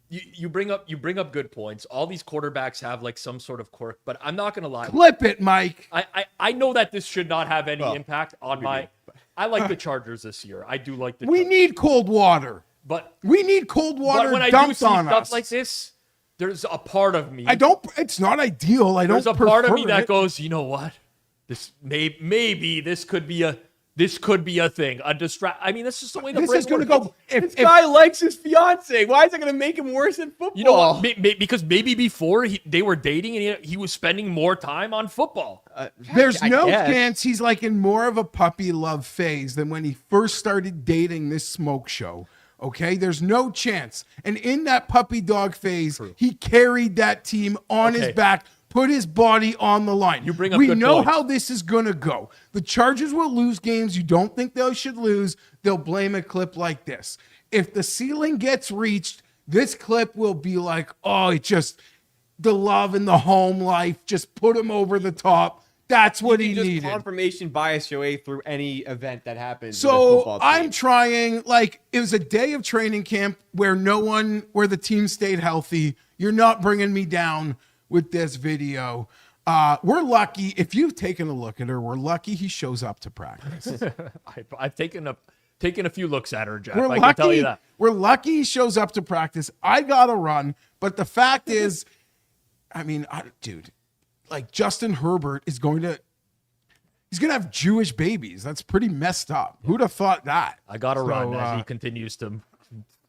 You bring up good points. All these quarterbacks have like some sort of quirk, but I'm not gonna lie. Clip it, Mike. I know that this should not have any impact on my. I like the Chargers this year. I do like the. We need cold water. But we need cold water when I do dumped see on stuff us. like this, there's a part of me. It's not ideal. There's a part of me that it. goes, you know what? This maybe this could be a thing. A distract. I mean, that's just the way the This brain is going to works. go. This guy likes his fiance. Why is it going to make him worse in football? You know what? Because maybe before they were dating and he was spending more time on football. There's I no guess. chance he's like in more of a puppy love phase than when he first started dating this smoke show. Okay, there's no chance. And in that puppy dog phase, he carried that team on his back, put his body on the line. You bring up we good know points. how this is going to go. The Chargers will lose games you don't think they should lose. They'll blame a clip like this. If the ceiling gets reached, this clip will be like, oh, it just, the love and the home life just put him over the top. That's what he just needed. Confirmation bias your way through any event that happens. with a So football team. I'm trying, like, it was a day of training camp where the team stayed healthy. You're not bringing me down with this video. We're lucky. If you've taken a look at her, we're lucky he shows up to practice. I've taken a few looks at her, Jeff. We're I lucky, can tell you that. We're lucky he shows up to practice. I got to run. But the fact is, I mean, dude, like Justin Herbert he's going to have Jewish babies. That's pretty messed up. Who'd have thought that? I got to run as he continues to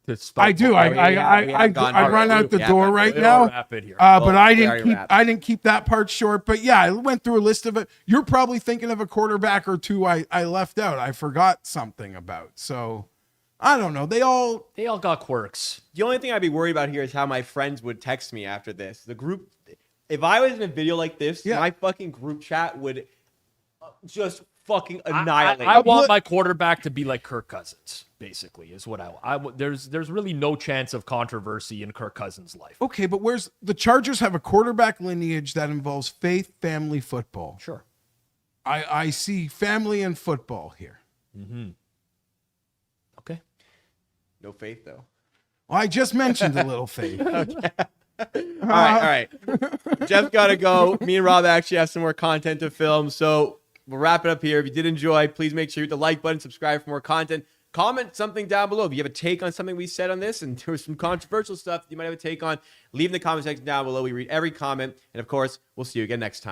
to start. I do. we I have gone run over. out the Yeah, door but right we'll now. wrap it here. But I we already wrapped. didn't keep that part short. But yeah, I went through a list of it. You're probably thinking of a quarterback or two I left out. I forgot something about. So I don't know. They all got quirks. The only thing I'd be worried about here is how my friends would text me after this. The group, if I was in a video like this, Yeah. my fucking group chat would just fucking annihilate. I want my quarterback to be like Kirk Cousins, basically, is what there's really no chance of controversy in Kirk Cousins' life. okay. But where's the Chargers have a quarterback lineage that involves faith, family, football. Sure. I see family and football here. Okay. No faith, though. Well, I just mentioned a little faith. All right. Jeff's got to go. Me and Rob actually have some more content to film, so we'll wrap it up here. If you did enjoy, please make sure you hit the like button, subscribe for more content. Comment something down below. If you have a take on something we said on this, and there was some controversial stuff that you might have a take on, leave in the comment section down below. We read every comment, and of course, we'll see you again next time.